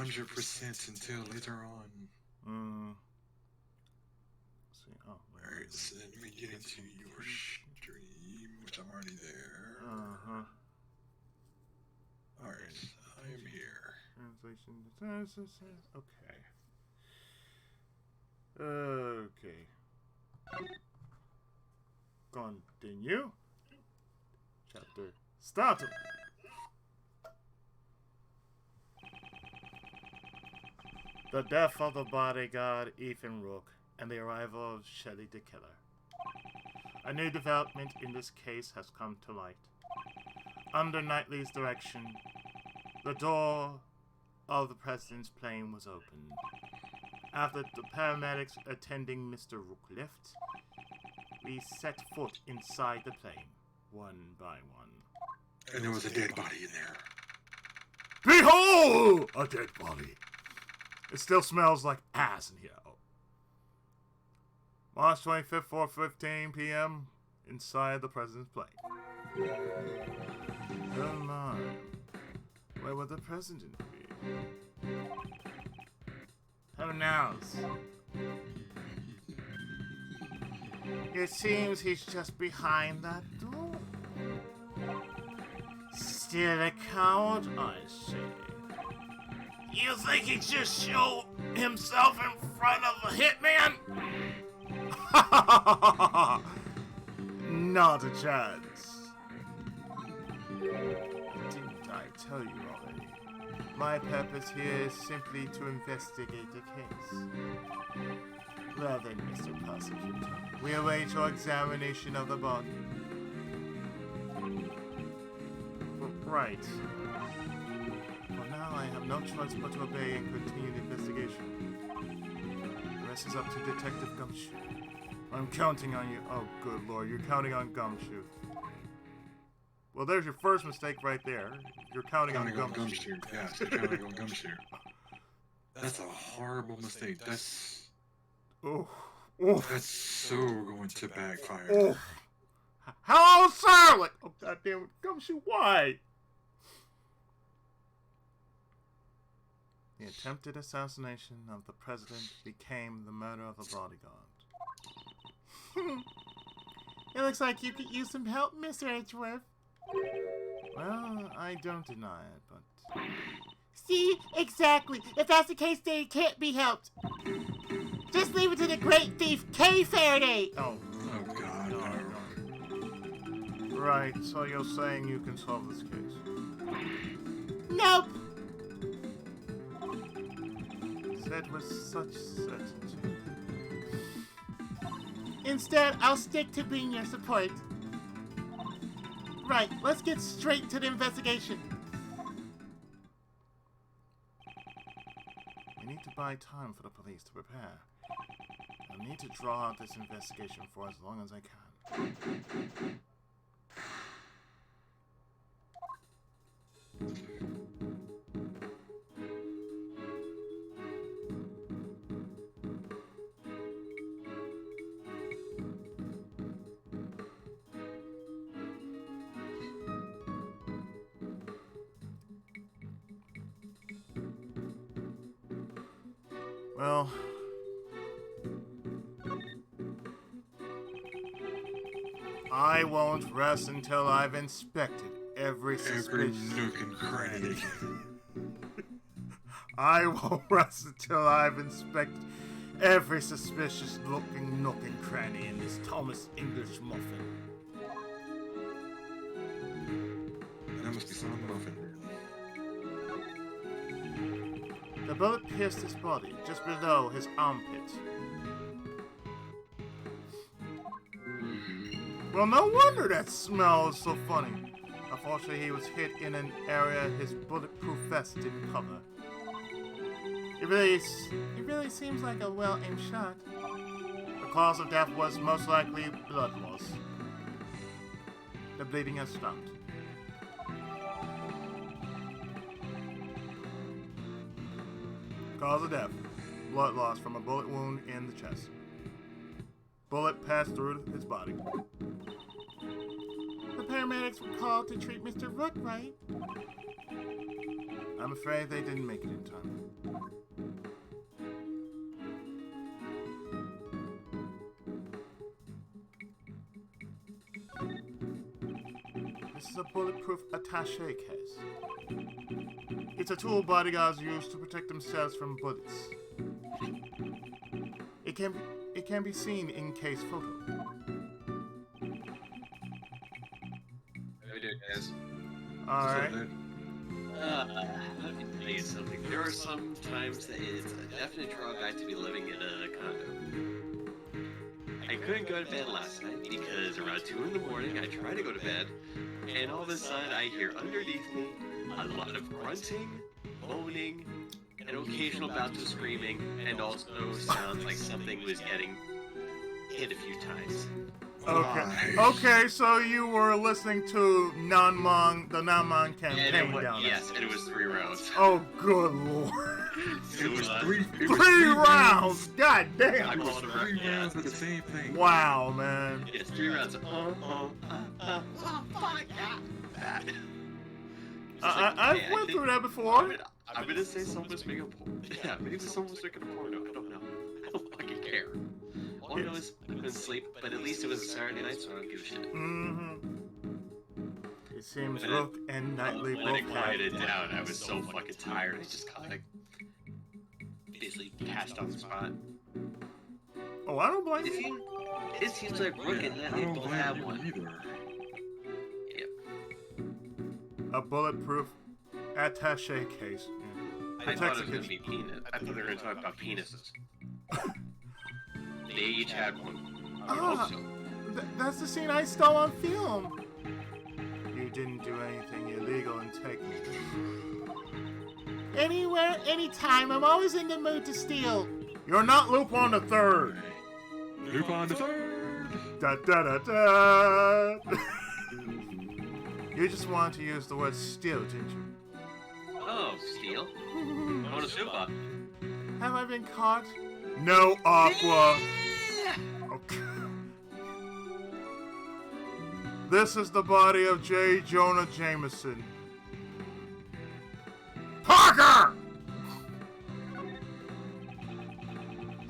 100% until later on. Let's see. Oh, alright, so let me get into your stream, which I'm already there. Alright, I am here. Translation. Okay. Continue. Chapter start. The death of the bodyguard Ethan Rook and the arrival of Shelly the Killer. A new development in this case has come to light. Under Knightley's direction, the door of the President's plane was opened. After the paramedics attending Mr. Rook left, we set foot inside the plane, one by one. And there was a dead body in there. Behold! A dead body. It still smells like ass in here. March 25th, 4:15 p.m. inside the President's plane. Oh my. Where would the President be? Who knows? It seems he's just behind that door. Still a coward, I see. You think he'd just show himself in front of a hitman? Not a chance. Didn't I tell you already? My purpose here is simply to investigate the case. Well then, Mr. Prosecutor, we await your examination of the body. Right. For now, I have no choice but to obey and continue the investigation. The rest is up to Detective Gumshoe. I'm counting on you. Oh, good lord, you're counting on Gumshoe. Well, there's your first mistake right there. You're counting on Gumshoe. Yeah, you're counting on Gumshoe. That's a horrible mistake. That's... Oh. That's so going to backfire. Oh. Hello, sir! Like, oh, goddamn it. Gumshoe, why? The attempted assassination of the president became the murder of a bodyguard. It looks like you could use some help, Mr. Edgeworth. Well, I don't deny it, but... See? Exactly. If that's the case, then it can't be helped. Just leave it to the great thief, K. Faraday! Oh God, no. Right, so you're saying you can solve this case? Nope! Said with such certainty. Instead, I'll stick to being your support. Right, let's get straight to the investigation. We need to buy time for the police to prepare. I need to draw out this investigation for as long as I can. Well, I won't rest until I've inspected every nook and cranny. I won't rest until I've inspected every suspicious looking nook and cranny in this Thomas English muffin. That must be some muffin. The bullet pierced his body, just below his armpit. Well, no wonder that smell is so funny. Unfortunately, he was hit in an area his bulletproof vest didn't cover. It really seems like a well-aimed shot. The cause of death was most likely blood loss. The bleeding has stopped. Cause of death, blood loss from a bullet wound in the chest. Bullet passed through his body. The paramedics were called to treat Mr. Rook, right? I'm afraid they didn't make it in time. This is a bulletproof attaché case. It's a tool bodyguards use to protect themselves from bullets. It can be seen in case photo. How we doing, guys? Alright. Let me tell you something. There are some times that it's a definite drawback to be living in a condo. I couldn't go to bed last night because around 2 in the morning I tried to go to bed, and all of a sudden I hear underneath me a lot of grunting, moaning, and occasional bouts of screaming, and also sounds like something was getting hit a few times. Okay. Okay, so you were listening to the non-Mon campaign And down there. yes, and it was 3 rounds. Oh, good lord. It was three 3 rounds! God I damn! called it right. 3 Yeah, rounds of the same thing. Wow, man. it's 3 rounds. That. I've went through that before. I'm gonna say someone's making a porno. Yeah, maybe someone's making a porno. I don't know. I don't fucking care. All I know is I couldn't sleep, but at least it was a Saturday night, so I don't give a shit. Mm-hmm. It seems But Rook and Knightley when both it quieted down, I was so fucking tired. I just kind of basically passed on the spot. Oh, I don't blame you. It seems like Rook and I Natalie don't both blame have you one. either. Yep. A bulletproof attaché case. Yeah. I thought Protects it was the gonna be penis. I thought they were gonna talk about penises. They each had one. I would Ah. hope so. That's the scene I stole on film. You didn't do anything illegal in taking it. Anywhere, anytime, I'm always in the mood to steal. You're not Lupin the Third. Lupin the Third! Da da da da. You just wanted to use the word steal, didn't you? Oh, Steel. Going to Suba. Have I been caught? No, Aqua. Okay. This is the body of J. Jonah Jameson. Parker!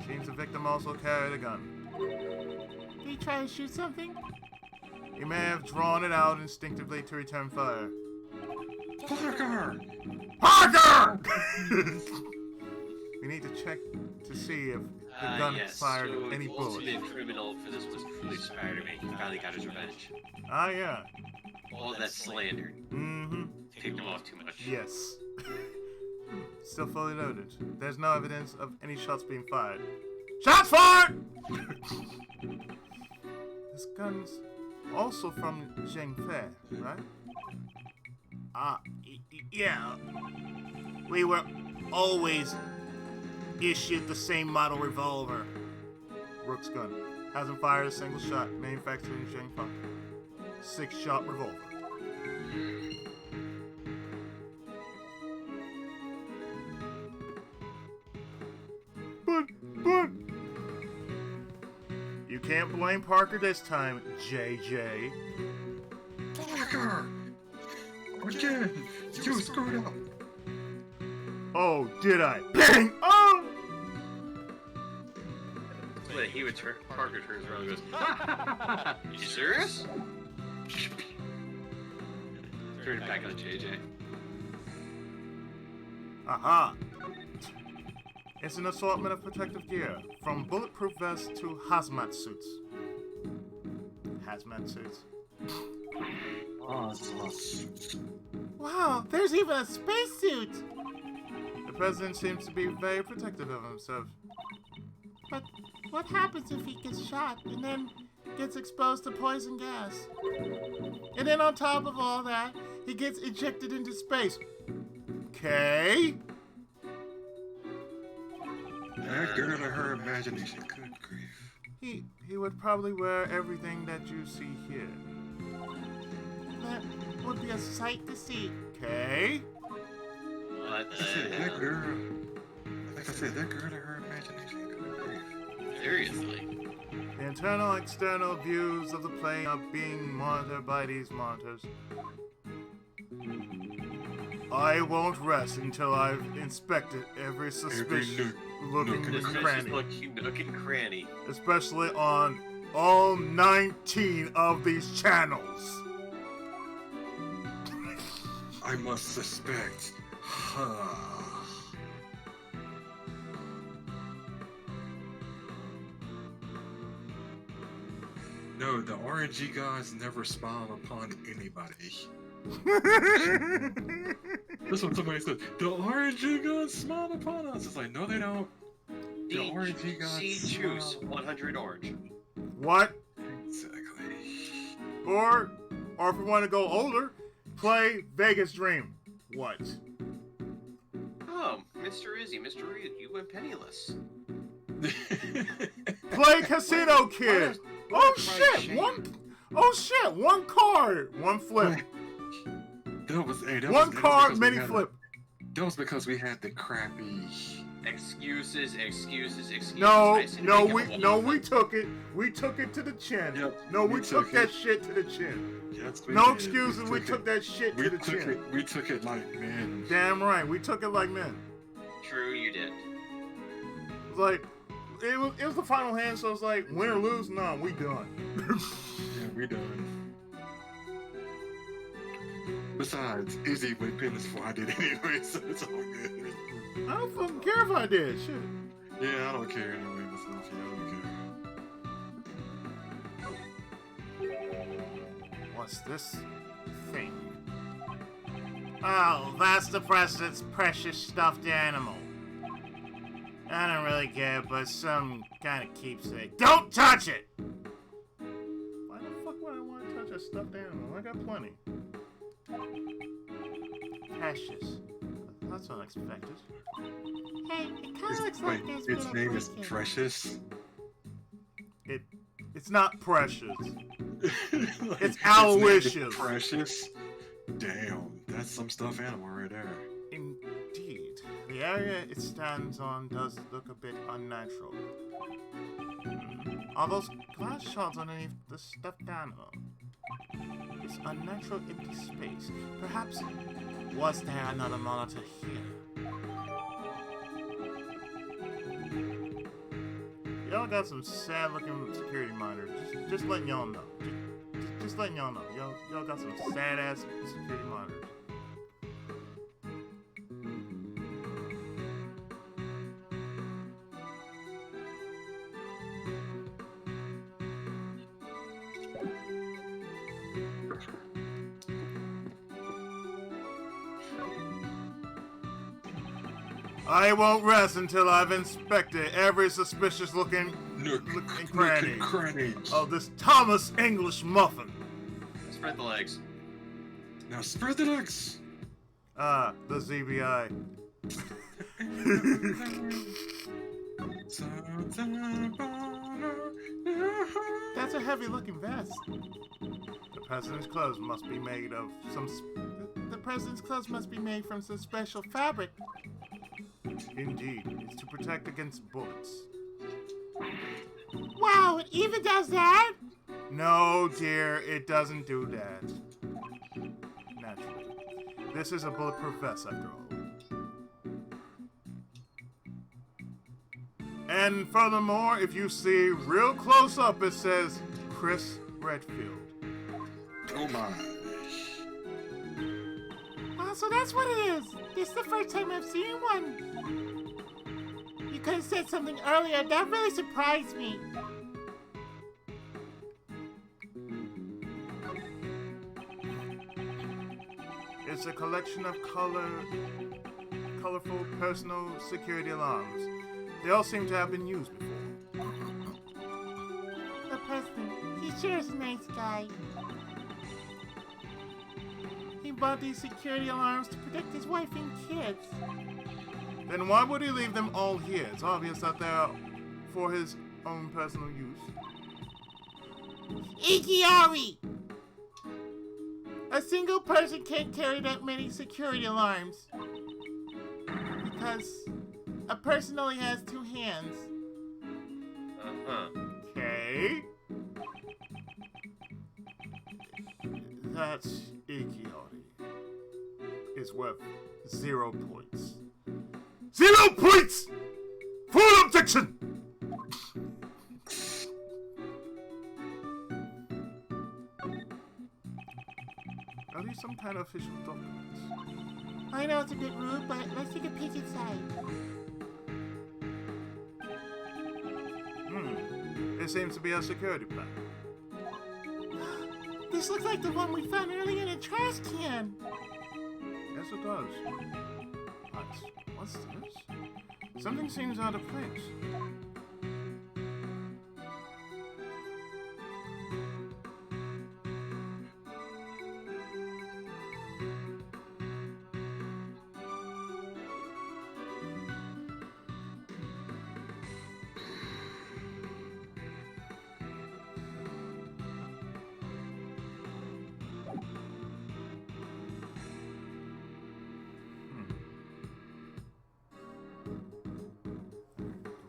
Seems the victim also carried a gun. Did he try to shoot something? He may have drawn it out instinctively to return fire. Parker! Parker! We need to check to see if the gun Yes, fired so any the bullets. ultimate criminal for this was truly Spider-Man. He finally got his revenge. Ah, yeah. All that slander Mm-hmm. ticked him off too much. Yes. Still fully loaded. There's no evidence of any shots being fired. Shots fired! This gun's also from Zheng Fei, right? Yeah. We were always issued the same model revolver. Rook's gun. Hasn't fired a single shot. Manufactured in Zheng Fei. 6-shot revolver. But, you can't blame Parker this time, JJ. Parker! Again! You screwed up! Oh, did I? Bang! Oh! But he would turn. Parker turns around and goes, "Ha, you serious?" Turn it back on JJ. Aha! It's an assortment of protective gear, from bulletproof vests to hazmat suits. Hazmat suits. Wow, there's even a spacesuit. The president seems to be very protective of himself. But what happens if he gets shot and then gets exposed to poison gas? And then on top of all that, he gets ejected into space. Okay? That girl or her imagination, good grief. He would probably wear everything that you see here. That would be a sight to see. Okay? What Like I said, the that hell? girl. Like I said, that girl or her imagination, good grief. Seriously? The internal and external views of the plane are being monitored by these monitors. I won't rest until I've inspected every suspicious looking nook and This cranny. looking nook and cranny. Especially on all 19 of these channels. I must suspect. No, the RNG gods never smile upon anybody. That's what somebody said. The RNG gods smile upon us. It's like, no, they don't. The RNG gods choose smile. 100 orange. What? Exactly. Or if we want to go older, play Vegas Dream. What? Oh, Mr. Izzy, Mr. Reed, you went penniless. Play Casino Kid. Oh shit! One card, one flip. That was One card mini flip. That was because we had the crappy. Excuses. No, I said no, make it we a we took it. We took it to the chin. Yep, No, we took that it. shit to the chin. Yes, we No did. excuses. We took that shit to the chin. We took it like men. Damn right. We took it like men. True, you did. It's like it was the final hand, so it's like win or lose. No, we done. Yeah, we done. Besides, Izzy went penniless before I did anyway, so it's all good. I don't fucking care if I did. Shit. Yeah, I don't care anyway, myself. Yeah, I don't care. What's this thing? Oh, that's the president's precious stuffed animal. I don't really care, but some kind of keepsake. Don't touch it! Why the fuck would I want to touch a stuffed animal? I got plenty. Precious. That's unexpected. Hey, it kind of looks like there's Its been a name is break-in. Precious. It's not precious. Like, It's its name is Aloysius. Precious. Damn, that's some stuffed animal right there. Indeed. The area it stands on does look a bit unnatural. Are those glass shards underneath the stuffed animal? This unnatural empty space. Perhaps was there another monitor here? Y'all got some sad looking security monitors. Just letting y'all know. Just letting y'all know. Y'all got some sad ass security monitors. I won't rest until I've inspected every suspicious-looking Nook cranny and crannies. of this Thomas English muffin. Spread the legs. Now spread the legs. Ah, the ZBI. That's a heavy-looking vest. The president's clothes must be made of some. The president's clothes must be made from some special fabric. Indeed, it's to protect against bullets. Wow, it even does that? No, dear, it doesn't do that. Naturally. This is a bulletproof vest, after all. And furthermore, if you see real close up, it says Chris Redfield. Oh my. Oh, so that's what it is. This is the first time I've seen one. You could have said something earlier. That really surprised me. It's a collection of colorful personal security alarms. They all seem to have been used before. The president, he sure is a nice guy. He bought these security alarms to protect his wife and kids. Then why would he leave them all here? It's obvious that they're for his own personal use. Ikiari! A single person can't carry that many security alarms. Because a person only has 2 hands. Uh-huh. Okay. That's Ikiari. It's worth 0 points. 0 points! Full objection! Are these some kind of official documents? I know it's a bit rude, but let's take a peek inside. It seems to be a security plan. This looks like the one we found earlier in a trash can. Yes, it does. What's this? Something seems out of place.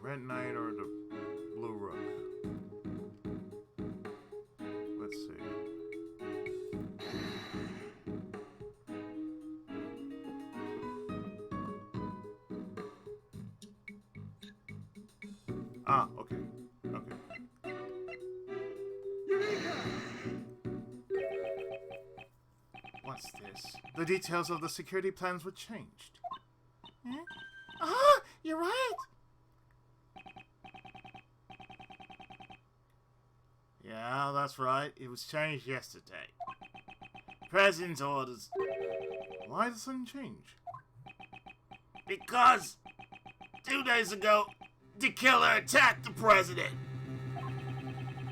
Red Knight or the Blue Rook? Let's see. Ah, okay. Okay. What's this? The details of the security plans were changed. Huh? Ah, you're right. Yeah, that's right. It was changed yesterday. President's orders. Why the sudden change? Because 2 days ago, the killer attacked the president.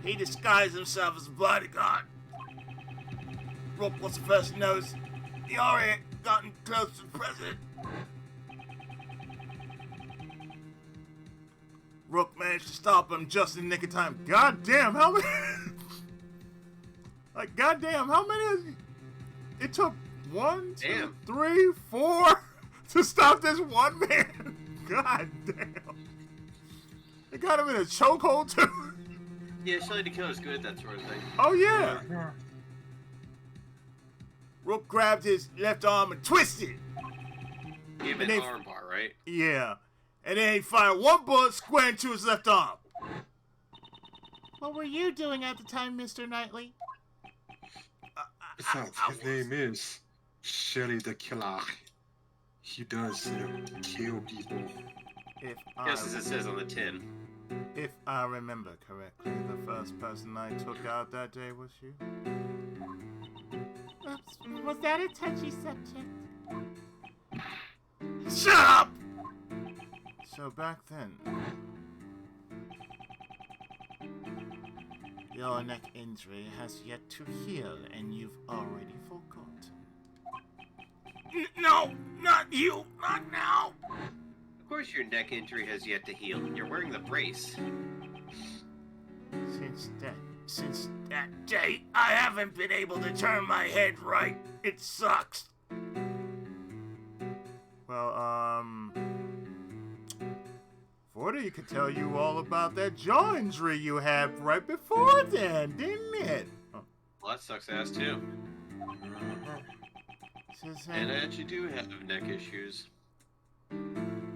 He disguised himself as a bodyguard. Rook was the first to notice he already had gotten close to the president. Rook managed to stop him just in the nick of time. God damn, how many? Like, goddamn, how many? It took 1, 2, 3, 4 to stop this one man. God damn. They got him in a chokehold too. Yeah, Shelly the Killer's good at that sort of thing. Oh yeah. Rook grabbed his left arm and twisted. Give him an arm bar, right? Yeah. And then he fired one bullet square into his left arm. What were you doing at the time, Mr. Knightley? Besides, his name is Shelly the Killer. He does, kill people. Yes, as it says on the tin. If I remember correctly, the first person I took out that day was you. Oops, was that a touchy subject? Shut up! So back then, your neck injury has yet to heal and you've already forgotten. No, not you, not now. Of course your neck injury has yet to heal. You're wearing the brace. Since that day, I haven't been able to turn my head right. It sucks. Well, Forty could tell you all about that jaw injury you had right before then, didn't it? Well, that sucks ass too. And I actually do have neck issues,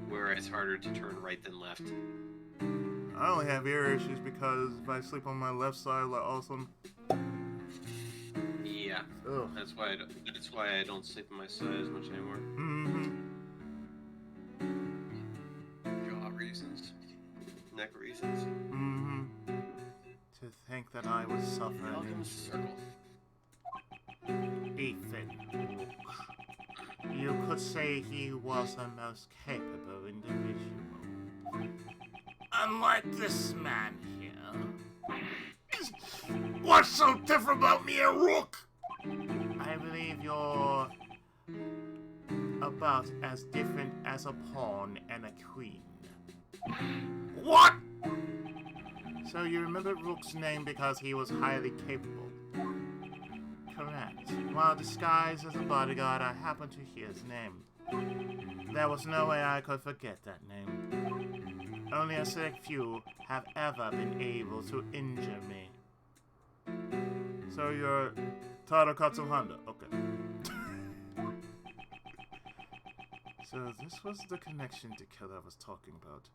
where it's harder to turn right than left. I only have ear issues because if I sleep on my left side, like awesome. Yeah, Ugh. that's why I don't sleep on my side as much anymore. Jaw reasons, neck reasons. To think that I was suffering. Welcome to Circle. Ethan. You could say he was a most capable individual. Unlike this man here. What's so different about me and Rook? I believe you're about as different as a pawn and a queen. What? So you remember Rook's name because he was highly capable. Correct. While disguised as a bodyguard, I happened to hear his name. There was no way I could forget that name. Only a select few have ever been able to injure me. So you're Tadakatsu Honda. Okay. So this was the connection the killer was talking about.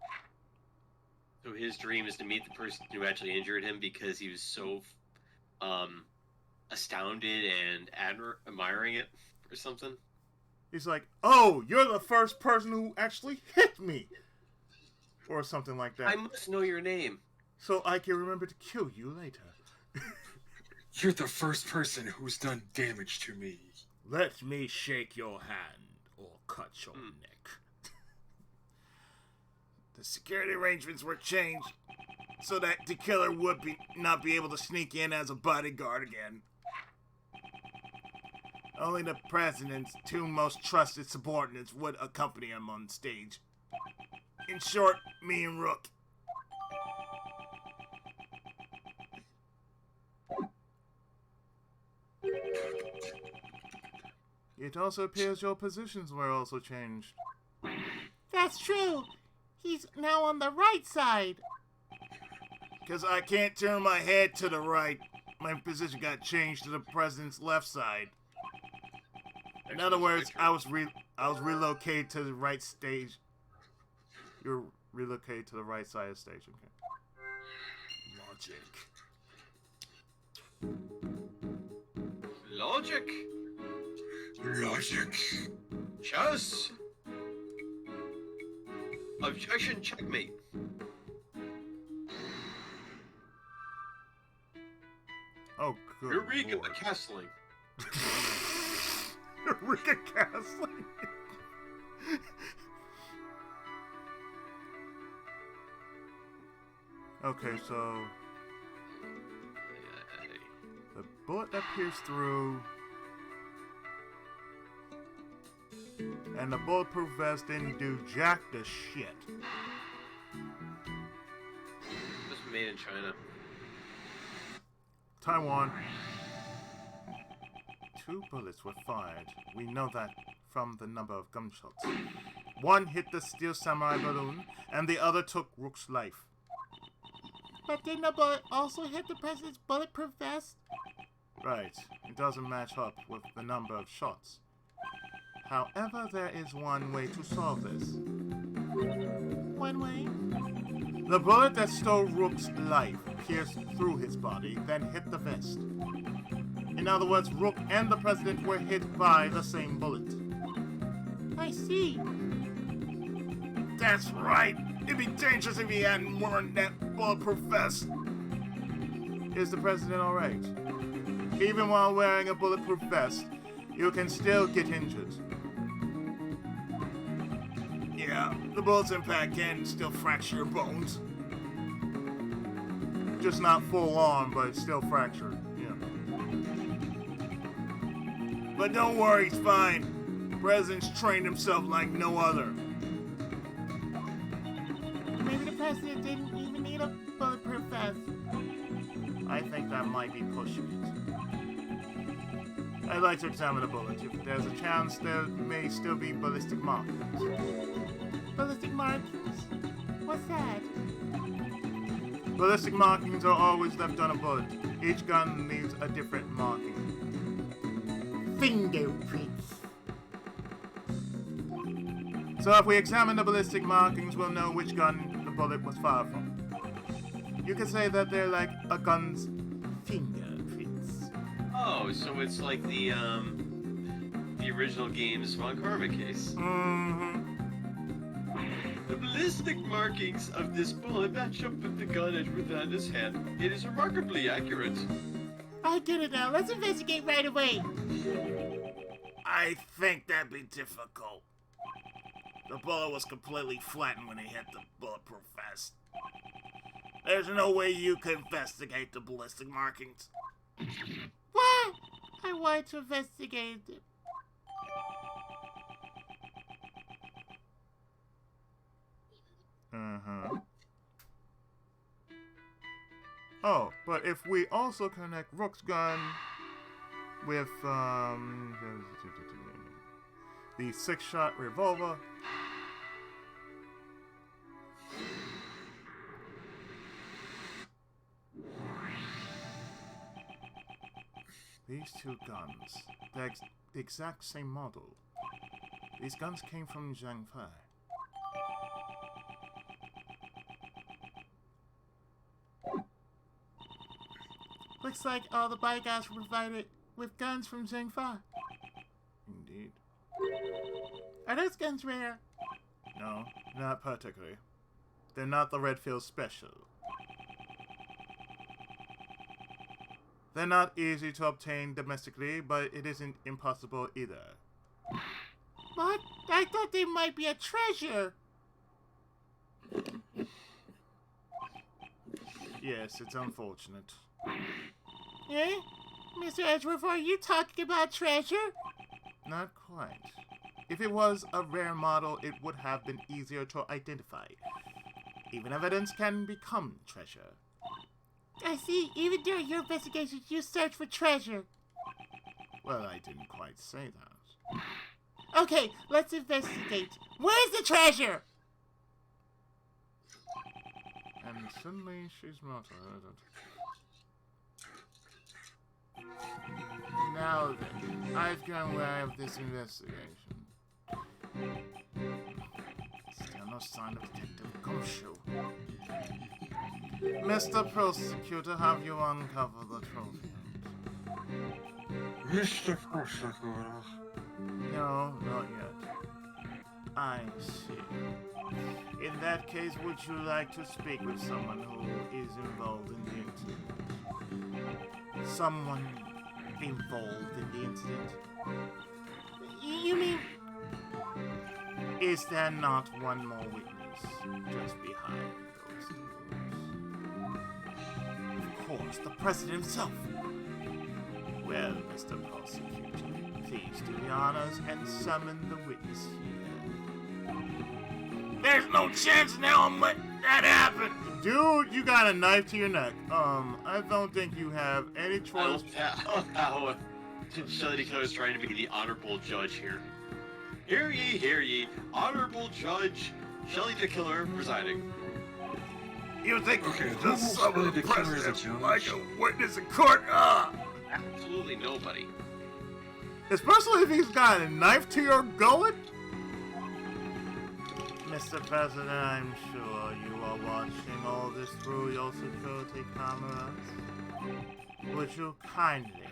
So his dream is to meet the person who actually injured him because he was so astounded and admiring it or something. He's like, "Oh, you're the first person who actually hit me," or something like that. I must know your name. So I can remember to kill you later. You're the first person who's done damage to me. Let me shake your hand or cut your neck. The security arrangements were changed so that the killer would not be able to sneak in as a bodyguard again. Only the president's two most trusted subordinates would accompany him on stage. In short, me and Rook. It also appears your positions were also changed. That's true. He's now on the right side. Because I can't turn my head to the right, my position got changed to the president's left side. In other words, I was relocated to the right stage. You're relocated to the right side of the stage, okay. Logic. Logic. Chess. Objection, checkmate. Oh, good Eureka lord. castling. Eureka castling. Okay, so the bullet that pierced through, and the bulletproof vest didn't do jack the shit. This was made in China. Taiwan. 2 bullets were fired. We know that from the number of gunshots. One hit the steel samurai balloon, and the other took Rook's life. But didn't the bullet also hit the president's bulletproof vest? Right. It doesn't match up with the number of shots. However, there is one way to solve this. One way? The bullet that stole Rook's life pierced through his body, then hit the vest. In other words, Rook and the president were hit by the same bullet. I see. That's right. It'd be dangerous if he hadn't worn that bulletproof vest. Is the president alright? Even while wearing a bulletproof vest, you can still get injured. Yeah, the bullet's impact can still fracture your bones. Just not full on, but it's still fractured. Yeah. But don't worry, it's fine. The president's trained himself like no other. Maybe the president didn't even need a bulletproof vest. I think that might be pushing it. I'd like to examine the bullet. If there's a chance, there may still be ballistic markings. Ballistic markings? What's that? Ballistic markings are always left on a bullet. Each gun leaves a different marking. Fingerprints. So if we examine the ballistic markings, we'll know which gun the bullet was fired from. You could say that they're like a gun's fingerprints. Oh, so it's like the original game's Von Karma case. Mm-hmm. The ballistic markings of this bullet match up with the gun edge within his hand. It is remarkably accurate. I get it now. Let's investigate right away. I think that'd be difficult. The bullet was completely flattened when he hit the bulletproof vest. There's no way you can investigate the ballistic markings. What? I want to investigate it. Uh-huh. Oh, but if we also connect Rook's gun with, the 6-shot revolver, these two guns, they're the exact same model. These guns came from Zhangfei. Looks like all the bodyguards were provided with guns from Zhengfa. Indeed. Are those guns rare? No, not particularly. They're not the Redfield Special. They're not easy to obtain domestically, but it isn't impossible either. What? I thought they might be a treasure. Yes, it's unfortunate. Eh? Mr. Edgeworth, are you talking about treasure? Not quite. If it was a rare model, it would have been easier to identify. Even evidence can become treasure. I see. Even during your investigations, you search for treasure. Well, I didn't quite say that. Okay, let's investigate. Where's the treasure? And suddenly she's motivated. Now then, I've gone aware of this investigation. Still no sign of Detective Gumshoe. Mr. Prosecutor, have you uncovered the trophy? Mr. Prosecutor. No, not yet. I see. In that case, would you like to speak with someone who is involved in the incident? Someone involved in the incident? You mean... Is there not one more witness just behind those doors? Of course, the president himself. Well, Mr. Prosecutor, please do the honors and summon the witness here. There's no chance now I'm letting that happen. Dude, you got a knife to your neck. I don't think you have any I choice. love how Shelly Dakota is trying to be the honorable judge here. Hear ye, honorable judge Shelly the Killer presiding. You think Okay, you who just will summon say the the killer is a president judge? like a witness in court? Absolutely nobody. Especially if he's got a knife to your gullet? Mr. President, I'm sure you are watching all this through your security cameras. Would you kindly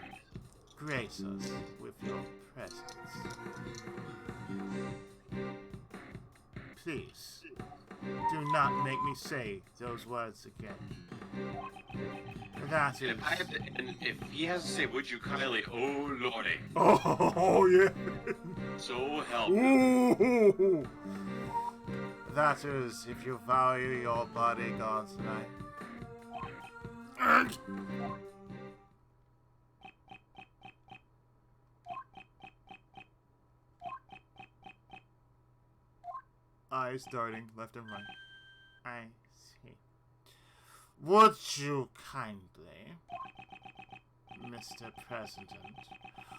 grace us with your presence? Please, do not make me say those words again. That is... And if he has to say, would you kindly, oh lordy, Oh, yeah. so help. Ooh. That is, if you value your bodyguard tonight. Eyes darting left and right. I see. Would you kindly, Mr. President,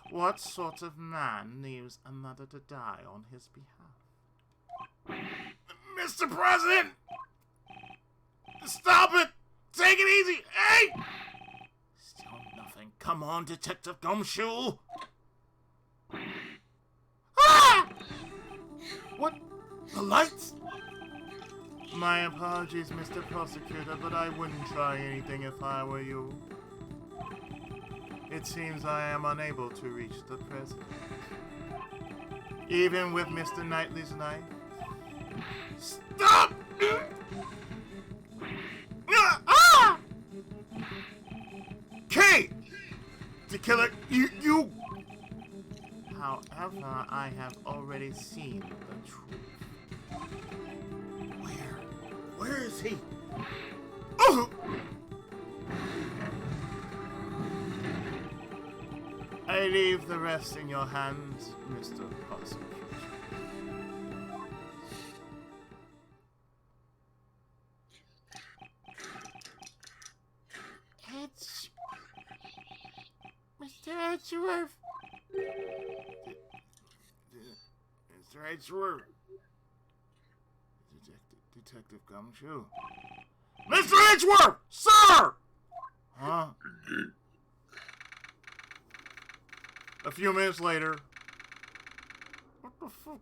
what sort of man leaves another to die on his behalf? Mr. President! Stop it! Take it easy! Hey! Still nothing. Come on, Detective Gumshoe! Ah! What? The lights? My apologies, Mr. Prosecutor, but I wouldn't try anything if I were you. It seems I am unable to reach the president. Even with Mr. Knightley's knife. Stop! Ah! Kate! The killer, you... However, I have already seen the truth. Where is he? Oh! I leave the rest in your hands, Mr. Prosecutor. Mr. Edgeworth. Mr. Edgeworth. Detective Gumshoe. Mr. Edgeworth! Sir! Huh? A few minutes later. What the fuck?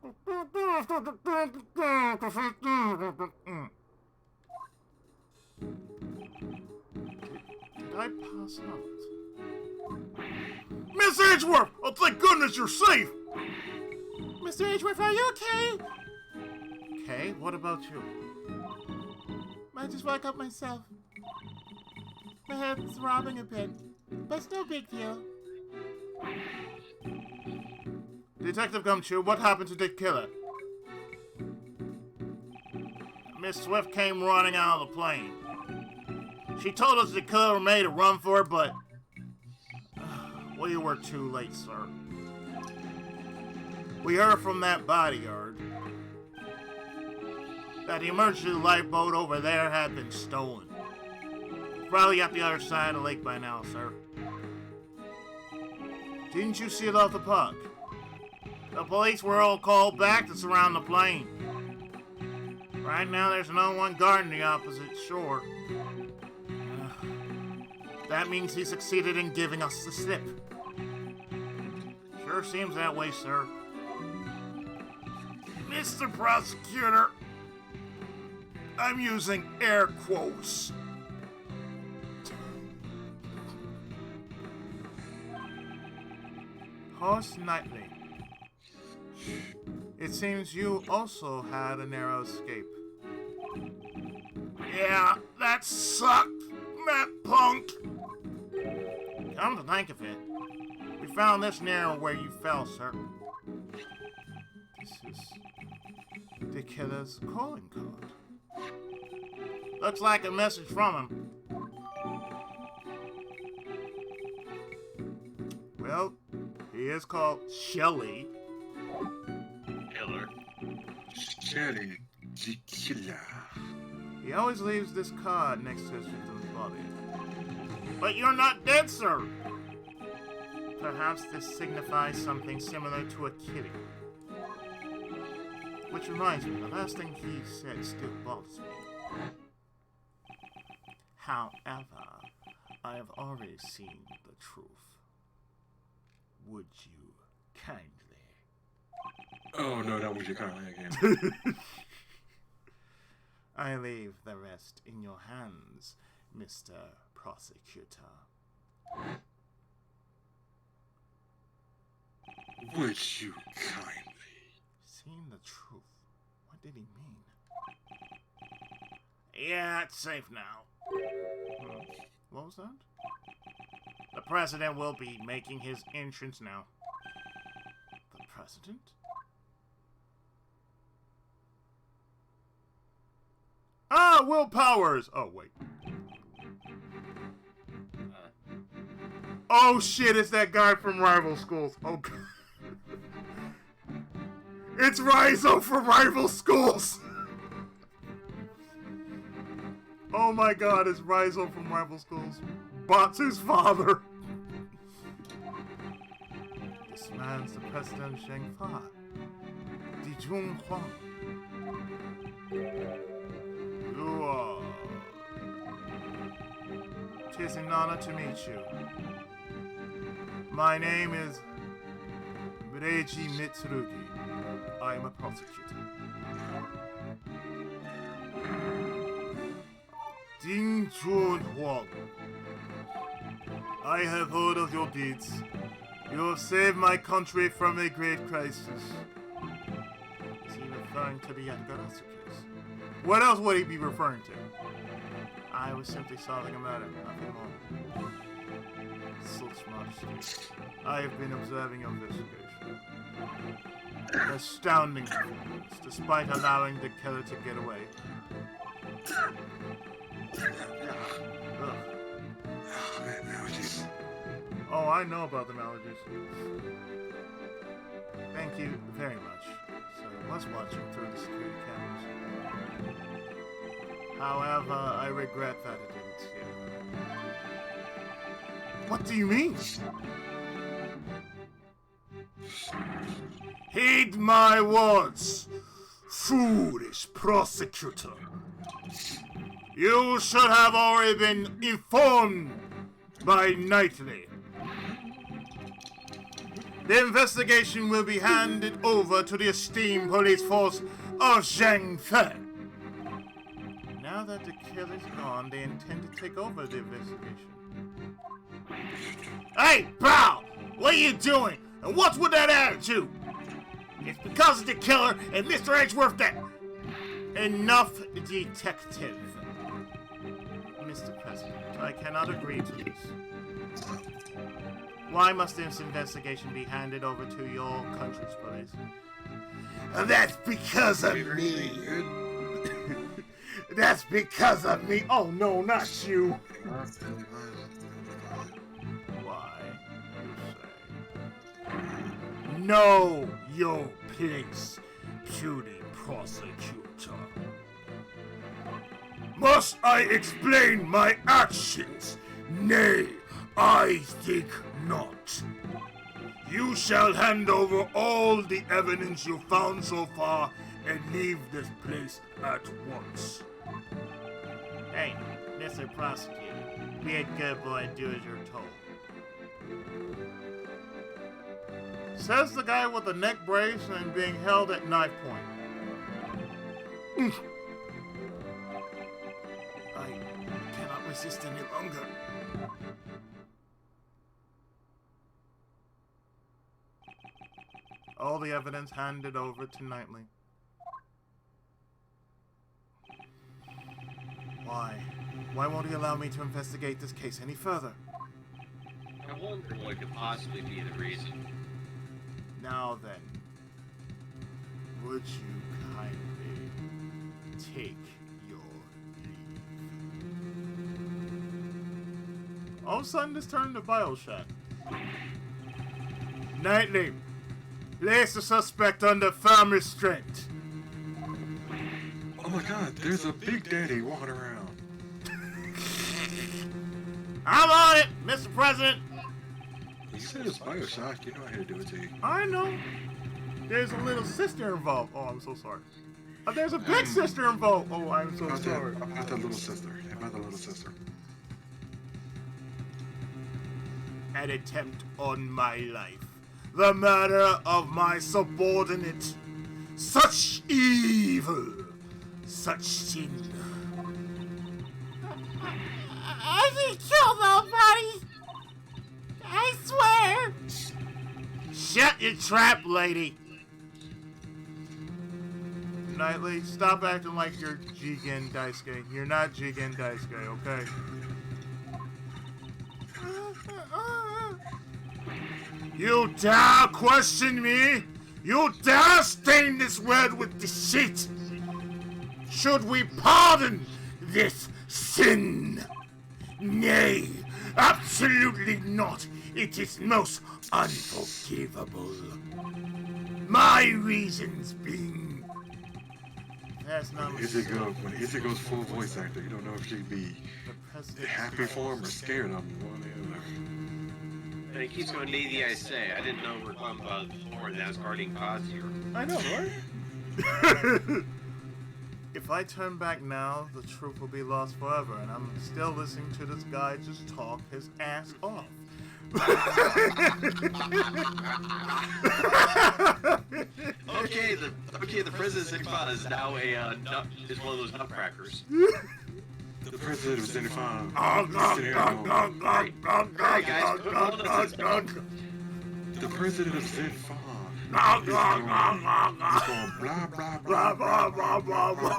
Did I pass out? Miss Edgeworth! Oh, thank goodness you're safe! Mr. Edgeworth, are you okay? Okay, what about you? I just woke up myself. My head's throbbing a bit, but it's no big deal. Detective Gumshoe, what happened to Dick Killer? Miss Swift came running out of the plane. She told us the killer made a run for it, but we were too late, sir. We heard from that bodyguard that the emergency lifeboat over there had been stolen. Probably at the other side of the lake by now, sir. Didn't you see it off the park? The police were all called back to surround the plane. Right now, there's no one guarding the opposite shore. That means he succeeded in giving us the slip. Sure seems that way, sir. Mr. Prosecutor, I'm using air quotes. Horse Knightley. It seems you also had a narrow escape. Yeah, that sucked, that punk. Come to think of it, we found this near where you fell, sir. This is the killer's calling card. Looks like a message from him. Well, he is called Shelley. Killer. Shelly the killer. He always leaves this card next to his victim's body. But you're not dead, sir. Perhaps this signifies something similar to a kitty. Which reminds me, the last thing he said still bothers me. However, I have already seen the truth. Would you kindly? Oh no, that was your kindly again. I leave the rest in your hands, Mr. Prosecutor. Would you kindly? Seen the truth. What did he mean? Yeah, it's safe now. What was that? The president will be making his entrance now. The president? Ah, Will Powers! Oh, wait. Oh shit, it's that guy from Rival Schools. Oh god. It's Rizzo from Rival Schools! Oh my god, it's Rizzo from Rival Schools. Batsu's father. This man's the President Sheng Fa. Dijun Huang. You are... 'Tis an honor to meet you. My name is Reiji Mitsurugi. I am a prosecutor. Ding Chun Huang. I have heard of your deeds. You have saved my country from a great crisis. Is he referring to the Yatagarasu case? What else would he be referring to? I was simply solving a matter, nothing more. Such majesty. I have been observing your investigation. An astounding performance, despite allowing the killer to get away. Ugh. Oh man, allergies. Oh, I know about the allergies. Thank you very much. So I was watching through the security cameras. However, I regret that it didn't see it. What do you mean? Heed my words, foolish prosecutor. You should have already been informed by Knightley. The investigation will be handed over to the esteemed police force of Zhengfe. Now that the killer's gone, they intend to take over the investigation. Hey, pal! What are you doing? And what's with that attitude? It's because of the killer and Mr. Edgeworth that... Enough, detective. Mr. President, I cannot agree to this. Why must this investigation be handed over to your country's police? That's because of me. That's because of me. Oh no, not you. Why, you say? Know your place, puny prosecutor. Must I explain my actions? Nay, I think not. You shall hand over all the evidence you found so far and leave this place at once. Hey, Mr. Prosecutor, be a good boy and do as you're told. Says the guy with the neck brace and being held at knife point. I cannot resist any longer. All the evidence handed over to Knightley. Why? Why won't he allow me to investigate this case any further? I wonder what could possibly be the reason. Now then, would you kindly take your leave? All of a sudden, this turned into Bioshock. Knightley, place the suspect under firm restraint. Oh my god, there's a Big Daddy walking around. I'm on it, Mr. President. You said it's Bioshock, you know I had to do it to you. I know. There's a little sister involved. Oh, I'm so sorry. There's a big sister involved. Oh, I'm so sorry. About that little sister. About the little sister. An attempt on my life. The murder of my subordinate. Such evil. Such sin. I didn't kill nobody. I swear. Shut your trap, lady. Knightley, stop acting like you're Jigen Daisuke. You're not Jigen Daisuke, okay? You dare question me? You dare stain this world with deceit? Should we pardon this sin? Nay, absolutely not. It is most unforgivable. My reasons being... That's not When Izzy goes full voice actor, you don't know if she'd be the president. happy for him or scared of him. One or the other. And it keeps going, lady, I say. I didn't know we were talking about Thor, the Asgardian cause here. I know, right? If I turn back now, the truth will be lost forever, and I'm still listening to this guy just talk his ass off. Okay, the president is now is one of those nutcrackers. The president of Zenify. Alright, guys, put on the The president of Zenify. Blah, He's going blah blah blah blah blah blah blah.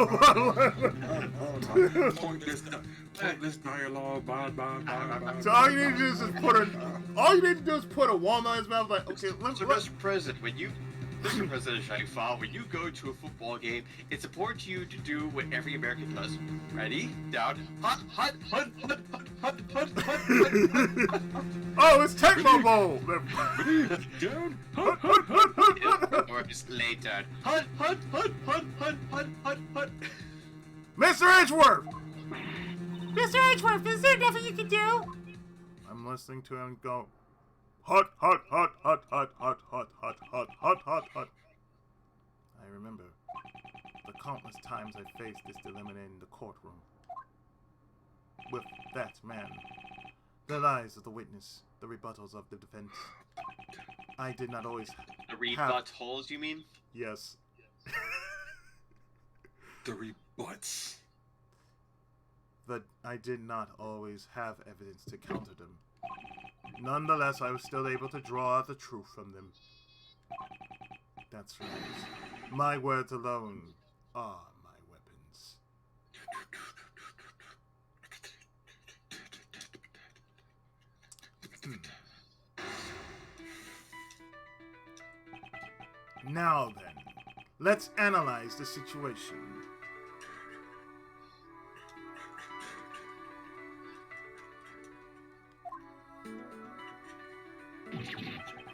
Pointless dialogue. Blah blah blah blah. So all you need to do is just put a walnut in his mouth. Like, okay, let's. So, Mr. President, Mr. President Shagfall, when you go to a football game, it's important to you to do what every American does. Ready? Down. Hut, hut, hut, hut, hut, hut, hut, hut. Oh, it's Tecmo Bowl. Down. Or just lay down. Hut, hut, hut, hut, hut, hut, hut, hut. Mr. Edgeworth. Mr. Edgeworth, is there nothing you can do? I'm listening to him go. Hut, hut, hut, hut, hut, hut, hut, hut, hut, hut, hut, hut. I remember the countless times I faced this dilemma in the courtroom. With that man, the lies of the witness, the rebuttals of the defense. I did not always The rebuttals, you mean? Yes. The rebuts. But I did not always have evidence to counter them. Nonetheless, I was still able to draw out the truth from them. That's right. My words alone are my weapons. Now then, let's analyze the situation.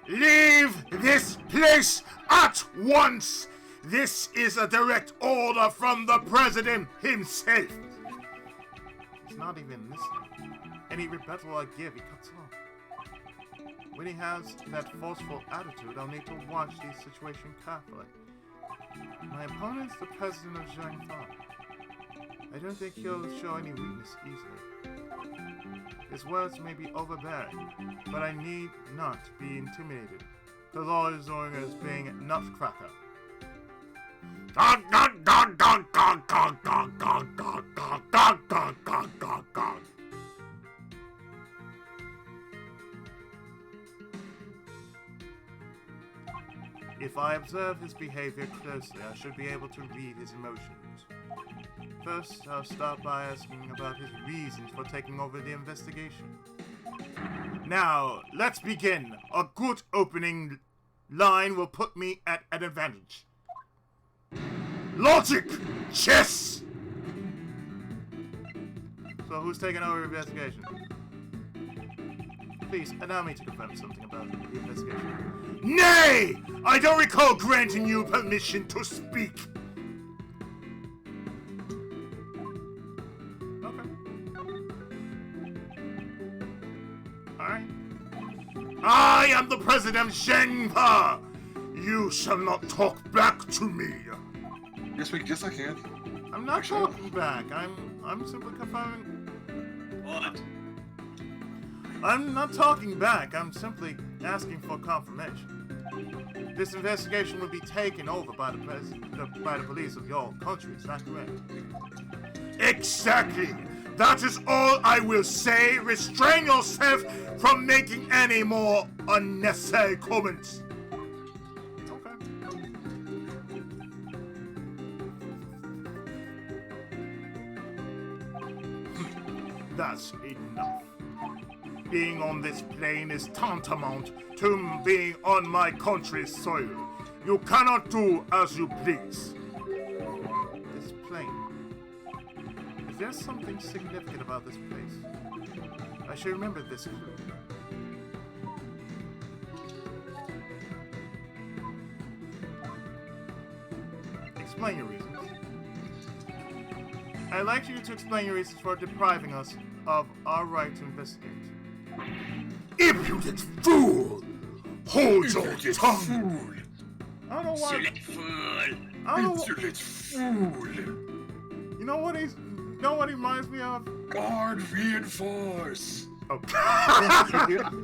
Leave this place at once! This is a direct order from the president himself! He's not even listening. Any rebuttal I give, he cuts off. When he has that forceful attitude, I'll need to watch the situation carefully. My opponent's the president of Zhangfa. I don't think he'll show any weakness easily. His words may be overbearing, but I need not be intimidated, because all he's doing is being a nutcracker. Gong, gong, gong, gong, gong, gong, gong, gong, gong, gong, gong, gong, gong, gong, gong. If I observe his behavior closely, I should be able to read his emotions. First, I'll start by asking about his reasons for taking over the investigation. Now, let's begin. A good opening line will put me at an advantage. Logic! Chess! So who's taking over the investigation? Please, allow me to confirm something about the investigation. Nay! I don't recall granting you permission to speak! Okay. Alright. I am the president of Zhangfa! You shall not talk back to me! Yes, I can. I'm not talking back. I'm simply confirming. What? I'm not talking back. I'm simply asking for confirmation. This investigation will be taken over by the police of your country. Is that correct? Exactly. That is all I will say. Restrain yourself from making any more unnecessary comments. That's enough. Being on this plane is tantamount to being on my country's soil. You cannot do as you please. This plane. Is there something significant about this place? I should remember this clue. Explain your reasons. I'd like you to explain your reasons for depriving us of our right to investigate. Impudent fool! Hold your tongue! I don't know why. Insolent fool! I don't know. Insolent fool! You know what he reminds me of? Guard reinforce! Oh.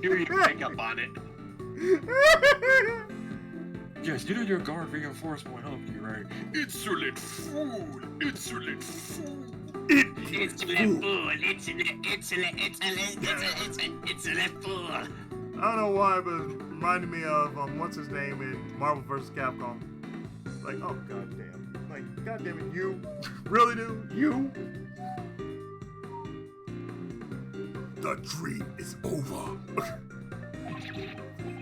Here you pick up on it. Yes, you know your guard reinforcement will help you, right? Insolent fool! Insolent fool! Insolent fool! Insolent fool! I don't know why, but it reminded me of what's his name in Marvel vs. Capcom. Like, oh goddamn! Like, goddamn it, you really do you? The dream is over.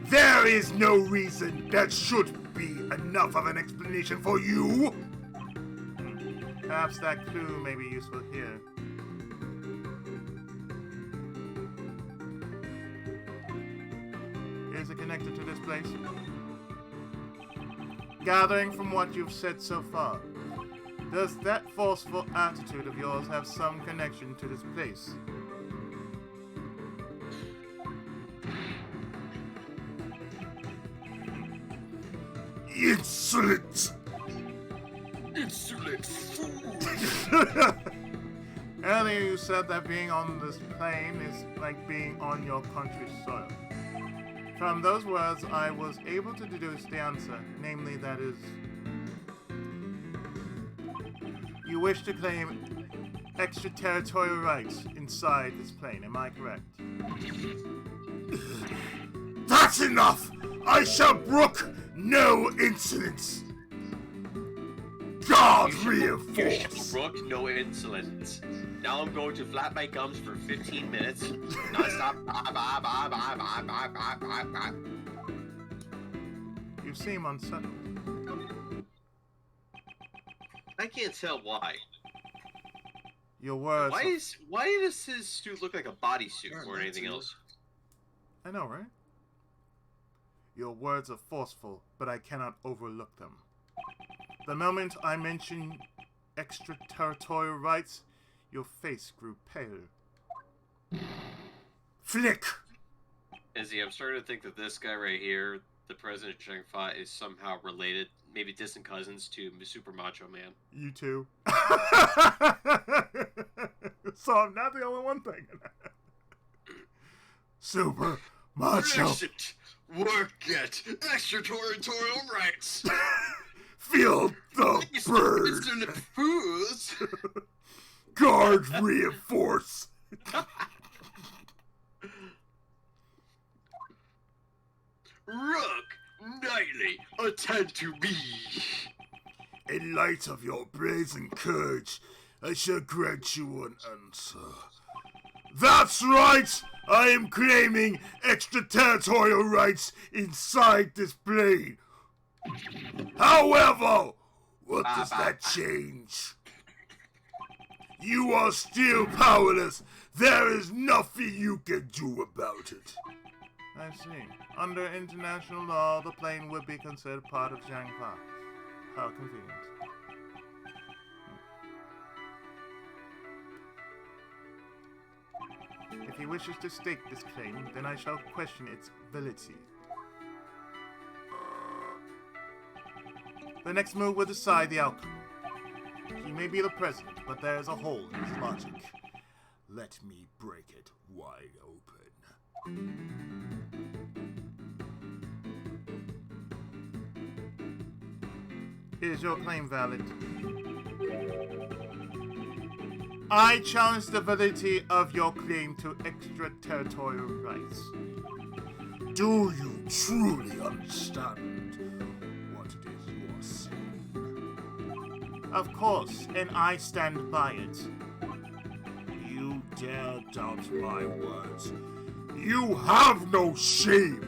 There is no reason that should be enough of an explanation for you. Perhaps that clue may be useful here. Is it connected to this place? Gathering from what you've said so far, does that forceful attitude of yours have some connection to this place? Insolent! Insolent fool! Earlier you said that being on this plane is like being on your country's soil. From those words, I was able to deduce the answer, namely that is... You wish to claim extraterritorial rights inside this plane, am I correct? That's enough! I shall brook no insolence! God You reinforce! shall brook no insolence. Now I'm going to flap my gums for 15 minutes. Non-stop. You seem unsettled. I can't tell why. Your words. Why does his suit look like a bodysuit more than anything else? I know, right? Your words are forceful, but I cannot overlook them. The moment I mention extraterritorial rights, your face grew pale. Flick! Izzy, I'm starting to think that this guy right here, the President Zhengfa, is somehow related, maybe distant cousins to Super Macho Man. You too. So I'm not the only one thinking that. Super macho. Brexit! Work it! Extraterritorial rights! Feel the bird. Mr. Nefus! Guard reinforce. Rook! Nightly! Attend to me! In light of your brazen courage, I shall grant you an answer. That's right! I am claiming extraterritorial rights inside this plane. However, what does that change? You are still powerless. There is nothing you can do about it. I see. Under international law, the plane would be considered part of Zhangfa. How convenient. If he wishes to stake this claim, then I shall question its validity. The next move will decide the outcome. He may be the president, but there is a hole in his logic. Let me break it wide open. Is your claim valid? I challenge the validity of your claim to extraterritorial rights. Do you truly understand what it is you are saying? Of course, and I stand by it. You dare doubt my words. You have no shame.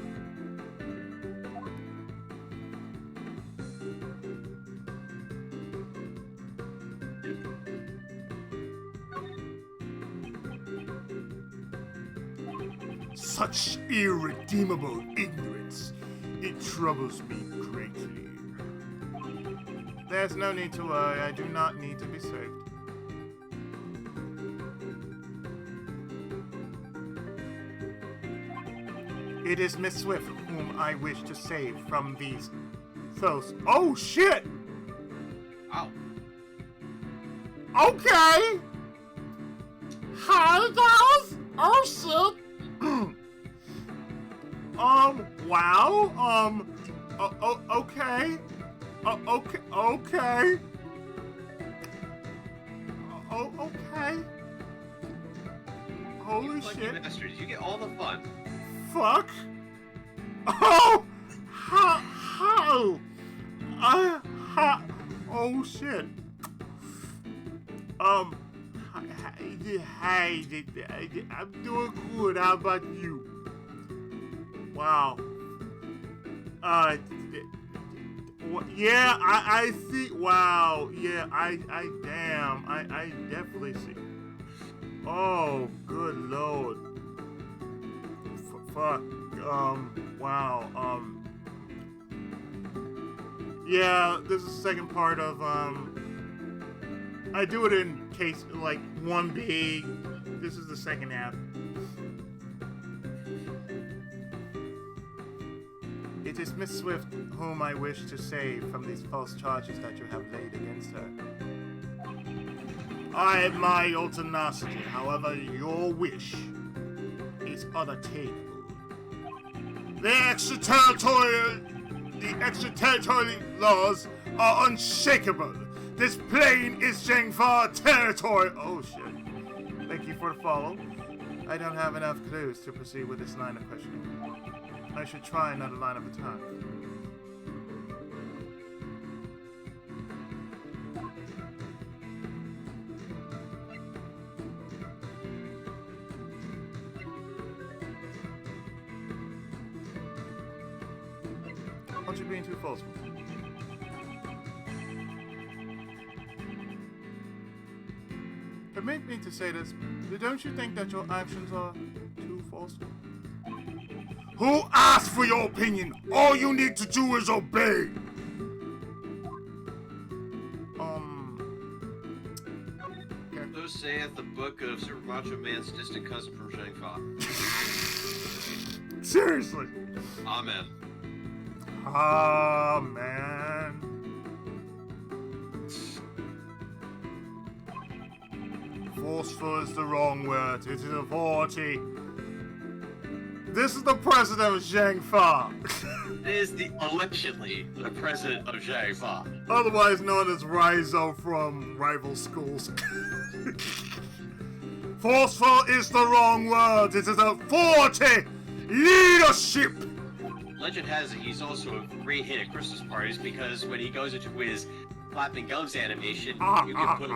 Such irredeemable ignorance. It troubles me greatly. There's no need to worry. I do not need to be saved. It is Miss Swift whom I wish to save from these foes. Oh shit! Ow. Okay! Hi guys! Oh shit! Wow, okay. Okay. Okay. Holy You lucky shit. bastards, you get all the fun. Fuck. Oh! How? Oh shit. Hey, I'm doing good. How about you? Wow. Yeah, I see. Wow. Yeah, I definitely see. Oh, good lord. Fuck. Wow. Yeah, this is the second part of, I do it in case, like, 1B. This is the second half. It is Miss Swift whom I wish to save from these false charges that you have laid against her. I admire your tenacity, however, your wish is unattainable. The extraterritorial laws are unshakable. This plane is Zhengfa territory. Oh shit. Thank you for the follow. I don't have enough clues to proceed with this line of questioning. I should try another line of attack. Aren't you being too forceful? Permit me to say this, but don't you think that your actions are too forceful? Who asked for your opinion? All you need to do is obey. So saith the book of Super Macho Man's distant cousin from Shang Fa. Seriously? Amen. Ah, man. Forceful is the wrong word. It is a 40. This is the president of Shang Fa. It is allegedly the president of Shang Fa. Otherwise known as Rizo from Rival Schools. Forceful is the wrong word. It is a 40. Leadership. Legend has it he's also a great hit at Christmas parties because when he goes into his clapping gums animation, you can put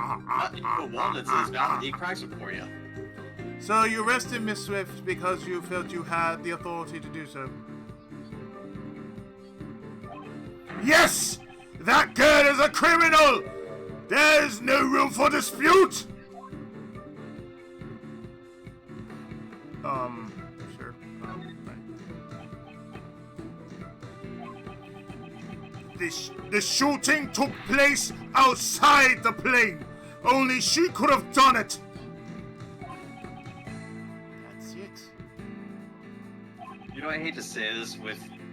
walnuts in his mouth and he cracks them for you. So you arrested Miss Swift because you felt you had the authority to do so? Yes! That girl is a criminal! There is no room for dispute! Sure. Right. The shooting took place outside the plane. Only she could have done it. That's it. You know, I hate to say this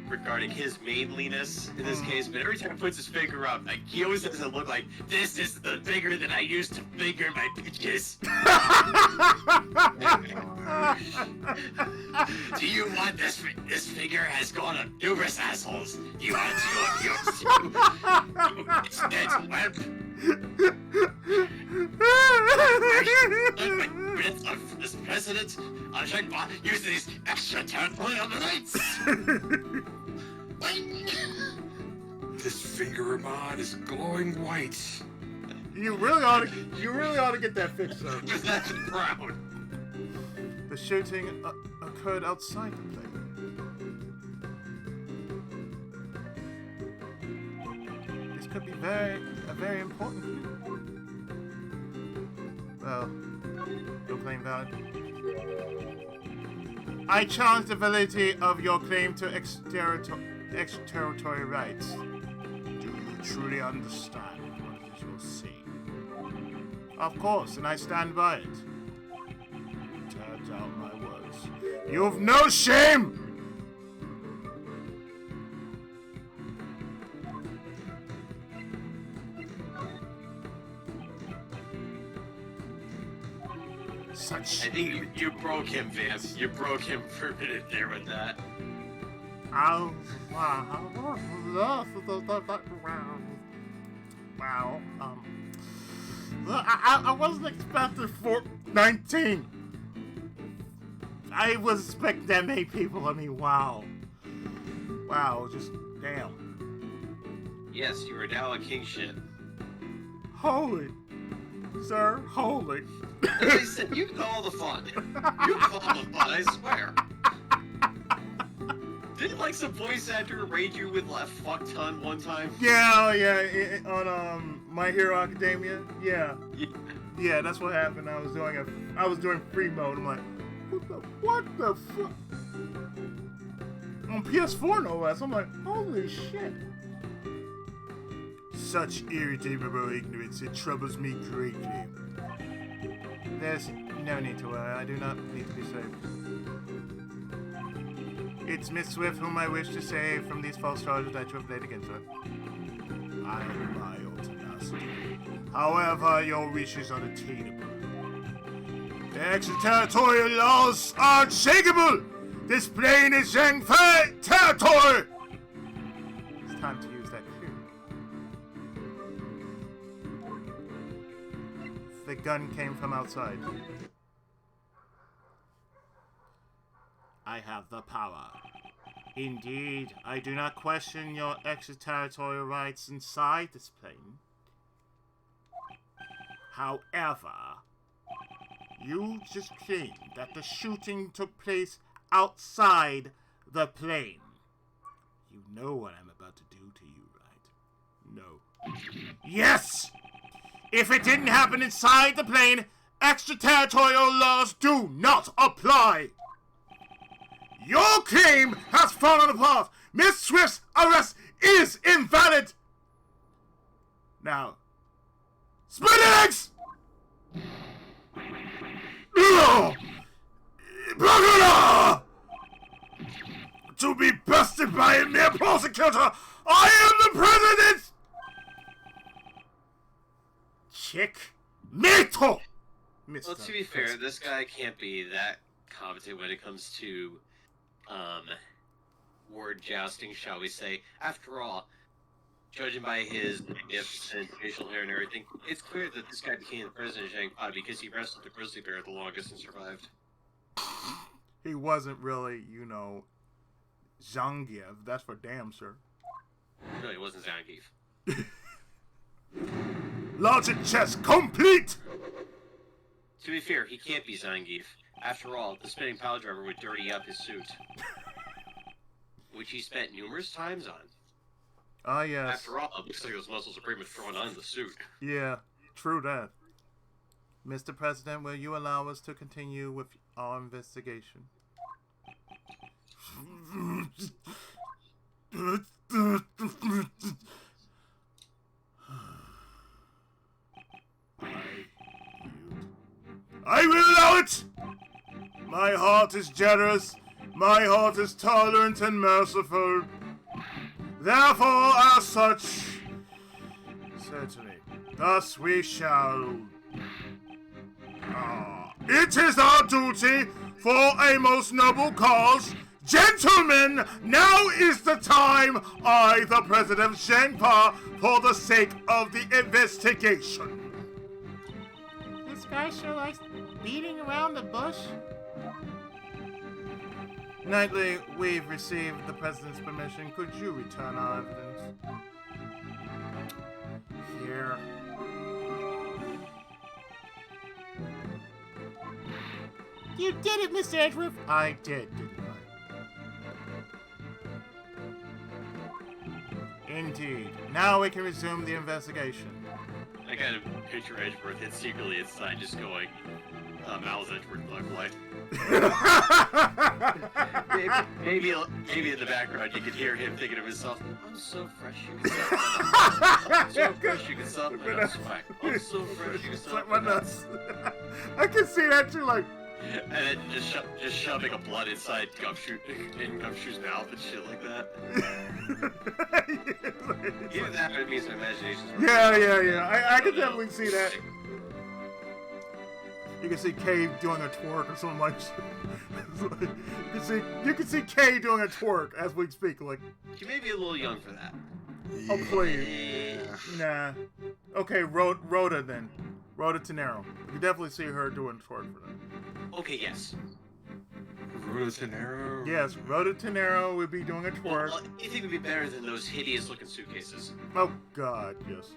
regarding his manliness in this case, but every time he puts his finger up, like he always does it look like this is the finger that I used to finger my bitches. Do you want this? This finger has gone up numerous assholes. Do you want to abuse its web? Of this president, I should use these extraterritorial rights. This finger of mine is glowing white. You really ought to get that fixed, sir. Because that's proud. The shooting occurred outside the plane. This could be a very important clue. Well, your claim valid. I challenge the validity of your claim to extraterritorial rights. Do you truly understand what it is you're saying? Of course, and I stand by it. Turns out my words. You have no shame! Such. I think you broke him, Vance. You broke him for a minute there with that. Wow. I wasn't expecting 19. I was expecting that many people. I mean, wow. Wow, just damn. Yes, you are now a king shit. Holy. Sir, holy. As I said, you call the fun. You call the fun, I swear. Didn't like some voice actor raid you with a fuck ton one time? Yeah, on My Hero Academia. Yeah. Yeah, that's what happened. I was doing free mode. I'm like, what the fuck? On PS4 no less. I'm like, holy shit. Such irredeemable ignorance, it troubles me greatly. There's no need to worry, I do not need to be saved. It's Miss Swift whom I wish to save from these false charges that you have laid against her. I admire your tenacity. However, your wish is unattainable. The extraterritorial laws are unshakable! This plane is Zhengfei territory! It's time to use that clue. The gun came from outside. the power. Indeed, I do not question your extraterritorial rights inside this plane. However, you just claimed that the shooting took place outside the plane. You know what I'm about to do to you, right? No. Yes! If it didn't happen inside the plane, extraterritorial laws do not apply! Your claim has fallen apart! Miss Swift's arrest is invalid! Now, split eggs! To be bested by a mere prosecutor, I am the president! Checkmate! Well, to be fair, this guy can't be that competent when it comes to, word jousting, shall we say. After all, judging by his magnificent facial hair and everything, it's clear that this guy became the president of Shanghai because he wrestled the grizzly bear the longest and survived. He wasn't really, you know, Zangief. That's for damn sure. No, he wasn't Zangief. Logic chess complete! To be fair, he can't be Zangief. After all, the spinning pile driver would dirty up his suit. Which he spent numerous times on. Ah, yes. After all, it looks like those muscles are pretty much thrown on the suit. Yeah, true that. Mr. President, will you allow us to continue with our investigation? I will allow it! My heart is generous, my heart is tolerant and merciful. Therefore, as such, certainly, thus we shall. It is our duty for a most noble cause. Gentlemen, now is the time I, the President of Shenpa, for the sake of the investigation. This guy sure likes beating around the bush. Knightley, we've received the President's permission. Could you return our evidence? Here. You did it, Mr. Edgeworth. I did, didn't I? Indeed. Now we can resume the investigation. I kind of picture Edgeworth and secretly inside just going, Mal's Edgeworth look like. maybe in the background you could hear him thinking to himself, I'm so fresh you can suck my nuts. I'm so fresh you can suck my nuts. I'm so fresh you can suck my nuts. I can see that too, like. And then just shoving a blood inside Gumshoe's mouth and shit like that. Either that or it means my imagination's Yeah. I can definitely see that. You can see Kay doing a twerk or something like you can see Kay doing a twerk as we speak, like. You may be a little young for that. Oh please. Nah. Okay, Rhoda then. Rhoda Tenero. You can definitely see her doing twerk for that. Okay, yes. Rhoda Tenero. Yes, Rhoda Tenero would be doing a twerk. Well, anything would be better than those hideous-looking suitcases. Oh God, yes.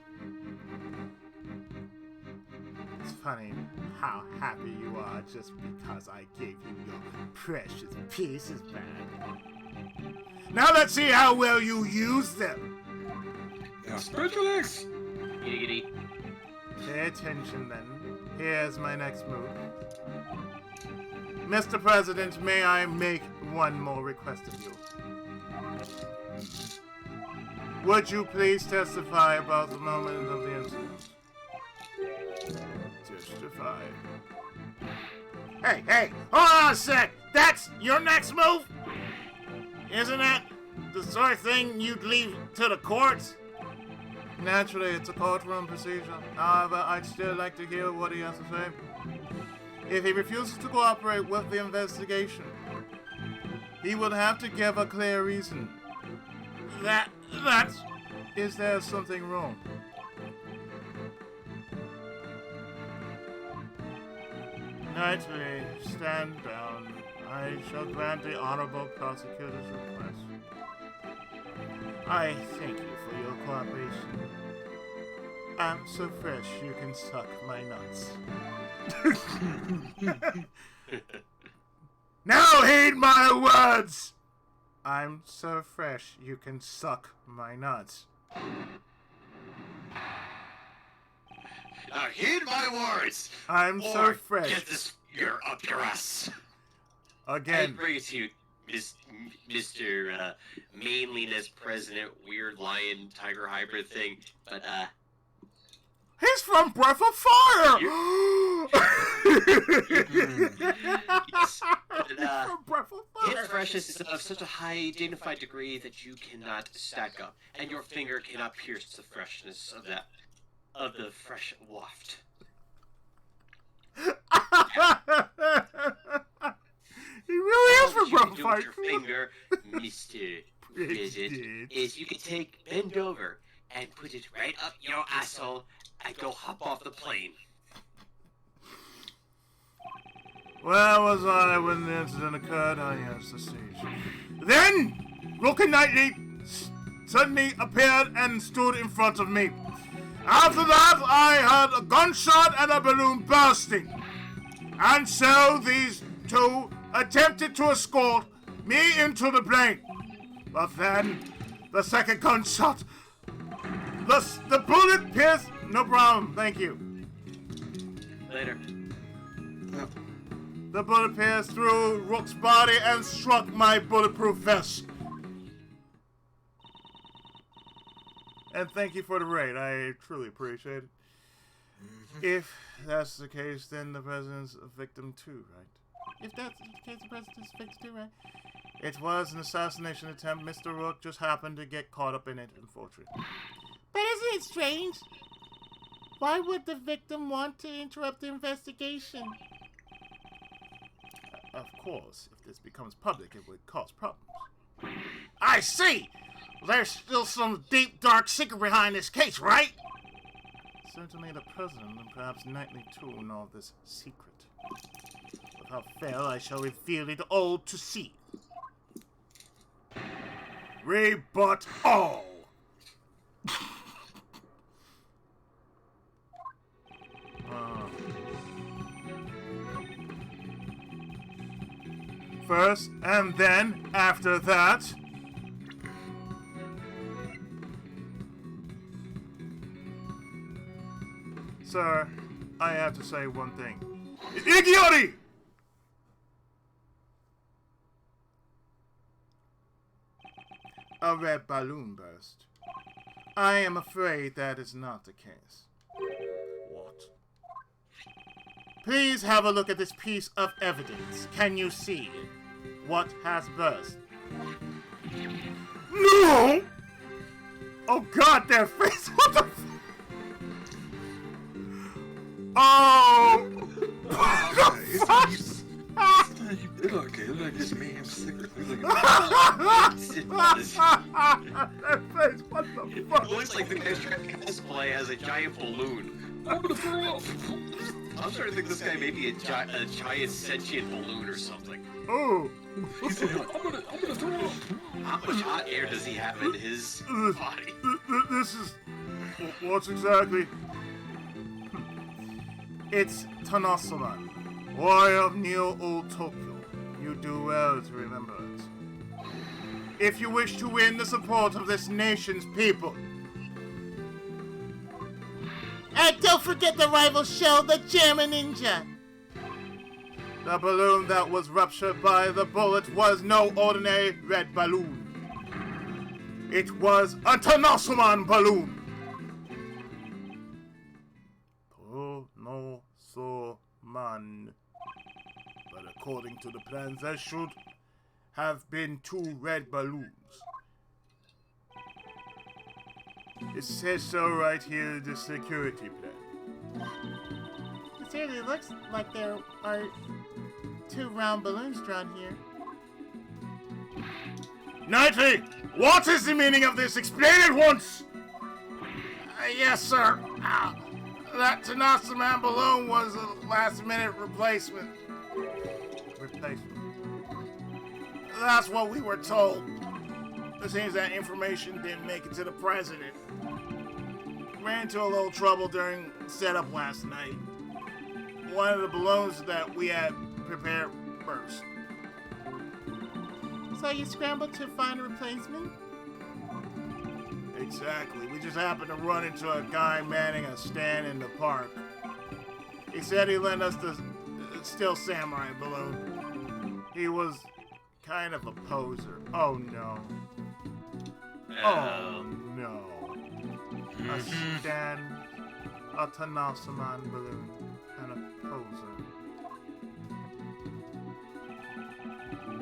It's funny how happy you are just because I gave you your precious pieces back. Now let's see how well you use them. Now spread your legs. Giggity. Pay attention then. Here's my next move. Mr. President, may I make one more request of you? Would you please testify about the moment of the incident? Testify. Hey, hold on a sec. That's your next move? Isn't that the sort of thing you'd leave to the courts? Naturally, it's a courtroom procedure. However, I'd still like to hear what he has to say. If he refuses to cooperate with the investigation, he will have to give a clear reason. That's... Is there something wrong? Knightley, stand down. I shall grant the honorable prosecutor's request. I thank you for your cooperation. I'm so fresh you can suck my nuts. Now heed my words! I'm so fresh you can suck my nuts. Now heed my words! I'm or so fresh. Get this spear up your ass! I Again. bring it to you, Mr. Mainliness President Weird Lion Tiger Hybrid thing, but He's from Breath of Fire! yes, but, From Breath of Fire! his freshness is of such a high, dignified degree that you cannot stack up, and your finger cannot pierce the freshness of the fresh waft. He really is from What you Breath can of do Fire. with your finger, Mr. President, is you can bend over and put it right up your asshole and go hop off the plane. Where was I when the incident occurred? Oh yes, the stage. Then, Rook and Knightley suddenly appeared and stood in front of me. After that, I heard a gunshot and a balloon bursting. And so these two attempted to escort me into the plane. But then, the second gunshot, the bullet pierced. No problem, thank you. Later. The bullet pierced through Rook's body and struck my bulletproof vest. And thank you for the raid. I truly appreciate it. If that's the case, then the president's a victim too, right? If that's the case, the president's fixed too, right? It was an assassination attempt. Mr. Rook just happened to get caught up in it, unfortunately. But isn't it strange? Why would the victim want to interrupt the investigation? Of course, if this becomes public, it would cause problems. I see! There's still some deep, dark secret behind this case, right? Certainly the president and perhaps Knightley too know of this secret. Without fail, I shall reveal it all to see. Rebut all! First, and then, after that... Sir, I have to say one thing. Igiori! A red balloon burst. I am afraid that is not the case. What? Please have a look at this piece of evidence. Can you see what has burst? No! Oh god, their face! What the f- Oh! What the fuck? Okay, look at this man secretly looking. That face, what the It fuck? looks like the guy's trying to cosplay as a giant balloon. I'm gonna throw up. I'm starting to think this guy may be a giant sentient balloon or something. Oh! He said, I'm gonna throw up. How much hot air does he have in his body? This is... What's exactly... It's Tanasaman, warrior of Neo-Old Tokyo. You do well to remember it. If you wish to win the support of this nation's people. And don't forget the rival show, the German Ninja. The balloon that was ruptured by the bullet was no ordinary red balloon. It was a Tanasaman balloon. Tanasaman. But according to the plans, there should have been 2 red balloons. It says so right here in the security plan. It certainly looks like there are 2 round balloons drawn here. Knightley, what is the meaning of this? Explain it once! Yes, sir. That Tanasaman balloon was a last-minute replacement. Replacement. That's what we were told. It seems that information didn't make it to the president. Ran into a little trouble during setup last night. One of the balloons that we had prepared burst. So you scrambled to find a replacement? Exactly. We just happened to run into a guy manning a stand in the park. He said he lent us the Still Samurai balloon. He was kind of a poser. Oh no. Oh no. A stand, a Tanasaman balloon, and a poser.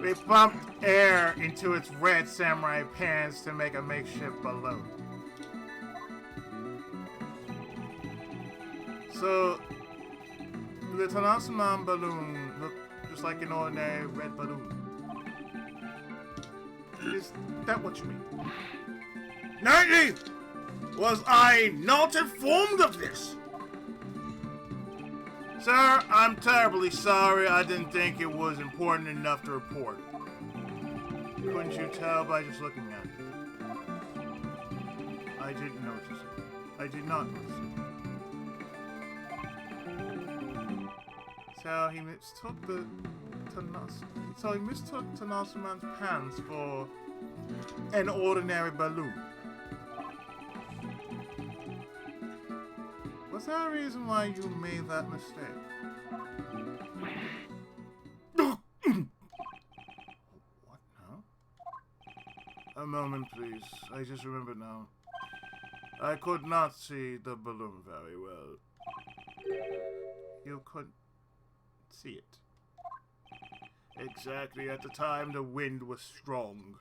We pumped air into its red samurai pants to make a makeshift balloon. So, the Tanasaman balloon looked just like an ordinary red balloon. Is that what you mean? Nightly! Was I not informed of this? Sir, I'm terribly sorry. I didn't think it was important enough to report. Couldn't you tell by just looking at it? I didn't notice it. I did not notice it. So he mistook Tanasaman's pants for an ordinary balloon. Was there a reason why you made that mistake? What now? A moment, please. I just remembered now. I could not see the balloon very well. You couldn't see it. Exactly at the time the wind was strong.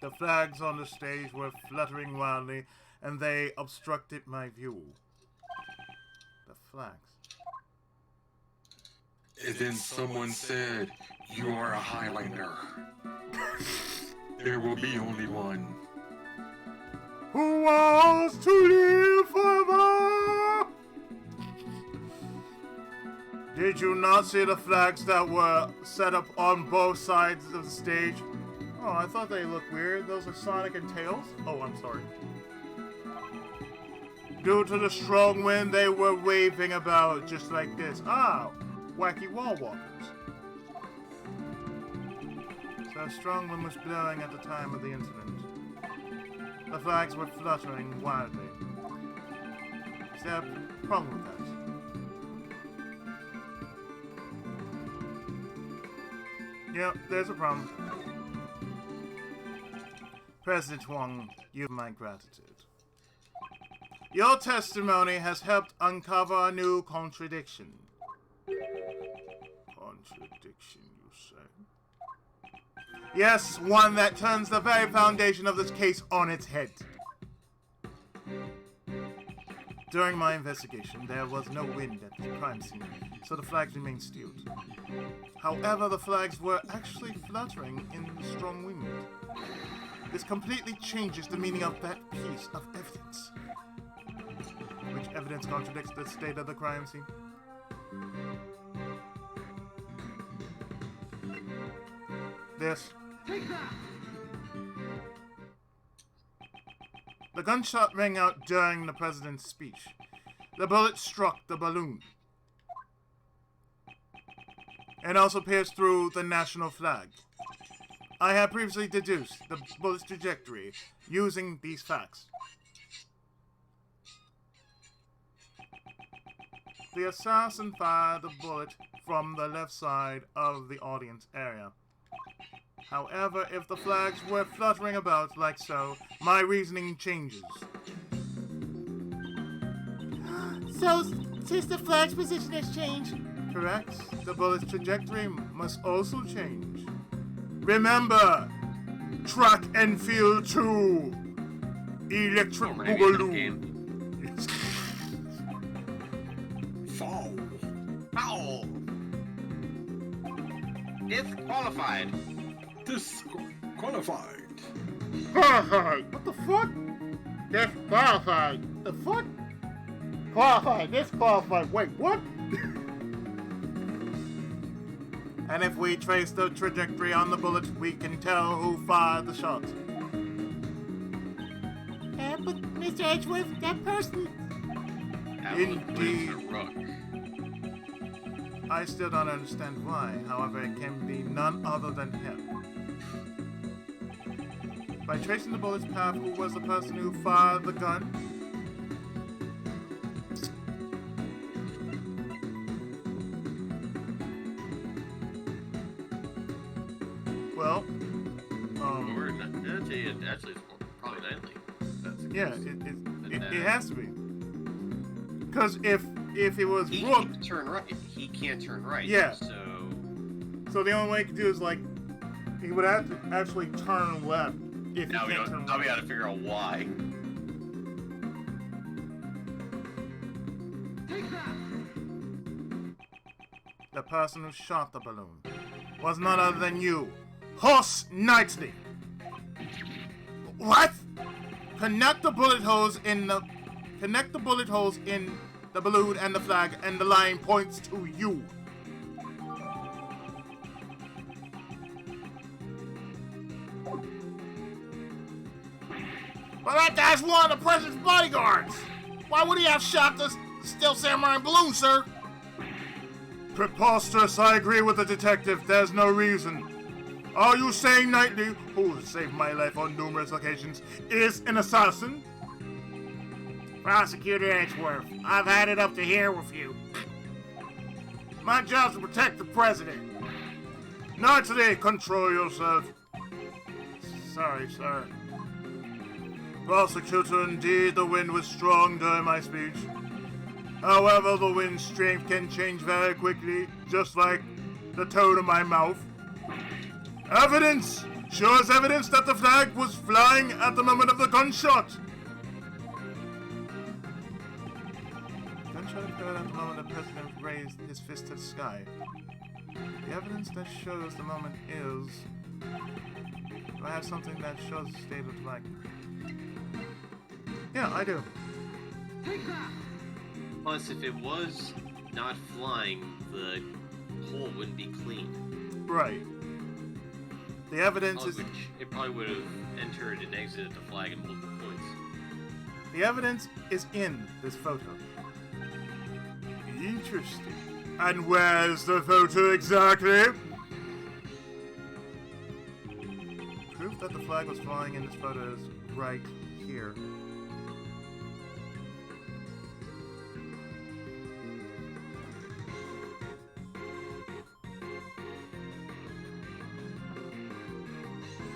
The flags on the stage were fluttering wildly, and they obstructed my view. The flags. And then someone said, "You are a Highlander. There will be only one." Who wants to live forever? Did you not see the flags that were set up on both sides of the stage? Oh, I thought they looked weird. Those are Sonic and Tails? Oh, I'm sorry. Due to the strong wind, they were waving about just like this. Ah, wacky wall walkers. So strong wind was blowing at the time of the incident. The flags were fluttering wildly. Is there a problem with that? Yep, there's a problem. President Wong, you have my gratitude. Your testimony has helped uncover a new contradiction. Contradiction, you say? Yes, one that turns the very foundation of this case on its head. During my investigation, there was no wind at the crime scene, so the flags remained still. However, the flags were actually fluttering in the strong wind. This completely changes the meaning of that piece of evidence. Which evidence contradicts the state of the crime scene? This. The gunshot rang out during the president's speech. The bullet struck the balloon. And also pierced through the national flag. I have previously deduced the bullet's trajectory using these facts. The assassin fired the bullet from the left side of the audience area. However, if the flags were fluttering about like so, my reasoning changes. So, since the flag's position has changed, Correct? The bullet's trajectory must also change. Remember, track and field 2. Electric Boogaloo. Foul. Foul! Disqualified. Disqualified. qualified. What the fuck? Disqualified. The fuck? Qualified. Disqualified. Wait, what? And if we trace the trajectory on the bullet, we can tell who fired the shot. But Mr. Edgeworth, that person... Indeed. Rook. I still don't understand why. However, it can be none other than him. By tracing the bullet's path, who was the person who fired the gun? Well, Or actually, it's probably Nightly. That's the yeah, case. it has to be. Because if it was He Rook, can't turn right. He can't turn right. Yeah. So the only way he could do is like he would have to actually turn left if now he we can't turn don't. Now we right. got to figure out why. The person who shot the balloon was none other than you, Horse Knightley. What? Connect the bullet holes in the balloon and the flag, and the line points to you. Well, that guy's one of the president's bodyguards. Why would he have shot the Steel Samurai balloon, sir? Preposterous, I agree with the detective. There's no reason. Are you saying Knightley, who has saved my life on numerous occasions, is an assassin? Prosecutor Edgeworth, I've had it up to here with you. My job's to protect the president. Knightley, control yourself. Sorry, sir. Prosecutor, indeed, the wind was strong during my speech. However, the wind's strength can change very quickly, just like the tone of my mouth. Evidence! Shows evidence that the flag was flying at the moment of the gunshot. Gunshot occurred at the moment the president raised his fist to the sky. The evidence that shows the moment is... Do I have something that shows the state of the flag? Yeah, I do. Plus, if it was not flying, the hole wouldn't be clean. Right. The evidence is... Which it probably would have entered and exited the flag in multiple points. The evidence is in this photo. Interesting. And where's the photo exactly? Proof that the flag was flying in this photo is right here.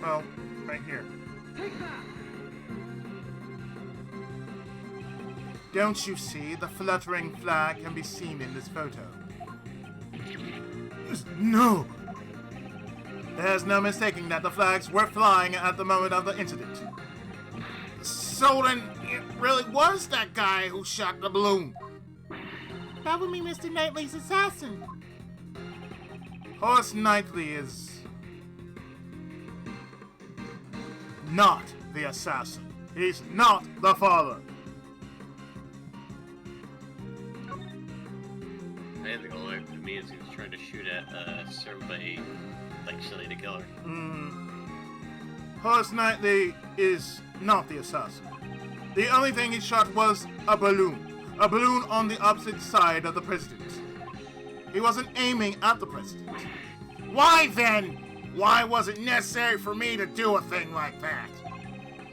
Well, right here. Don't you see? The fluttering flag can be seen in this photo. No! There's no mistaking that the flags were flying at the moment of the incident. So then, it really was that guy who shot the balloon. That would be Mr. Knightley's assassin. Horse Knightley is... not the assassin. He's not the father. I think all it means he was trying to shoot at somebody like Shelly the Killer. Horse Knightley is not the assassin. The only thing he shot was a balloon. A balloon on the opposite side of the president. He wasn't aiming at the president. Why then? Why was it necessary for me to do a thing like that?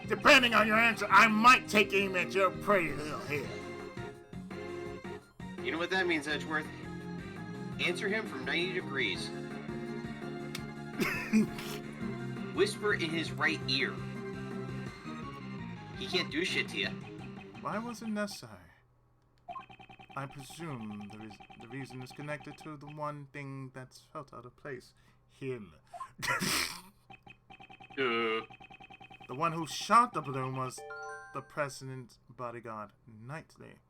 Depending on your answer, I might take aim at your pretty little head. You know what that means, Edgeworth? Answer him from 90 degrees. Whisper in his right ear. He can't do shit to you. Why was it necessary? I presume the reason is connected to the one thing that's felt out of place. Him. The one who shot the balloon was the president's bodyguard, Knightley.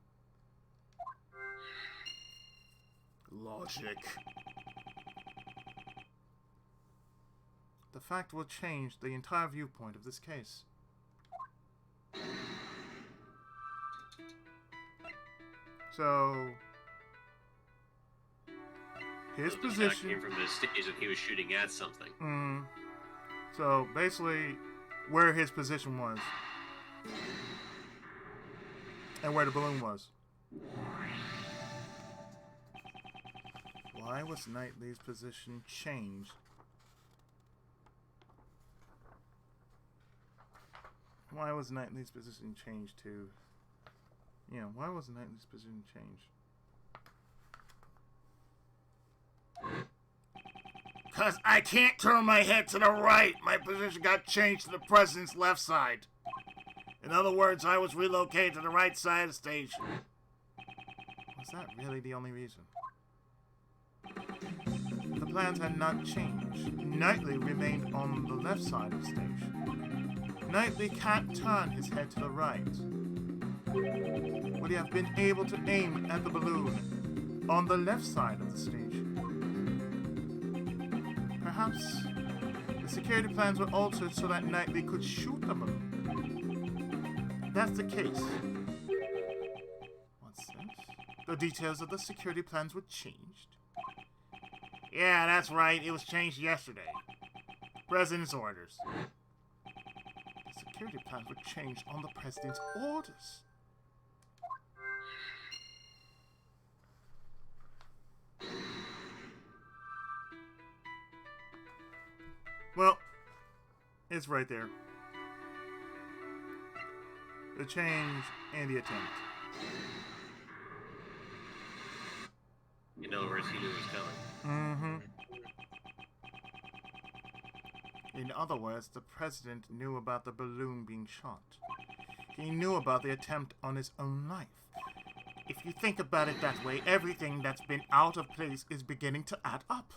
Logic. The fact will change the entire viewpoint of this case. So... his The shot position. came from the stage and he was shooting at something. So basically, where his position was, and where the balloon was. Why was Knightley's position changed? Why was Knightley's position changed to... Yeah, why was Knightley's position changed? Cause I can't turn my head to the right. My position got changed to the president's left side. In other words, I was relocated to the right side of the stage. Was that really the only reason? The plans had not changed. Knightley remained on the left side of the stage. Knightley can't turn his head to the right. Would he have been able to aim at the balloon on the left side of the stage? Perhaps the security plans were altered so that Knightley could shoot the balloon. If that's the case, what's this? The details of the security plans were changed? Yeah, that's right. It was changed yesterday. President's orders. The security plans were changed on the president's orders. Well, it's right there. The change and the attempt. In other words, he knew it was coming. In other words, the president knew about the balloon being shot. He knew about the attempt on his own life. If you think about it that way, everything that's been out of place is beginning to add up.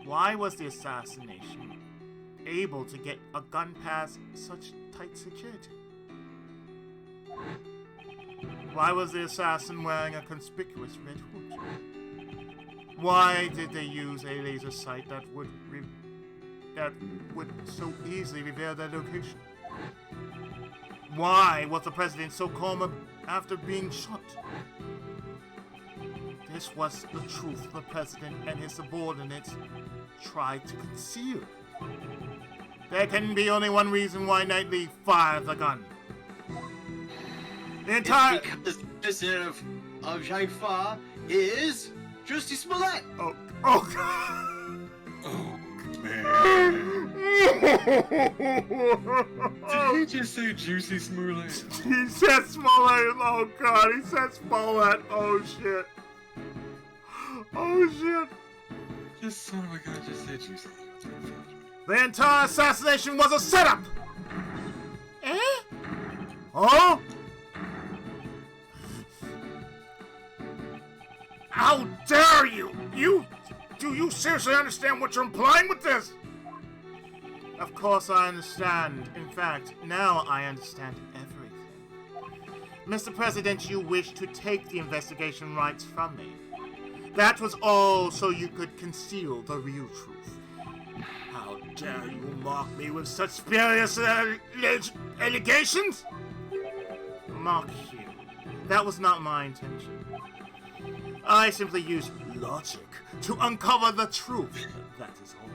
Why was the assassination able to get a gun past such tight security? Why was the assassin wearing a conspicuous red hood? Why did they use a laser sight that would so easily reveal their location? Why was the president so calm after being shot? This was the truth the president and his subordinates tried to conceal. There can be only one reason why Knightley fired the gun. The entire... It's because the president of Jiangfa is Justy Smollett! Oh, Oh, man. Did he just say Juicy Smollett? He said Smollett. Oh, God. He said Smollett. Oh, shit. Oh, shit. This son of a gun just said Juicy. The entire assassination was a setup! Eh? Huh? How dare you? Do you seriously understand what you're implying with this? Of course I understand. In fact, now I understand everything. Mr. President, you wish to take the investigation rights from me. That was all so you could conceal the real truth. How dare you mock me with such spurious allegations? Mock you. That was not my intention. I simply used logic to uncover the truth. That is all.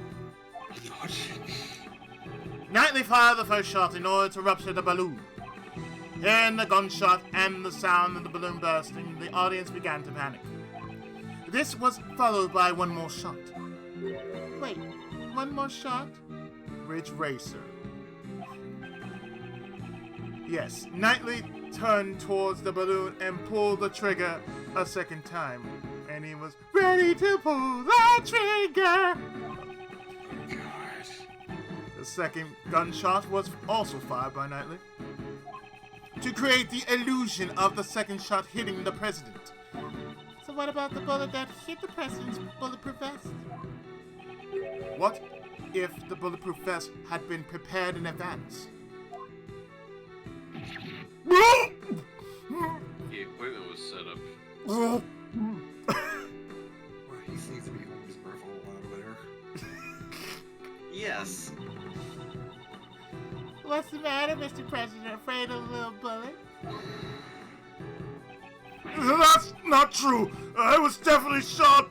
Logic. Knightley fired the first shot in order to rupture the balloon. Hearing the gunshot and the sound of the balloon bursting, the audience began to panic. This was followed by one more shot. Wait, one more shot? Ridge Racer. Yes, Knightley turned towards the balloon and pulled the trigger a second time. And he was ready to pull the trigger! God. The second gunshot was also fired by Knightley to create the illusion of the second shot hitting the president. So what about the bullet that hit the president's bulletproof vest? What if the bulletproof vest had been prepared in advance? The equipment was set up. Well, he seems to be holding his breath a whole lot over there. Yes. What's the matter, Mr. President? Afraid of a little bullet? That's not true. I was definitely shot.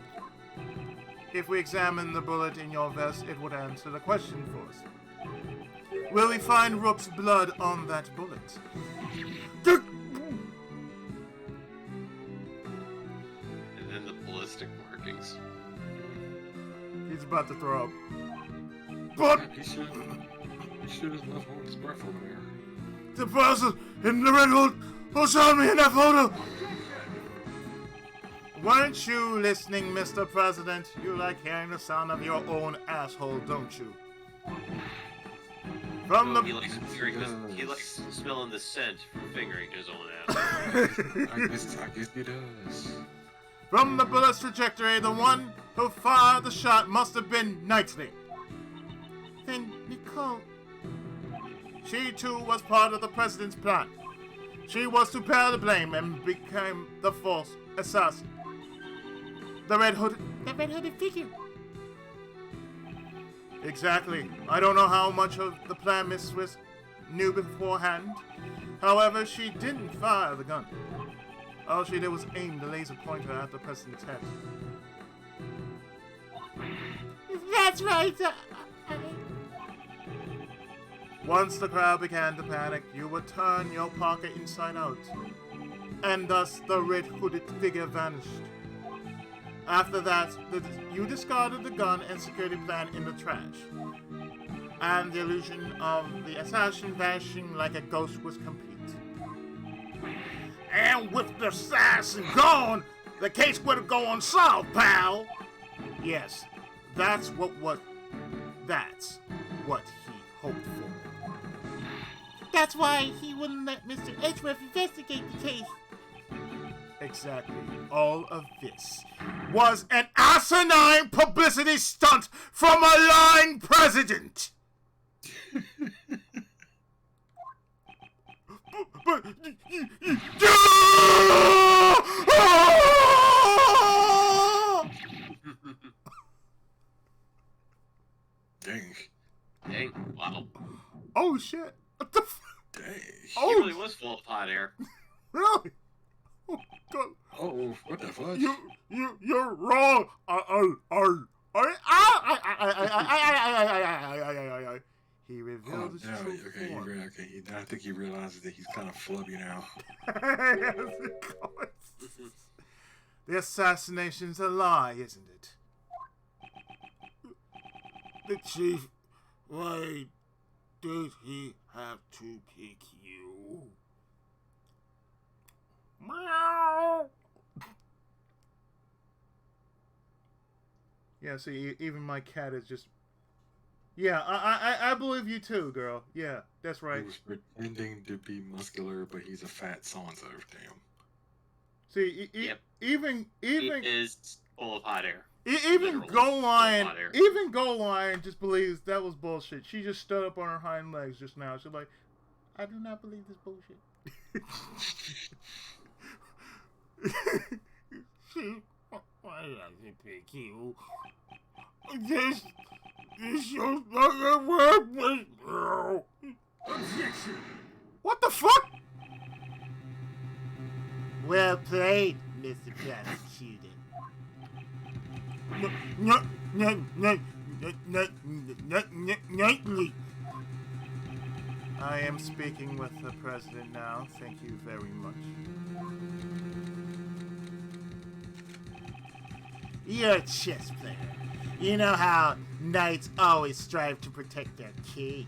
If we examine the bullet in your vest, it would answer the question for us. Will we find Rook's blood on that bullet? And then the ballistic markings. He's about to throw up. But He should have left hold his breath over there. the person in the red hood who shot me in that photo. Weren't you listening, Mr. President? You like hearing the sound of your own asshole, don't you? From No, the... he likes smelling the scent from fingering his own ass. I guess he does. From the bullet's trajectory, the one who fired the shot must have been Knightley. Then Nicole. She too was part of the president's plan. She was to bear the blame and became the false assassin. The red-hooded figure. Exactly. I don't know how much of the plan Miss Swiss knew beforehand. However, she didn't fire the gun. All she did was aim the laser pointer at the president's head. That's right. Once the crowd began to panic, you would turn your pocket inside out. And thus the red-hooded figure vanished. After that, you discarded the gun and security plan in the trash. And the illusion of the assassin vanishing like a ghost was complete. And with the assassin gone, the case would have gone unsolved, pal. Yes, that's what he hoped for. That's why he wouldn't let Mr. Edgeworth investigate the case. Exactly. All of this was an asinine publicity stunt from a lying president! Dang. Dang, wow. Oh shit! What the f- Dang. He really was full of hot air. Really? Oh god. Oh, what the fuck? You're wrong! He revealed his now, true okay, form. I think he realizes that he's kind of flubby now. Yes, of course. The assassination's a lie, isn't it? The chief, why did he have to pick you? Meow. Yeah, see, even my cat is just... Yeah, I believe you too, girl. Yeah, that's right. He was pretending to be muscular, but he's a fat so-and-so, damn. See, Yep. even He is full of hot air. even literally Go Lion, hot air. even Go Lion just believes that was bullshit. She just stood up on her hind legs just now. She's like, I do not believe this bullshit. Chief, why did I pick you? This show's not gonna work, bro. Objection. what the fuck? Well played, Mr. Prosecutor. Nightly. I am speaking with the president now. Thank you very much. You're a chess player. You know how knights always strive to protect their king.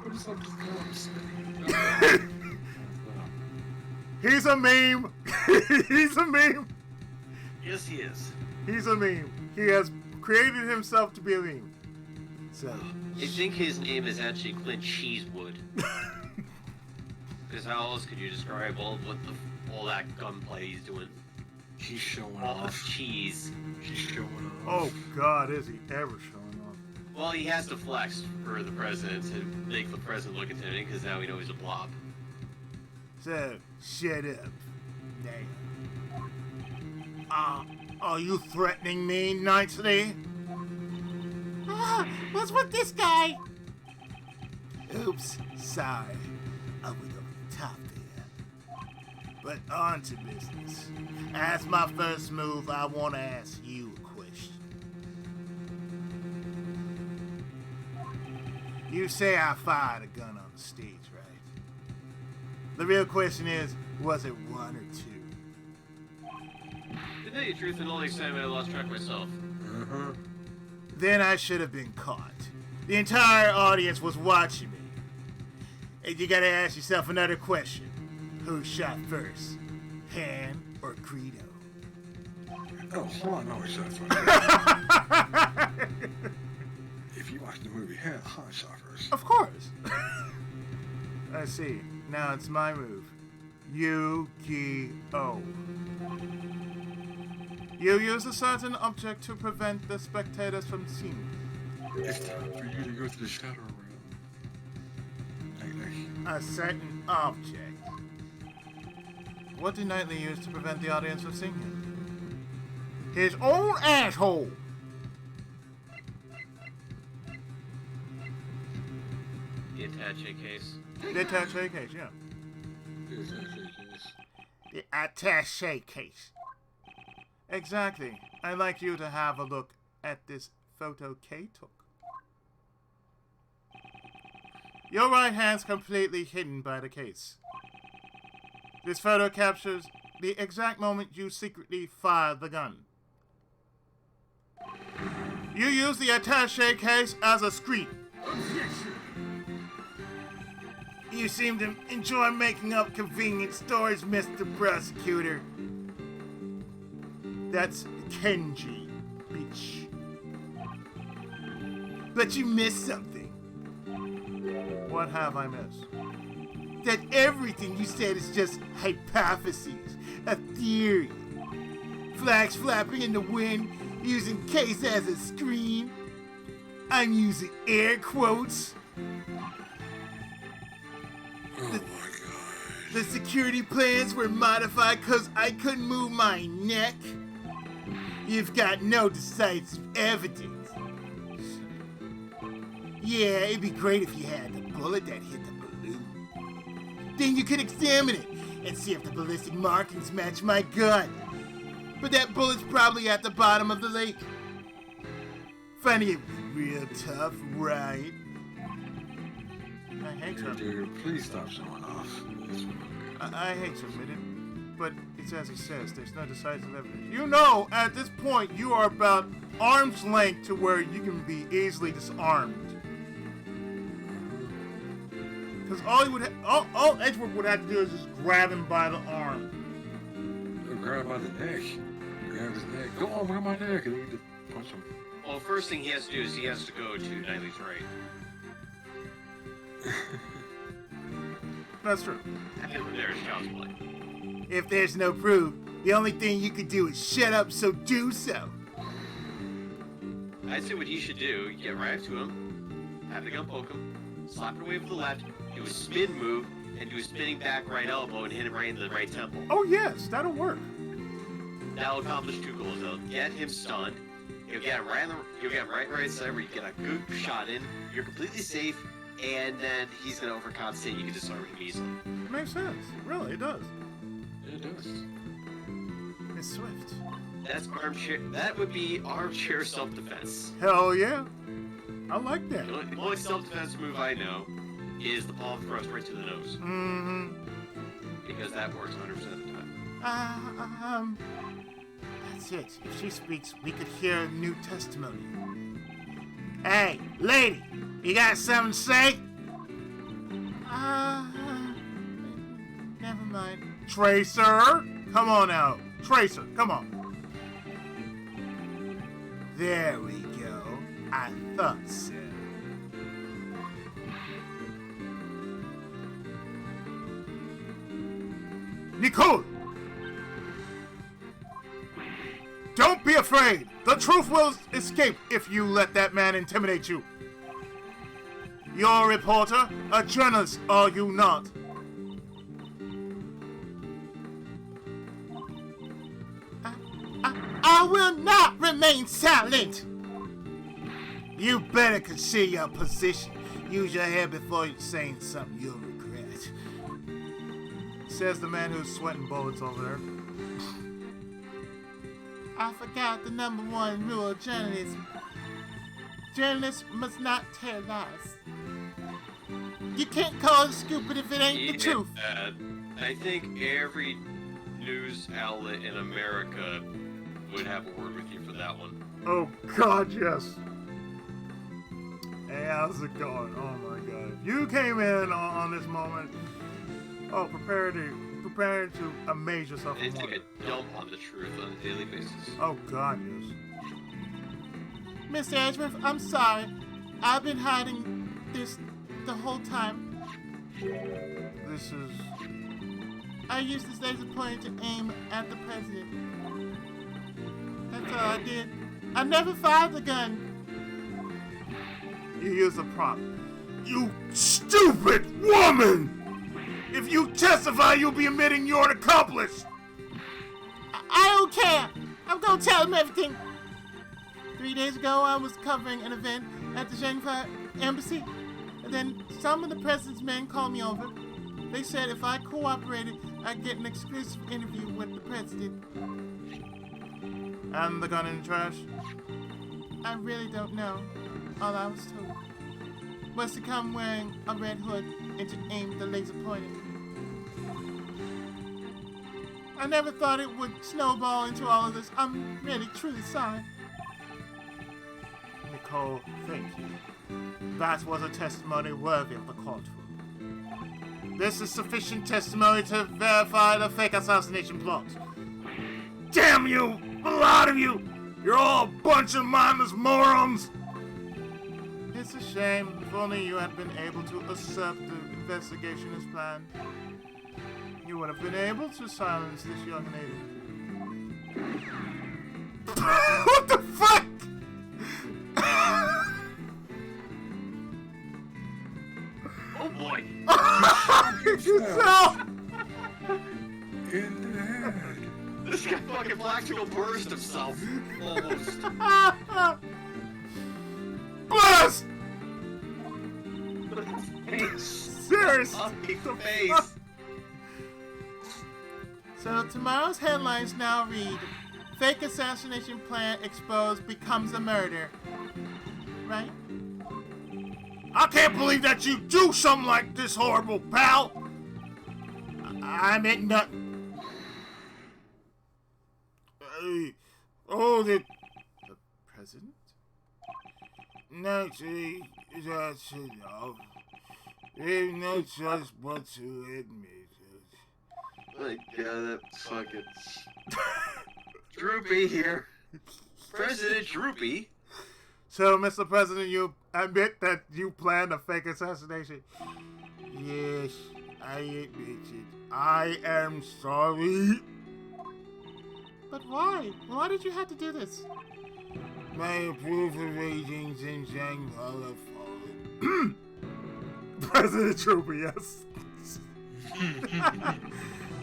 What is up with this He's a meme. He's a meme. Yes, he is. He's a meme. He has created himself to be a meme. So, I think his name is actually Clint Cheesewood. Because how else could you describe all that gunplay he's doing? He's showing All the off. cheese. He's showing off. oh God, is he ever showing off? Well, he has to flex for the president to make the president look intimidating, because now we know he's a blob. So, shut up. Are you threatening me, Knightley? What's with this guy? Oops, sorry. I went over the top there. But on to business. As my first move, I want to ask you a question. You say I fired a gun on the stage, right? The real question is, was it one or two? To tell you the truth, in all the excitement, I lost track of myself. Uh-huh. Then I should have been caught. The entire audience was watching me. And you gotta ask yourself another question. Who shot first? Han or Greedo? Oh, Han always shot first. If you watch the movie, Han shot first. Of course. I see. Now it's my move. Yu-Gi-Oh! You use a certain object to prevent the spectators from seeing. It's time for you to go to the shadow realm. A certain object. What did Knightley use to prevent the audience from seeing him? His own asshole! The attache case. The attaché case, yeah. The attaché case. Exactly. I'd like you to have a look at this photo Kay took. Your right hand's completely hidden by the case. This photo captures the exact moment you secretly fired the gun. You use the attaché case as a screen. You seem to enjoy making up convenient stories, Mr. Prosecutor. That's Kenji, bitch. But you missed something. What have I missed? That everything you said is just hypotheses, a theory. Flags flapping in the wind, using case as a screen. I'm using air quotes. Oh my god. The security plans were modified because I couldn't move my neck. You've got no decisive evidence. Yeah, it'd be great if you had the bullet that hit the balloon. Then you could examine it and see if the ballistic markings match my gun. But that bullet's probably at the bottom of the lake. Funny, it would be real tough, right? I hate to, Dude, please stop showing off. I hate to admit it, but it's as he says, there's no decisive evidence. You know, at this point, you are about arm's length to where you can be easily disarmed. Because all Edgeworth would have to do is just grab him by the arm. Grab him by the neck. Grab his neck. Go on, grab my neck. And then you just punch him. Well, first thing he has to do is he has to go to Knightley's right. That's true. And from there is child's play. If there's no proof, the only thing you could do is shut up, so do so. I'd say what he should do, you get right up to him, have the gun poke him, slap it away with the left, do a spin move, and do a spinning back right elbow and hit him right in the right temple. Oh yes, that'll work. That'll accomplish two goals. It'll get him stunned. You'll get him right side where you get a good shot in. You're completely safe, and then he's gonna overcompensate. You can disarm him easily. Makes sense. Really, it does. It does. It's swift. That's armchair. That would be armchair self-defense. Hell yeah. I like that. The only self-defense move I know is the palm thrust right to the nose. Mm-hmm. Because that works 100% of the time. That's it. If she speaks, we could hear a new testimony. Hey, lady, you got something to say? Never mind. Tracer, come on out. Tracer, come on. There we go. I thought so. Nicole! Don't be afraid! The truth will escape if you let that man intimidate you. You're a reporter, a journalist, are you not? I will not remain silent! You better consider your position. Use your head before you're saying something you'll regret. Says the man who's sweating bullets over there. I forgot the #1 rule of journalism. Journalists must not tell lies. You can't call it stupid if it ain't the truth. I think every news outlet in America would have a word with you for that one. Oh God, yes. Hey, how's it going? Oh my God. You came in on this moment. Oh, preparing to amaze yourself. They take a dump on the truth on a daily basis. Oh God, yes. Mr. Edgeworth, I'm sorry. I've been hiding this the whole time. This is... I used this laser pointer to aim at the president. That's all I did. I never fired the gun. You use a prop. You stupid woman! If you testify, you'll be admitting you're an accomplice! I don't care. I'm gonna tell him everything. 3 days ago, I was covering an event at the Shanghai embassy. And then some of the president's men called me over. They said if I cooperated, I'd get an exclusive interview with the president. And the gun in the trash? I really don't know. All I was told was to come wearing a red hood and to aim the laser pointer. I never thought it would snowball into all of this. I'm really, truly sorry. Nicole, thank you. That was a testimony worthy of the courtroom. This is sufficient testimony to verify the fake assassination plot. Damn you! A lot of you! You're all a bunch of mindless morons! It's a shame. If only you had been able to accept the investigation as planned, you would have been able to silence this young lady. What the fuck? Oh boy! Yourself! In the head. This guy fucking practical burst himself. Almost. Blast! Face. Serious! The face. So tomorrow's headlines now read, Fake Assassination Plan Exposed Becomes a Murder. Right? I can't believe that you do something like this, horrible pal! I meant nothing. The president? Naturally, that's enough. There's no choice but to admit it. My God, that fucking Droopy here. President Droopy. So, Mr. President, you admit that you planned a fake assassination? Yes, I admit it. I am sorry. But why? Why did you have to do this? My approval ratings in Shanghai have fallen. President Trooper, yes.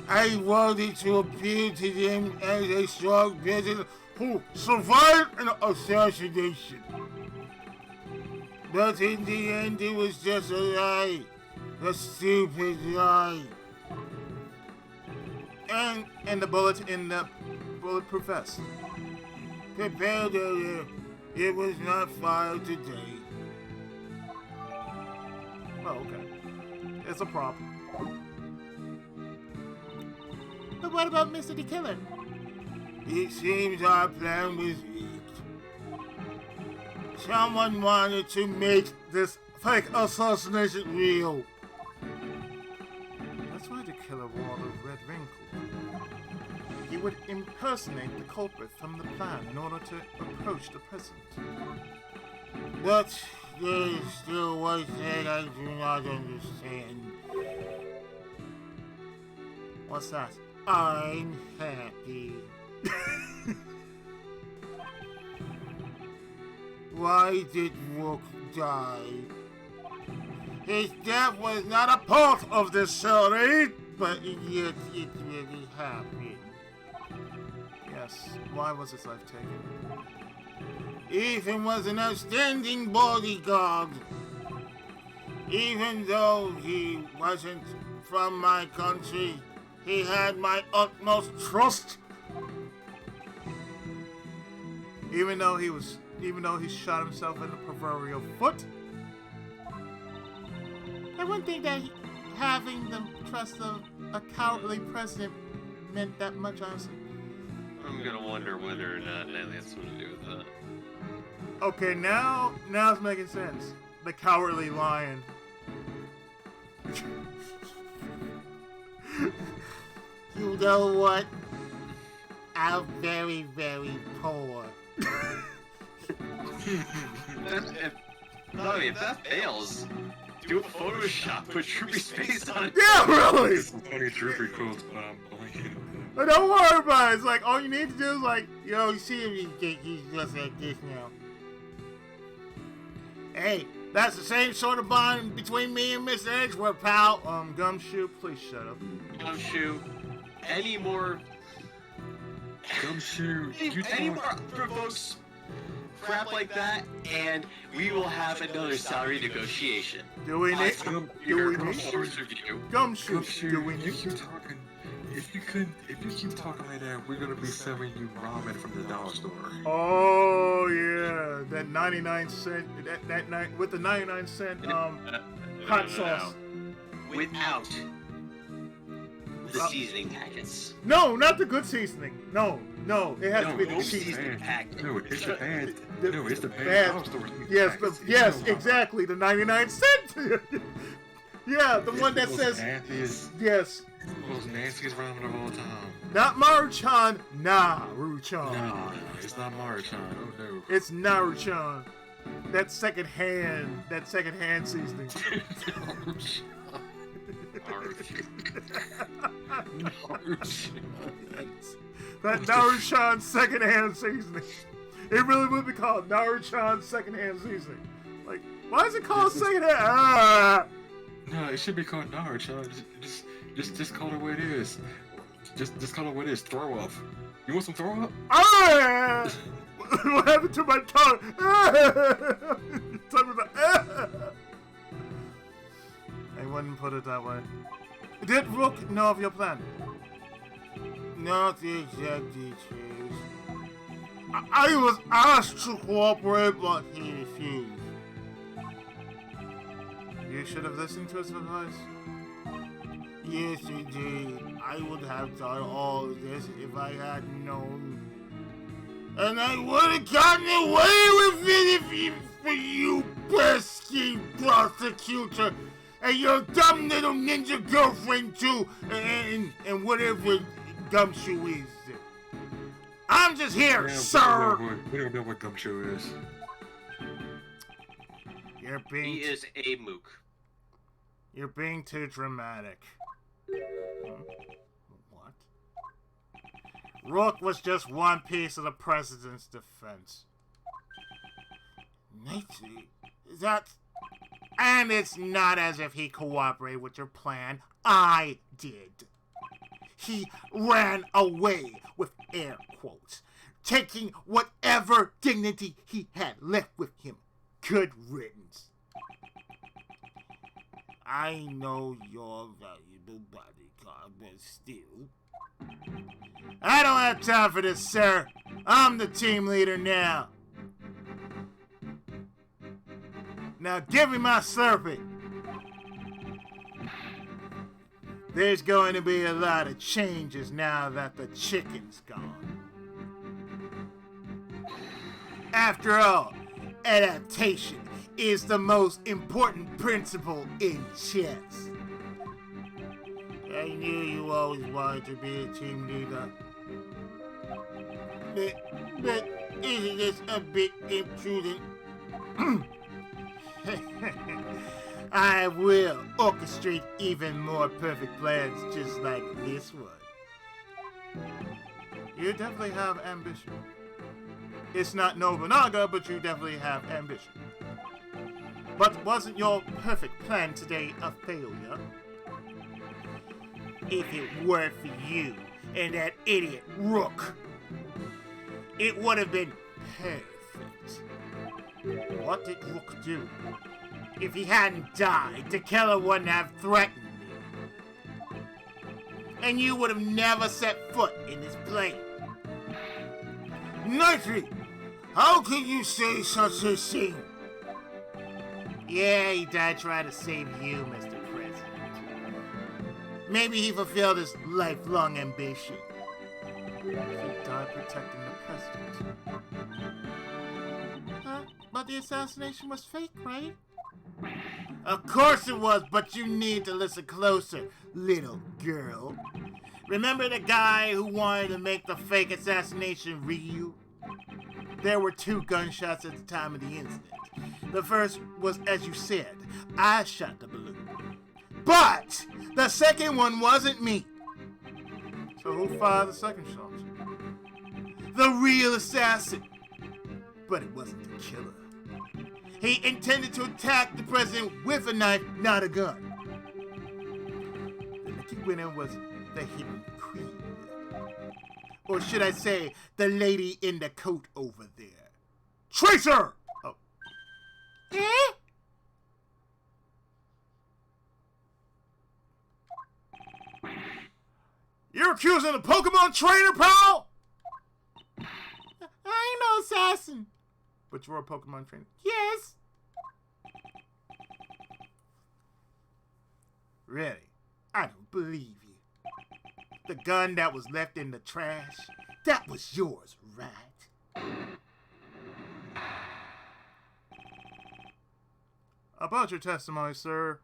I wanted to appeal to them as a strong president who survived an assassination. But in the end, it was just a lie. A stupid lie. And the bullet in the bulletproof vest. Prepared earlier, it was not fired today. Oh, okay. It's a prop. But what about Mr. the Killer? It seems our plan was leaked. Someone wanted to make this fake assassination real. That's why the killer wore the red wrinkle. He would impersonate the culprit from the plan in order to approach the president. But there is still one thing I do not understand. What's that? I'm happy. Why did Rook die? His death was not a part of this story, but yet it really happened. Yes, why was his life taken? Ethan was an outstanding bodyguard. Even though he wasn't from my country, He had my utmost trust. Even though he shot himself in the proverbial foot. I wouldn't think that having the trust of a cowardly president meant that much, honestly. I'm gonna wonder whether or not that has something to do with that. Okay, now it's making sense. The cowardly lion. You know what? I'm very, very poor. If that fails, do a Photoshop, put Troopy's face on it. Yeah, really! Some funny droopy quotes, but I'm blanking. But don't worry about it. It's like, all you need to do is like, Yo, you see him, he's just like this now. Hey, that's the same sort of bond between me and Mr. Edgeworth, pal. Gumshoe, please shut up. Gumshoe, any more Gumshoe, you any more talk. provokes crap like that, and we will have another salary negotiation. Do we need Your we need- performance review. Gumshoe? Gumshoe, Do we you need? keep talking. If you keep talking like that, we're gonna be serving you ramen from the dollar store. Oh yeah, that 99-cent with the 99-cent hot sauce. Without the seasoning packets. No, not the good seasoning. No, it has to be the no cheap. seasoning packet. No, it's the bad. The- No, it's the bad bad- dollar store. Yes, exactly, the 99-cent. Yeah, the one that says yes. Most nastiest ramen of all time. Not Maruchan, Naruchan. No, it's not Marchan. Oh no. It's Naruchan. That second hand seasoning. That Naruchan second hand seasoning. It really would be called Naruchan second hand seasoning. Like, why is it called second hand? Ah! No, it should be called Naruchan. Just call it what it is. Just call it what it is. Throw up. You want some throw up? Ah! What happened to my tongue? Ah! I wouldn't put it that way. Did Rook know of your plan? Not exactly true. I was asked to cooperate, but he refused. You should have listened to his advice. Yes, indeed. I would have done all of this if I had known. And I would have gotten away with it for you pesky prosecutor and your dumb little ninja girlfriend too, and whatever Gumshoe is. I'm just here, sir. We don't know what Gumshoe is. You're He being is a mook. you're being too dramatic. What? Rook was just one piece of the president's defense. Nathan, And it's not as if he cooperated with your plan. I did. He ran away with air quotes, taking whatever dignity he had left with him. Good riddance. I know you're valuable bodyguard, but still. I don't have time for this, sir. I'm the team leader now. Now give me my Slurpee. There's going to be a lot of changes now that the chicken's gone. After all, adaptation is the most important principle in chess. I knew you always wanted to be a team leader. But isn't this a bit imprudent? I will orchestrate even more perfect plans just like this one. You definitely have ambition. It's not Nobunaga, but you definitely have ambition. But wasn't your perfect plan today a failure? If it weren't for you and that idiot Rook, it would have been perfect. What did Rook do? If he hadn't died, the killer wouldn't have threatened me. and you would have never set foot in this plane. Nike, how can you say such a thing? Yeah, he died trying to save you, Mr. President. Maybe he fulfilled his lifelong ambition. He died protecting the president. But the assassination was fake, right? Of course it was, but you need to listen closer, little girl. Remember the guy who wanted to make the fake assassination real? There were 2 gunshots at the time of the incident. The first was, as you said, I shot the balloon. But the second one wasn't me. So who fired the second shot? The real assassin. But it wasn't the killer. He intended to attack the president with a knife, not a gun. The lucky winner was the hidden queen. Or should I say, the lady in the coat over there. Traitor! Oh. Eh? You're accusing the Pokemon trainer, pal? I ain't no assassin. But you're a Pokemon trainer. Yes. Really? I don't believe you. The gun that was left in the trash, that was yours, right? About your testimony, sir.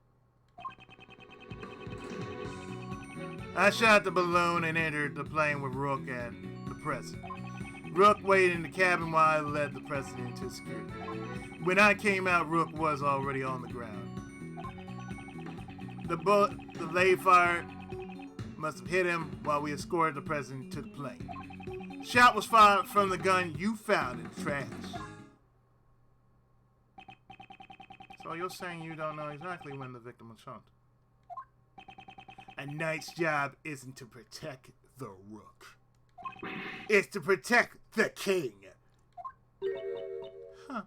I shot the balloon and entered the plane with Rook and the president. Rook waited in the cabin while I led the president into security. When I came out, Rook was already on the ground. The delayed fire must have hit him while we escorted the president to the plane. Shot was fired from the gun you found in the trash. So you're saying you don't know exactly when the victim was shot? A knight's job isn't to protect the Rook. It's to protect the king. Huh.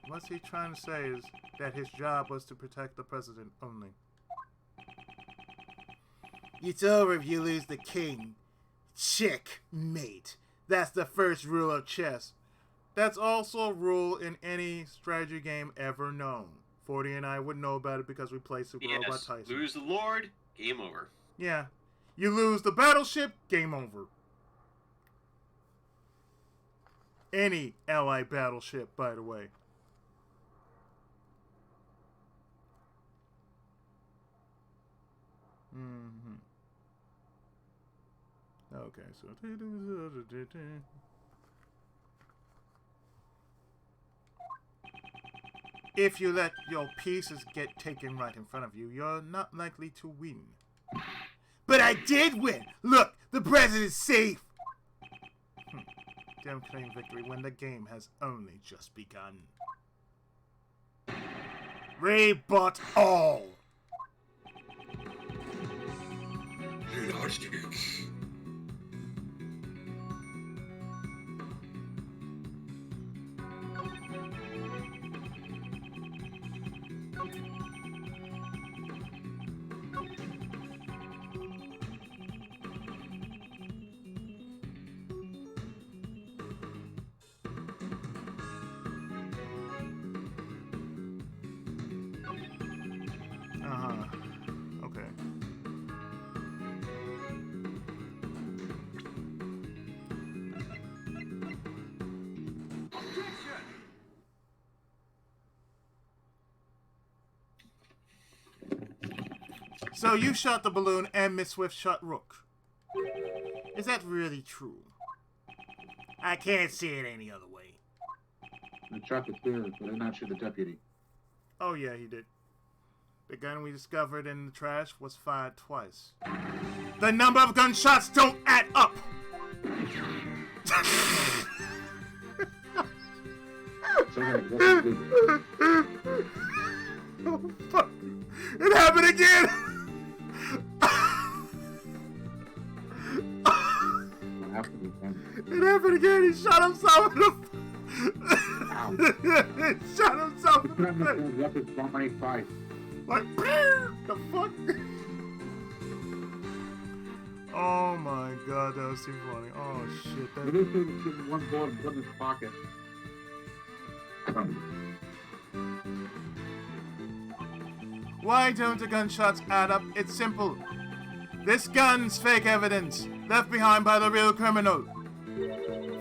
What's he trying to say is that his job was to protect the president only. It's over if you lose the king. Checkmate. That's the first rule of chess. That's also a rule in any strategy game ever known. 40 and I would know about it because we play Super Robot Yes, Tyson. lose the Lord, game over. Yeah. You lose the battleship, game over. Any allied battleship, by the way. Mm-hmm. Okay, so... If you let your pieces get taken right in front of you, you're not likely to win. But I did win! Look, the president's safe! Don't claim victory when the game has only just begun. Rebut all! Logic. Okay. So you shot the balloon and Miss Swift shot Rook. Is that really true? I can't see it any other way. I shot the spirit, but I did not shoot the deputy. Oh yeah, he did. The gun we discovered in the trash was fired twice. The number of gunshots don't add up! Oh, fuck. It happened again! It happened again! He shot himself in the... He shot himself in the face! Like, the fuck? Oh my god, that was too funny. Oh shit. It is taking one bullet and put it in his pocket. Why don't the gunshots add up? It's simple. This gun's fake evidence, left behind by the real criminal.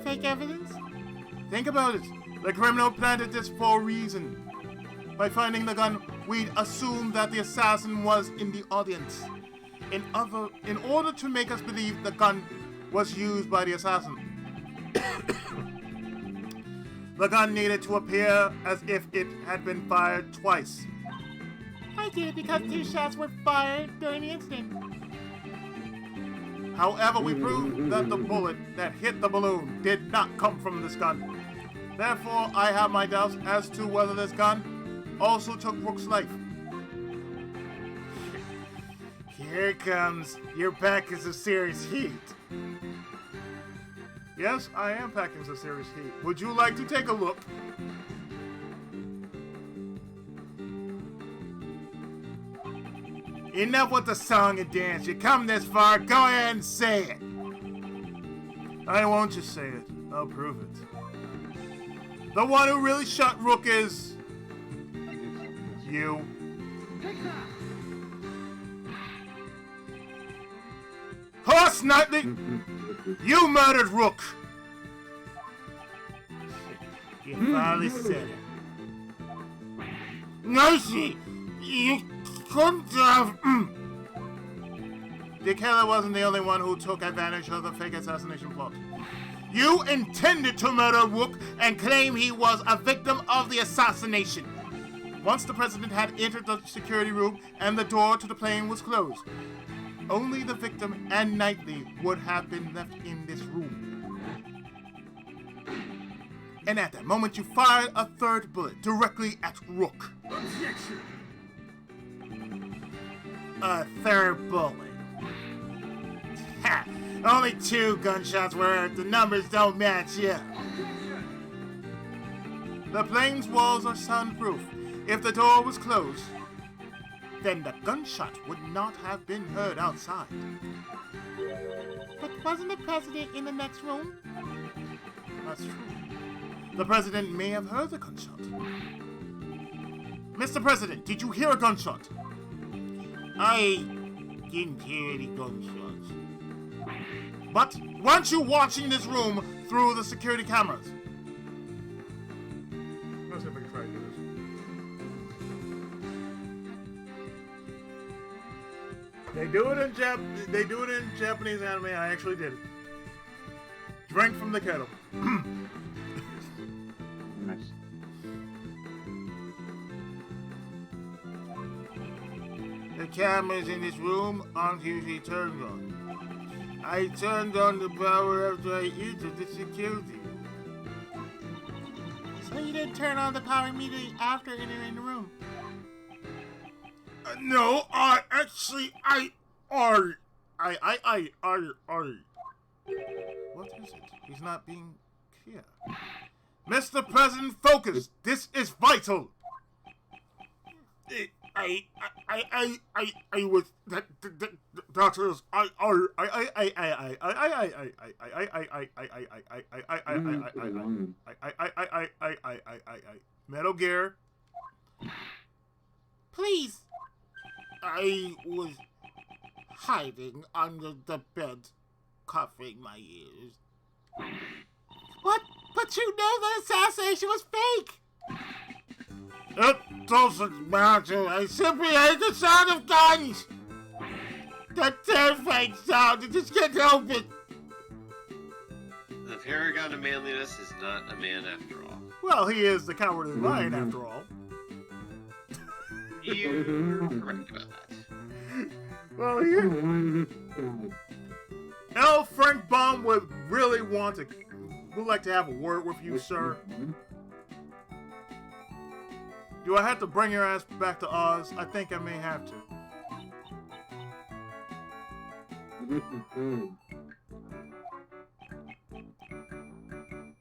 Fake evidence? Think about it. The criminal planted this for a reason. By finding the gun, we'd assume that the assassin was in the audience. In order to make us believe the gun was used by the assassin, the gun needed to appear as if it had been fired twice. I did it because 2 shots were fired during the incident. However, we proved that the bullet that hit the balloon did not come from this gun. Therefore, I have my doubts as to whether this gun also took Rook's life. Here it comes. Your pack is a serious heat. Yes, I am packing some serious heat. Would you like to take a look? Enough with the song and dance. You come this far, go ahead and say it. I won't just say it. I'll prove it. The one who really shot Rook is... you. Horse Knightley! You murdered Rook! You finally said it. Mercy! You couldn't have... The killer wasn't the only one who took advantage of the fake assassination plot. You intended to murder Rook and claim he was a victim of the assassination. Once the president had entered the security room and the door to the plane was closed, only the victim and Knightley would have been left in this room. And at that moment, you fired a third bullet directly at Rook. A third bullet. Ha! Only 2 gunshots were hurt. The numbers don't match up. The plane's walls are soundproof. If the door was closed, then the gunshot would not have been heard outside. But wasn't the president in the next room? That's true. The president may have heard the gunshot. Mr. President, did you hear a gunshot? I didn't hear any gunshots. But weren't you watching this room through the security cameras? Let's see if I can try to do this. They do it in Japanese anime. I actually did it. Drank from the kettle. Nice. The cameras in this room aren't usually turned on. I turned on the power after I entered the security room. So you didn't turn on the power immediately after entering the room? No, What is it? He's not being clear. Mr. President, focus! This is vital! I was doctors. Metal Gear. Please! I was hiding under the bed, covering my ears. What? But you know the assassination was fake! It doesn't matter. I simply hate the sound of guns. That terrifying sound. I just can't help it. The paragon of manliness is not a man after all. Well, he is the cowardly lion after all. You're correct about that. Well, here. L. Frank Baum would like to have a word with you, sir. Do I have to bring your ass back to Oz? I think I may have to.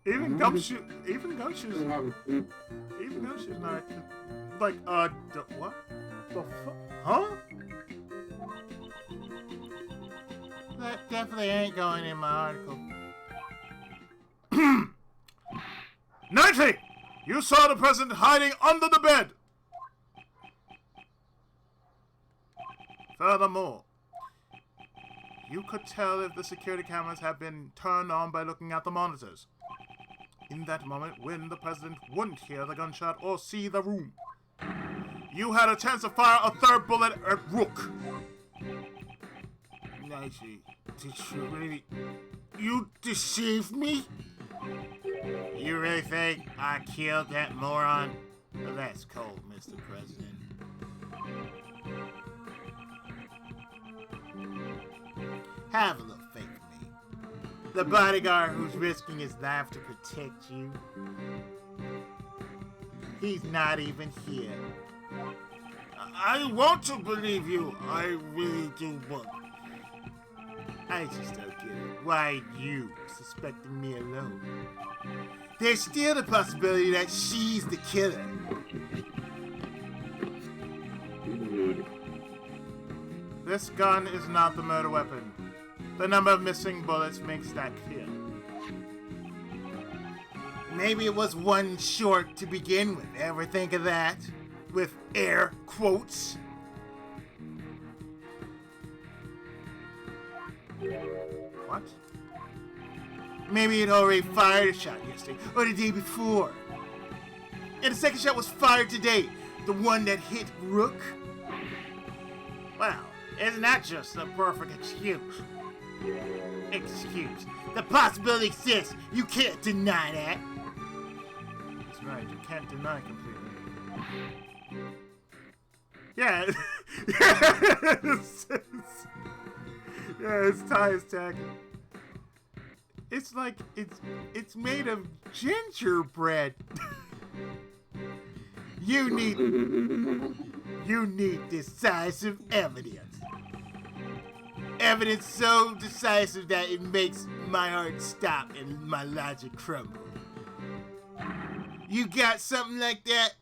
Even Gumshoe's not like what? The fuck? Huh? That definitely ain't going in my article. 90! You saw the president hiding under the bed! Furthermore, you could tell if the security cameras had been turned on by looking at the monitors. In that moment when the president wouldn't hear the gunshot or see the room, you had a chance to fire a third bullet at Rook. 90, did you really... You deceived me? You really think I killed that moron? Well, that's cold, Mr. President. Have a little faith in me. The bodyguard who's risking his life to protect you, he's not even here. I want to believe you. I really do, but I just don't get it. Why you suspecting me alone? There's still the possibility that she's the killer. Dude. This gun is not the murder weapon. The number of missing bullets makes that clear. Maybe it was one short to begin with. Ever think of that? With air quotes. What? Maybe it already fired a shot yesterday or the day before. And the second shot was fired today. The one that hit Rook. Well, isn't that just a perfect excuse? Excuse. The possibility exists. You can't deny that. That's right, you can't deny completely. Yeah. Its tie is tacky. It's like it's made of gingerbread. You need decisive evidence. Evidence so decisive that it makes my heart stop and my logic crumble. You got something like that?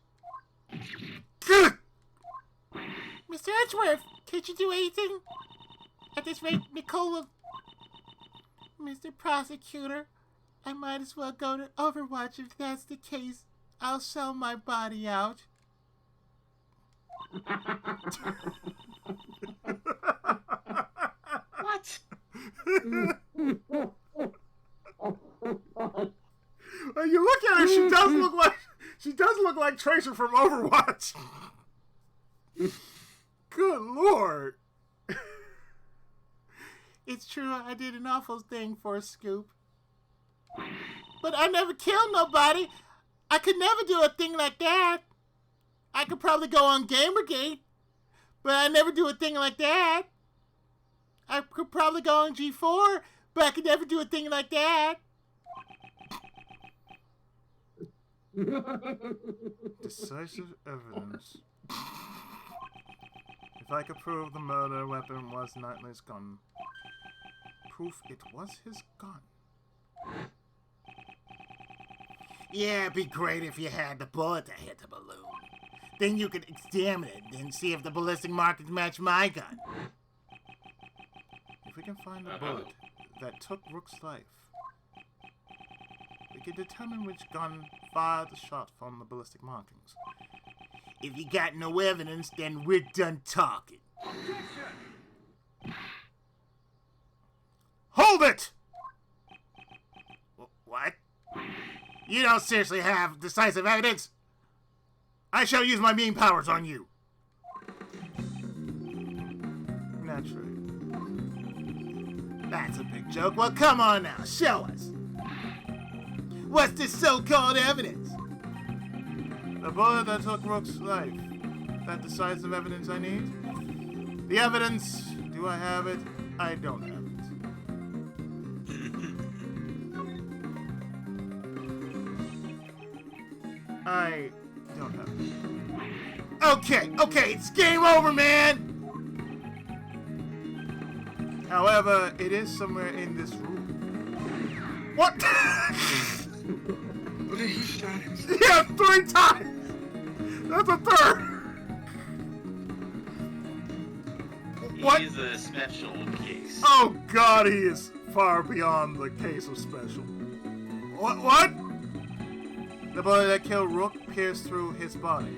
Mr. Edgeworth, could you do anything? At this rate, Nicola... Mr. Prosecutor, I might as well go to Overwatch if that's the case. I'll sell my body out. What? Well, you look at her, she does look like Tracer from Overwatch. Good lord. It's true, I did an awful thing for a scoop. But I never killed nobody. I could never do a thing like that. I could probably go on Gamergate, but I never do a thing like that. I could probably go on G4, but I could never do a thing like that. Decisive evidence. If I could prove the murder weapon was Knightley's gun, proof it was his gun. Yeah, it'd be great if you had the bullet that hit the balloon. Then you could examine it and see if the ballistic markings match my gun. If we can find the bullet that took Rook's life, we can determine which gun fired the shot from the ballistic markings. If you got no evidence, then we're done talking. Hold it! What? You don't seriously have decisive evidence? I shall use my mean powers on you. Naturally. That's a big joke. Well, come on now, show us. What's this so-called evidence? The bullet that took Rook's life. That decisive evidence I need? The evidence, do I have it? I don't have it. I don't have it. Okay, it's game over, man! However, it is somewhere in this room. What? But he shot him. Yeah, 3 times! That's a third! What? He's a special case. Oh God, he is far beyond the case of special. What? The bullet that killed Rook pierced through his body.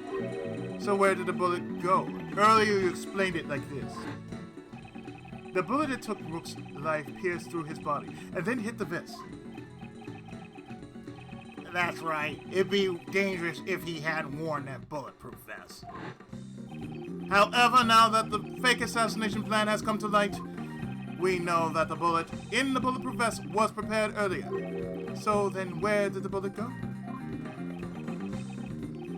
So where did the bullet go? Earlier you explained it like this. The bullet that took Rook's life pierced through his body and then hit the vest. That's right. It'd be dangerous if he hadn't worn that bulletproof vest. However, now that the fake assassination plan has come to light, we know that the bullet in the bulletproof vest was prepared earlier. So then where did the bullet go?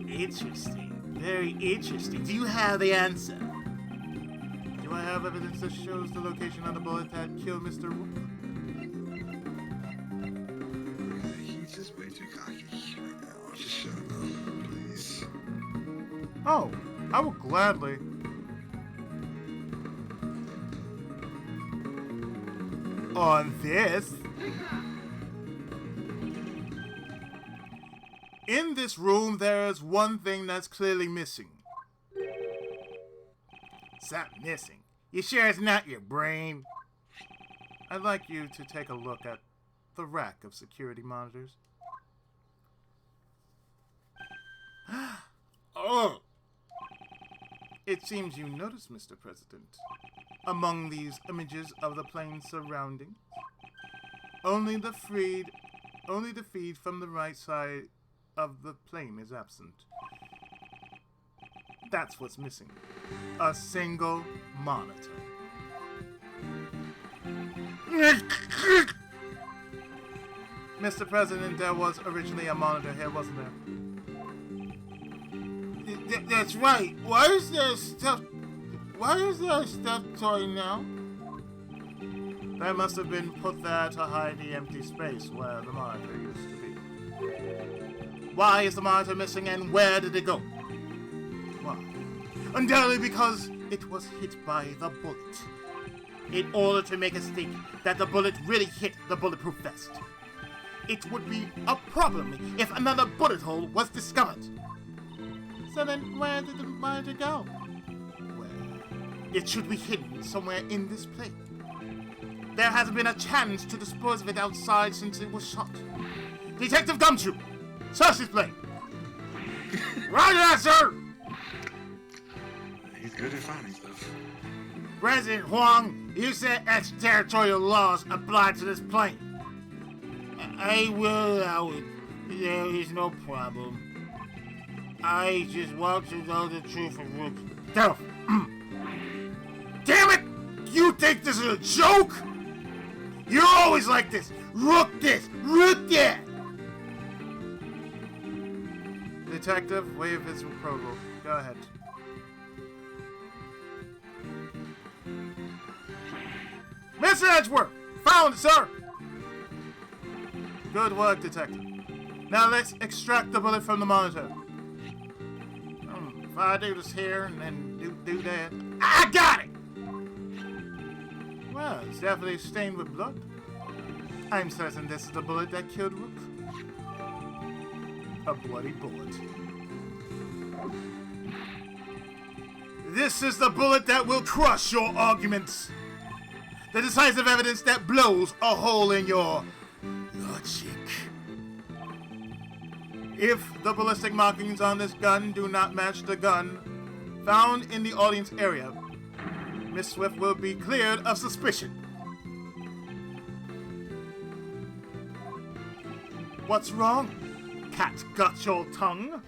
Interesting. Very interesting. Do you have the answer? Do I have evidence that shows the location of the bullet that killed Mr. Rook? He's just way too cocky right now. Just shut up, please. Oh, I will gladly. On this. In this room, there is one thing that's clearly missing. Something missing. You sure it's not your brain? I'd like you to take a look at the rack of security monitors. Oh! It seems you noticed, Mr. President. Among these images of the plane's surroundings, only the feed from the right side of the plane is absent. That's what's missing. A single monitor. Mr. President, there was originally a monitor here, wasn't there? That's right. Why is there a stuffed toy now? That must have been put there to hide the empty space where the monitor used to be. Why is the monitor missing and where did it go? Why? Undoubtedly because it was hit by the bullet. In order to make a statement that the bullet really hit the bulletproof vest. It would be a problem if another bullet hole was discovered. So then where did the monitor go? Well, it should be hidden somewhere in this plane. There hasn't been a chance to dispose of it outside since it was shot. Detective Gumshoe, search this plane. Roger that, sir! He's good at finding stuff. President Huang, you said extraterritorial laws apply to this plane. I will allow it. There is no problem. I just want to know the truth of Rook. Damn it! You think this is a joke? You're always like this. Rook this, Rook that. Detective, waive his approval. Go ahead. Mr. Edgeworth! Found it, sir! Good work, Detective. Now let's extract the bullet from the monitor. If I do this here and then do that... I got it! Well, it's definitely stained with blood. I'm certain this is the bullet that killed Rook. A bloody bullet. This is the bullet that will crush your arguments. The decisive evidence that blows a hole in your logic. If the ballistic markings on this gun do not match the gun found in the audience area, Miss Swift will be cleared of suspicion. What's wrong? Cat got your tongue?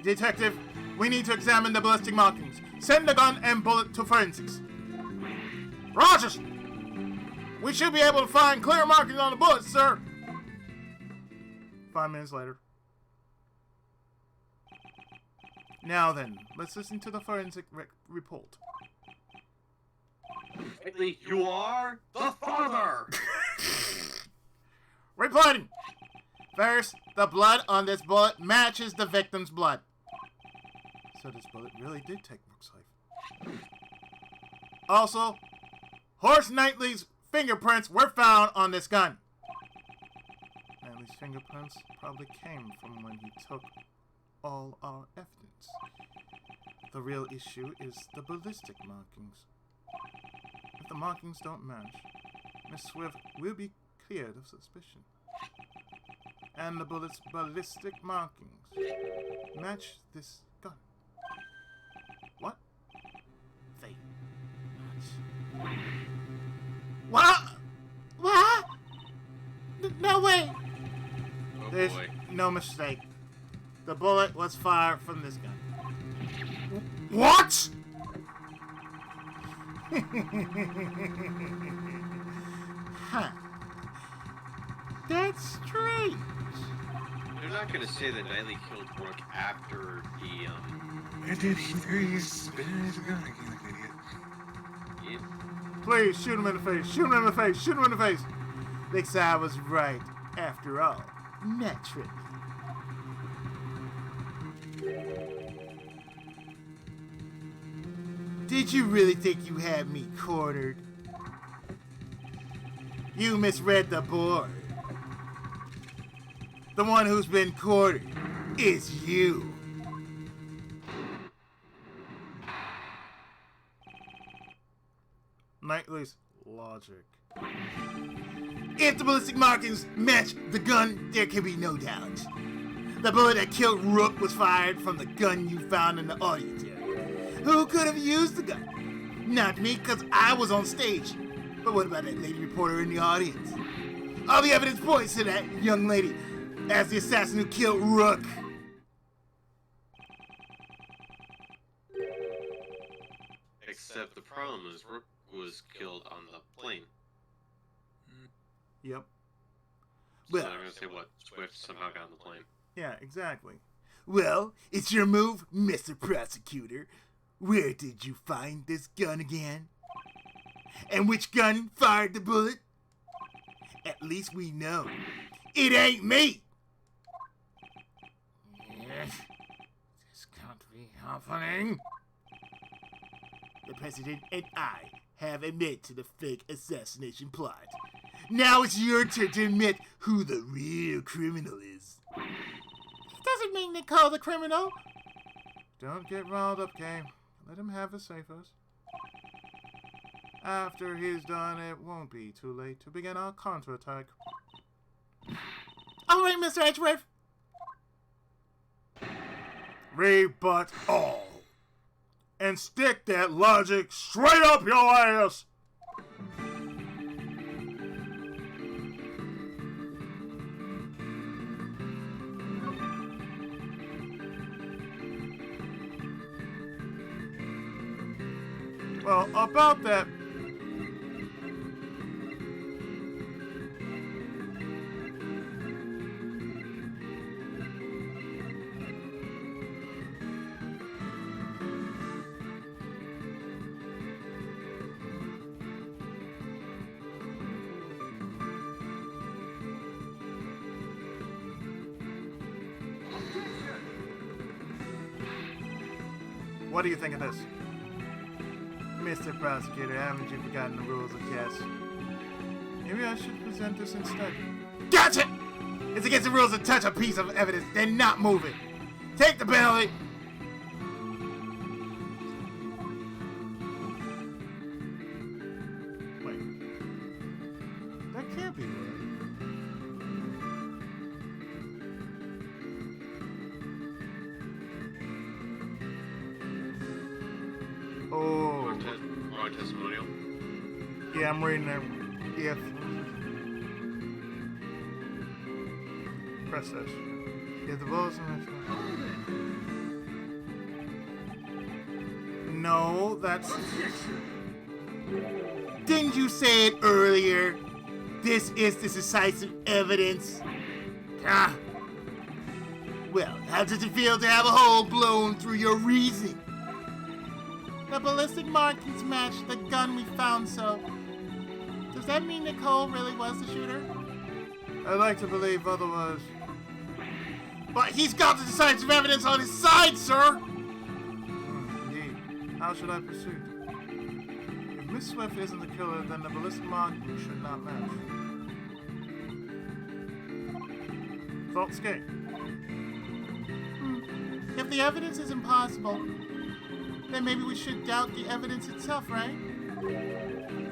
Detective, we need to examine the ballistic markings. Send the gun and bullet to forensics. Rogers! We should be able to find clear markings on the bullets, sir. 5 minutes later. Now then, let's listen to the forensic report. Technically, you are the father! Reporting! First, the blood on this bullet matches the victim's blood. So this bullet really did take Rook's life. Also, Horse Knightley's fingerprints were found on this gun. Knightley's fingerprints probably came from when he took all our evidence. The real issue is the ballistic markings. If the markings don't match, Miss Swift will be cleared of suspicion. And the bullet's ballistic markings match this gun. What? They match. What? What? No way. Oh There's boy. no mistake. The bullet was fired from this gun. What? Huh. That's strange. They're not gonna say that Knightley killed Rook after the And then he's spinning his gun again like an idiot. Please shoot him in the face. Shoot him in the face. Shoot him in the face. Thinks I was right after all. Naturally. Did you really think you had me cornered? You misread the board. The one who's been cornered is you. Knightley's logic. If the ballistic markings match the gun, there can be no doubt. The bullet that killed Rook was fired from the gun you found in the audience area. Who could have used the gun? Not me, because I was on stage. But what about that lady reporter in the audience? All the evidence points to that young lady as the assassin who killed Rook. except the problem is Rook was killed on the plane. Yep. So Well- I'm gonna say what Swift somehow got on the plane. Yeah, exactly. Well, it's your move, Mr. Prosecutor. Where did you find this gun again? And which gun fired the bullet? At least we know. It ain't me! This can't be happening. The President and I have admitted to the fake assassination plot. Now it's your turn to admit who the real criminal is. It doesn't mean Nicole the criminal. Don't get riled up, Kay. Let him have his say first. After he's done, it won't be too late to begin our counterattack. All right, Mr. Edgeworth. Rebut all. And stick that logic straight up your ass! Well, about that... What do you think of this? Mr. Prosecutor, haven't you forgotten the rules of chess? Maybe I should present this instead. Gotcha! It's against the rules to touch a piece of evidence, then not move it. Take the penalty. Wait. That can't be right. Oh. Wrong testimonial. Yeah, I'm reading it. If. Press this. If the bullets No, that's. Didn't you say it earlier? This is the decisive evidence. Ah. Well, how does it feel to have a hole blown through your reasoning? The ballistic markings match the gun we found, so. Does that mean Nicole really was the shooter? I'd like to believe otherwise. But he's got the decisive evidence on his side, sir! Indeed. How should I proceed? If Miss Swift isn't the killer, then the ballistic markings should not match. Thoughts, Kay? If the evidence is impossible, then maybe we should doubt the evidence itself, right?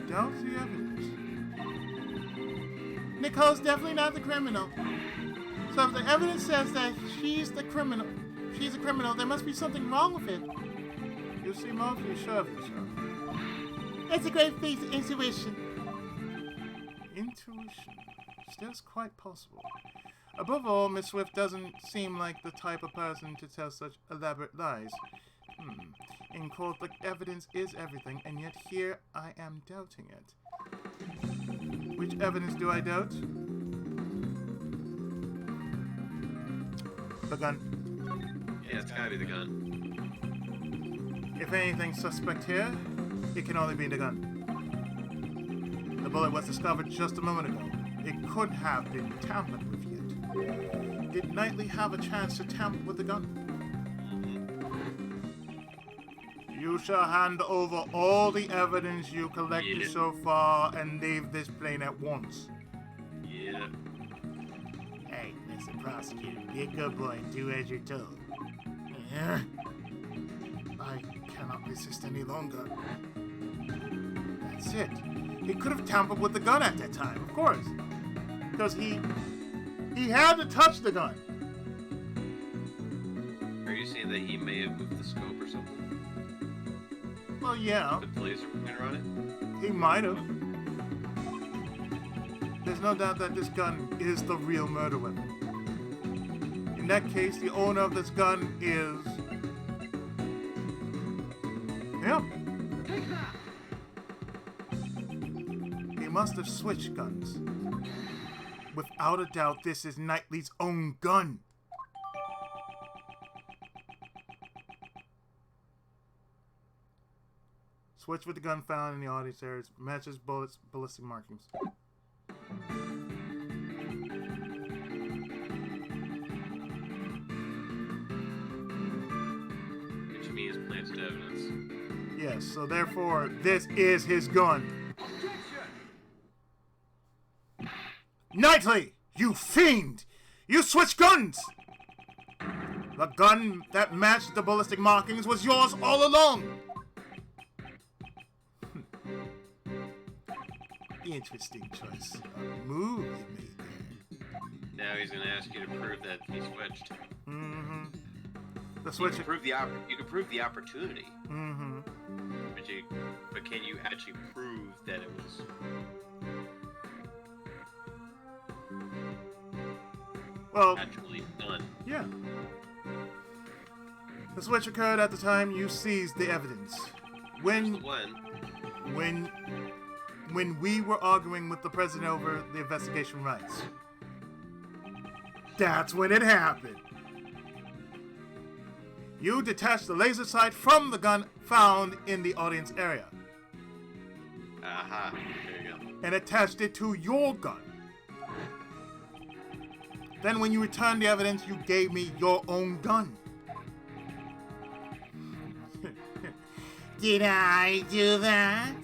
Doubt the evidence. Nicole's definitely not the criminal. So if the evidence says that she's a criminal, there must be something wrong with it. You seem awfully sure of yourself. It's a great piece of intuition. Intuition. Still quite possible. Above all, Miss Swift doesn't seem like the type of person to tell such elaborate lies. In court, the evidence is everything, and yet here I am doubting it. Which evidence do I doubt? The gun. Yeah, it's gotta be the gun. If anything's suspect here, it can only be the gun. The bullet was discovered just a moment ago. It could have been tampered with yet. Did Knightley have a chance to tamper with the gun? You shall hand over all the evidence you collected so far and leave this plane at once. Yeah. Hey, Mr. Prosecutor, be a good boy and do as you're told. Yeah. I cannot resist any longer. That's it. He could have tampered with the gun at that time, of course. Because he had to touch the gun. Are you saying that he may have moved the scope or something? Well, yeah, Put the laser pointer on it? he might have. There's no doubt that this gun is the real murder weapon. In that case, the owner of this gun is him. He must have switched guns. Without a doubt, this is Knightley's own gun. Switch with the gun found in the audience areas. Matches bullets, ballistic markings. Which means planted evidence. Yes, so therefore, this is his gun. Knightley! You fiend! You switched guns! The gun that matched the ballistic markings was yours all along! Interesting choice of move you made there. Now he's gonna ask you to prove that he switched. Mm-hmm. The You switch. can prove the opportunity. Mm-hmm. But can you actually prove that it was? Well, Actually done. yeah. The switch occurred at the time you seized the evidence. The one. When we were arguing with the president over the investigation rights. That's when it happened. You detached the laser sight from the gun found in the audience area Aha. There you go. and attached it to your gun. Then when you returned the evidence, you gave me your own gun. Did I do that?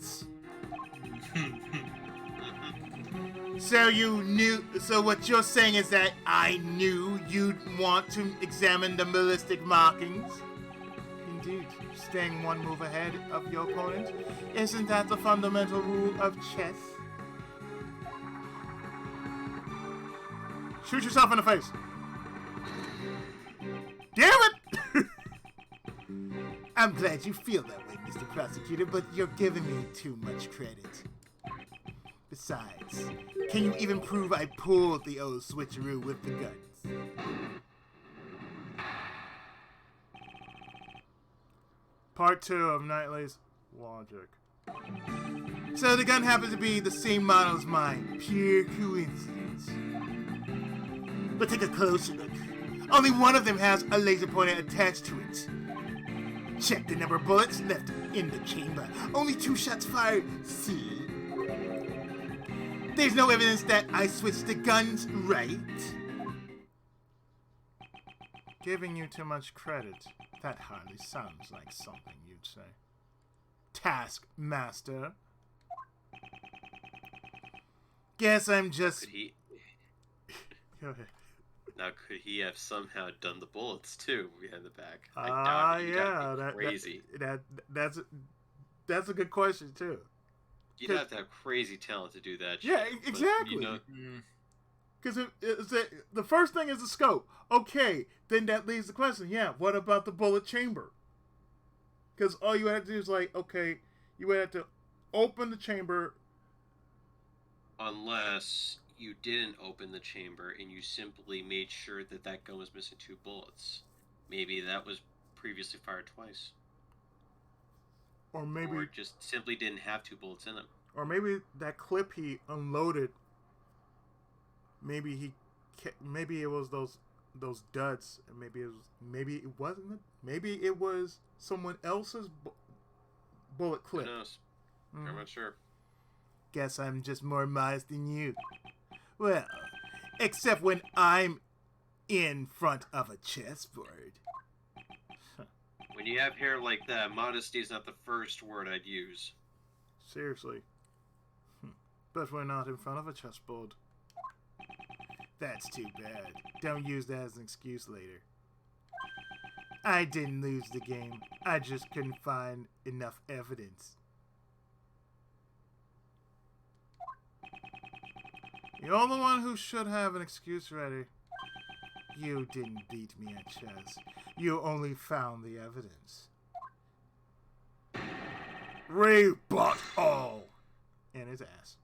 So you knew, so what you're saying is that I knew you'd want to examine the ballistic markings? Indeed, staying one move ahead of your opponent. Isn't that the fundamental rule of chess? Shoot yourself in the face. Damn it! I'm glad you feel that way, Mr. Prosecutor, but you're giving me too much credit. Besides, can you even prove I pulled the old switcheroo with the guns? Part 2 of Knightley's logic. So the gun happens to be the same model as mine. Pure coincidence. But take a closer look. Only one of them has a laser pointer attached to it. Check the number of bullets left in the chamber. Only 2 shots fired. See? There's no evidence that I switched the guns, right? Giving you too much credit. That hardly sounds like something you'd say. Taskmaster. Guess I'm just... Could he? Go ahead. Now, could he have somehow done the bullets too behind the back? I Ah, doubt it. You'd yeah, have to be that, crazy. that's a good question too. You'd have to have crazy talent to do that. Yeah, shit, but, exactly. You know, Because the first thing is the scope. Okay, then that leaves the question. Yeah, what about the bullet chamber? Because all you have to do is like, okay, you would have to open the chamber. unless you didn't open the chamber and you simply made sure that that gun was missing 2 bullets. Maybe that was previously fired twice. Or maybe, Or just simply didn't have 2 bullets in them. or maybe that clip he unloaded. Maybe it was those duds. Maybe it wasn't. Maybe it was someone else's bullet clip. Who knows? I'm not sure. Guess I'm just more modest than you. Well, except when I'm in front of a chessboard. When you have hair like that, modesty is not the first word I'd use. Seriously. But we're not in front of a chessboard. That's too bad. Don't use that as an excuse later. I didn't lose the game. I just couldn't find enough evidence. You're the one who should have an excuse ready. You didn't beat me at chess. You only found the evidence. Rebut all! In his ass.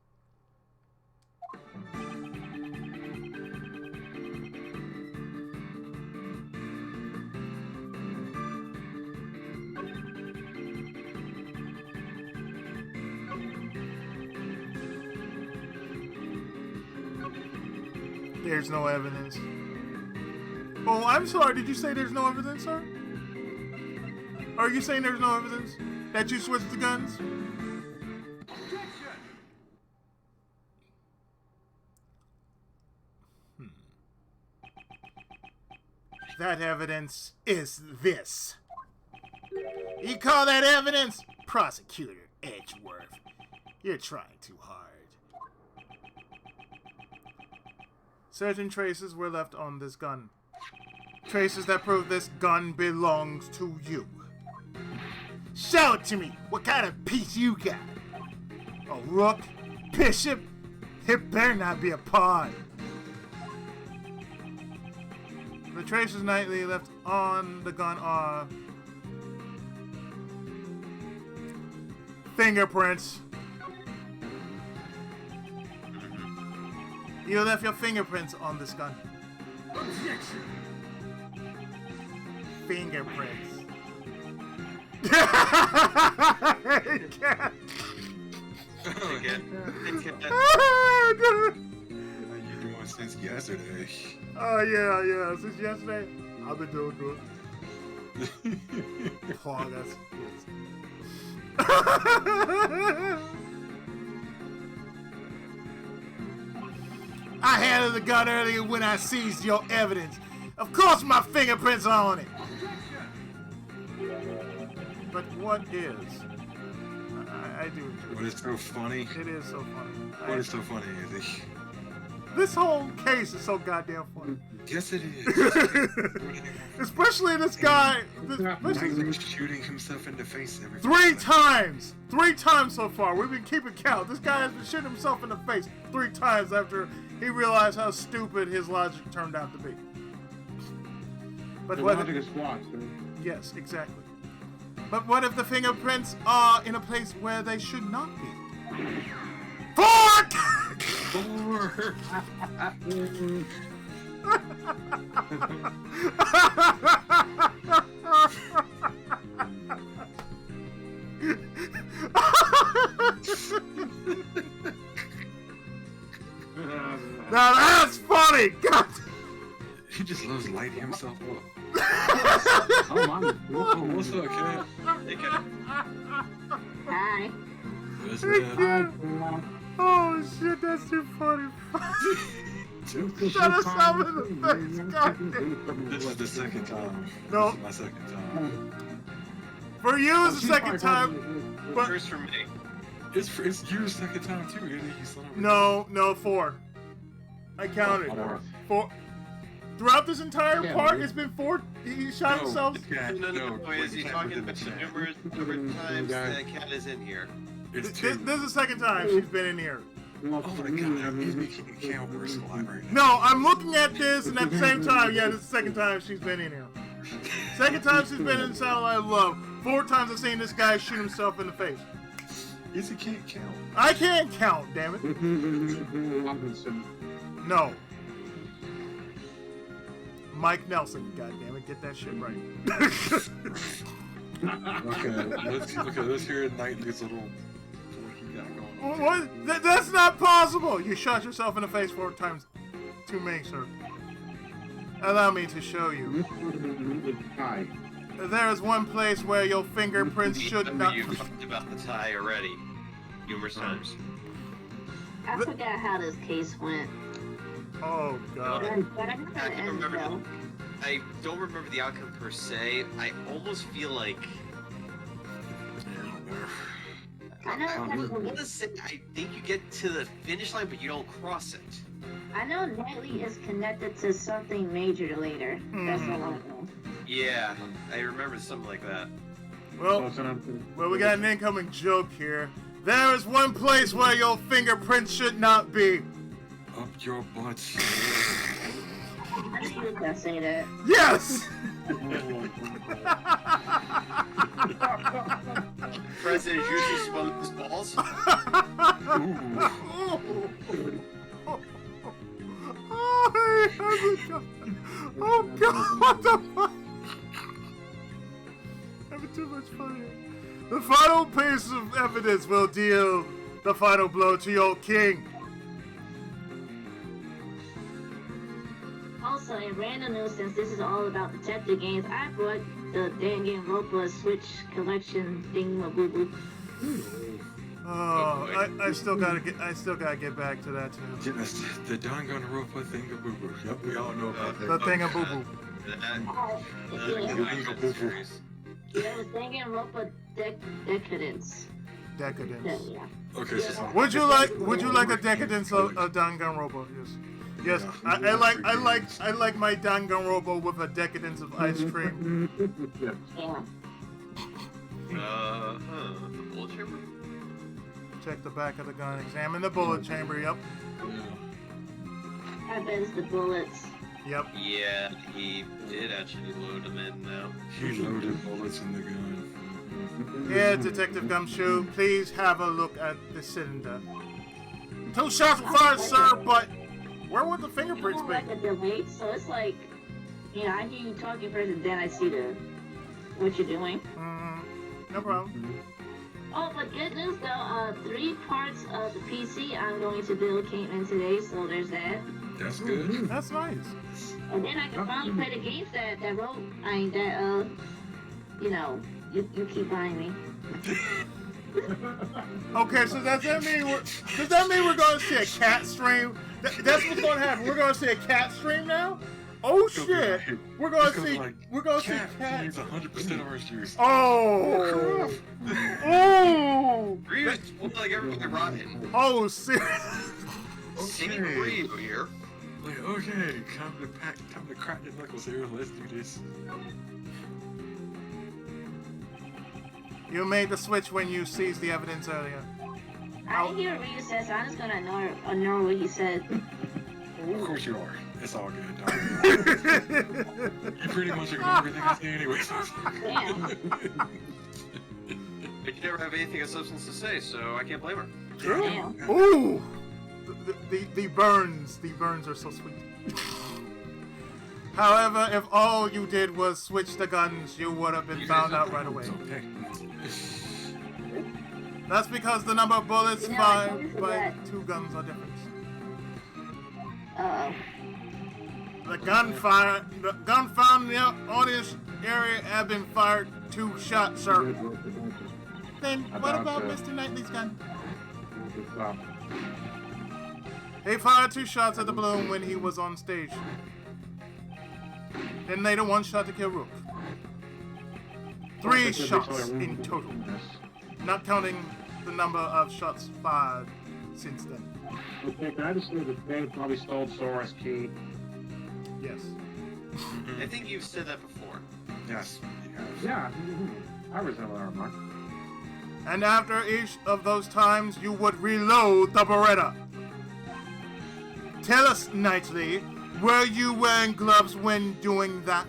There's no evidence. Oh, I'm sorry. Did you say there's no evidence, sir? Are you saying there's no evidence that you switched the guns? That evidence is this. You call that evidence? Prosecutor Edgeworth, you're trying too hard. Certain traces were left on this gun. Traces that prove this gun belongs to you. Show it to me! What kind of piece you got? A rook? Bishop? It better not be a pawn. The traces nightly left on the gun are fingerprints. You left your fingerprints on this gun. Objection! Fingerprints. How you doing since yesterday? Oh yeah. Since yesterday, I've been doing good. Oh, that's I handled the gun earlier when I seized your evidence. Of course my fingerprints are on it. But what is? I do enjoy What is so funny? it. It is so funny. What is so funny is it? This whole case is so goddamn funny. Yes, it is. Especially this guy. He's shooting himself in the face every 3 times! 3 times so far. We've been keeping count. This guy has been shooting himself in the face 3 times after he realized how stupid his logic turned out to be. But The what? logic is flawed, sir. Yes, exactly. But what if the fingerprints are in a place where they should not be? Fork! Four. Now that's funny! God. He just loves lighting himself up. Oh, my. Oh, what's up, kid? They could Hi. What's Yeah. up? Oh shit, that's too funny. Shut us up in the face, goddamn. This is the second time. No. This is my second time. For you, it's the second time. But first for me. It's your second time too, Eddie. You son of a- no, 4. I counted. 4. Throughout this entire Yeah, part, dude. it's been 4. He shot himself. No, is he talking about the numerous number of times guys. that cat is in here? It's This, 2. this is the second time she's been in here. Well, Oh for my me, god, I I'm mean, keeping count. We're so alive right now. No, I'm looking at this, and at the same time, yeah, this is the second time she's been in here. Second time she's been in Satellite of Love. 4 times I've seen this guy shoot himself in the face. Yes, he can't count. I can't count, damn it. Robinson. No. Mike Nelson, goddammit, get that shit right. Let's hear Knightley's little what he got going on. What? That's not possible! You shot yourself in the face 4 times too many, sir. Allow me to show you. Hi. There is one place where your fingerprints should not... You've talked about the tie already. Numerous times. I forgot how this case went. Oh, God. But I remember I the can end remember though. I don't remember the outcome per se. I almost feel like I know I Natalie- want to say I think you get to the finish line, but you don't cross it. I know Natalie is connected to something major later. That's all I know. Yeah, I remember something like that. Well, we got an incoming joke here. There is one place where your fingerprints should not be. Up your butt. I knew you were gonna say that. Yes! President usually smokes his balls. Oh God! What the fuck? Having too much fun here. The final piece of evidence will deal the final blow to your king. Also, in random news, since this is all about detective games, I brought the Danganronpa Switch collection thingamaboo. Oh, I still gotta get back to that too. Yeah, that's the Danganronpa thing of boo boo. Yep, we all know about The that. thing of boo boo. There was Danganronpa Decadence. Decadence. Yeah. Okay, so Would you like a decadence of Danganronpa? Yes. Yes, Yeah. I like my Danganronpa with a decadence of ice cream. Yeah. The bullet chamber? Check the back of the gun. Examine the bullet chamber. Yep. I bet it's the bullets. Yep. Yeah, he did actually load them in now. he loaded bullets in the gun. Here, Detective Gumshoe, please have a look at the cylinder. 2 shots were fired, sir, but where would the fingerprints You be? know, like a delay, so it's like, you know, I hear you talking first, and then I see what you're doing. No problem. Oh, but good news though, 3 parts of the PC I'm going to build came in today, so there's that. That's good. That's nice. And then I can finally play the games that you know, you keep buying me. Okay, so does that mean we're going to see a cat stream? That's what's going to happen. We're going to see a cat stream now? Oh shit! We're going to see cat. cat. Use 100% orange juice. Oh! Oh! Reeves, like everybody rotten. Oh, serious. Singing Reeves here. Like, okay, time to crack the knuckles here. Let's do this. You made the switch when you seized the evidence earlier. I didn't hear what Rita said, so I'm just gonna ignore what he said. Of course you are. It's all good. Don't worry. You pretty much ignore everything I say anyway. Damn. But you never have anything of substance to say, so I can't blame her. Damn. Ooh! The burns are so sweet. However, if all you did was switch the guns, you would have been found out right away. Okay. That's because the number of bullets You know, I fired totally by forgot. 2 guns are different. Uh-oh. The gun found in the audience area have been fired 2 shots, sir. Then what about Mr. Knightley's gun? He fired 2 shots at the balloon when he was on stage. Then later 1 shot to kill Rook. 3 shots in total, not counting the number of shots fired since then. Okay, can I just say that they probably stole Sora's key? Yes. I think you've said that before. Yes. Yeah, I resemble that remark. And after each of those times, you would reload the Beretta. Tell us, Knightley, were you wearing gloves when doing that?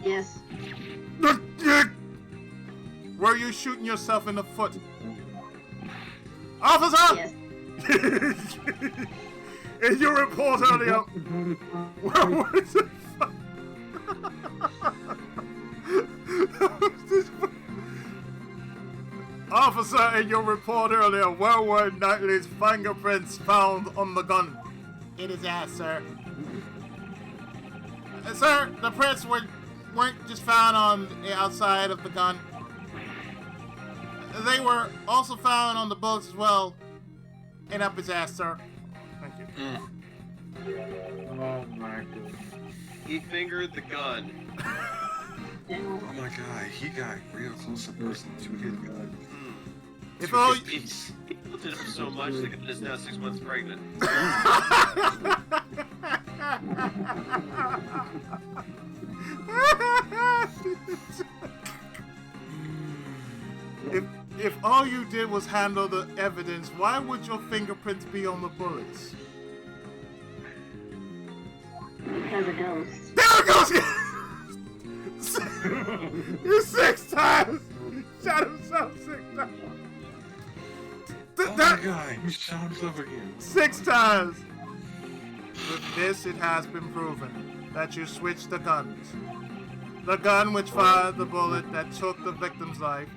Yes. Were you shooting yourself in the foot? Officer! Yes. In your report earlier, where was it? Officer, in your report earlier, where were Knightley's fingerprints found on the gun? In his ass, sir. Sir, the prints weren't just found on the outside of the gun. They were also found on the bullets as well. And up his ass, sir. Thank you. Oh my goodness. He fingered the gun. Oh my god, he got real close up person to his gun. If all He built it up so much that it is now 6 months pregnant. if all you did was handle the evidence, why would your fingerprints be on the bullets? Because of ghosts. There it goes! You 6 times! Shot himself 6 times. Oh my god, he shot himself again. 6 times! With this, it has been proven that you switched the guns. The gun which fired the bullet that took the victim's life.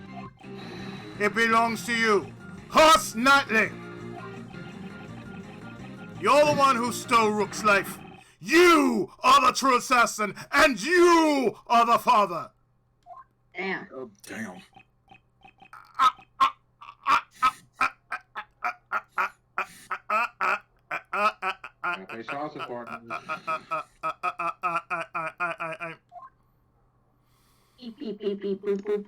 It belongs to you, Horse Knightley! You're the one who stole Rook's life. You are the true assassin, and you are the father. Damn. Oh, damn. They saw support. Beep, beep, beep, beep, boop, boop.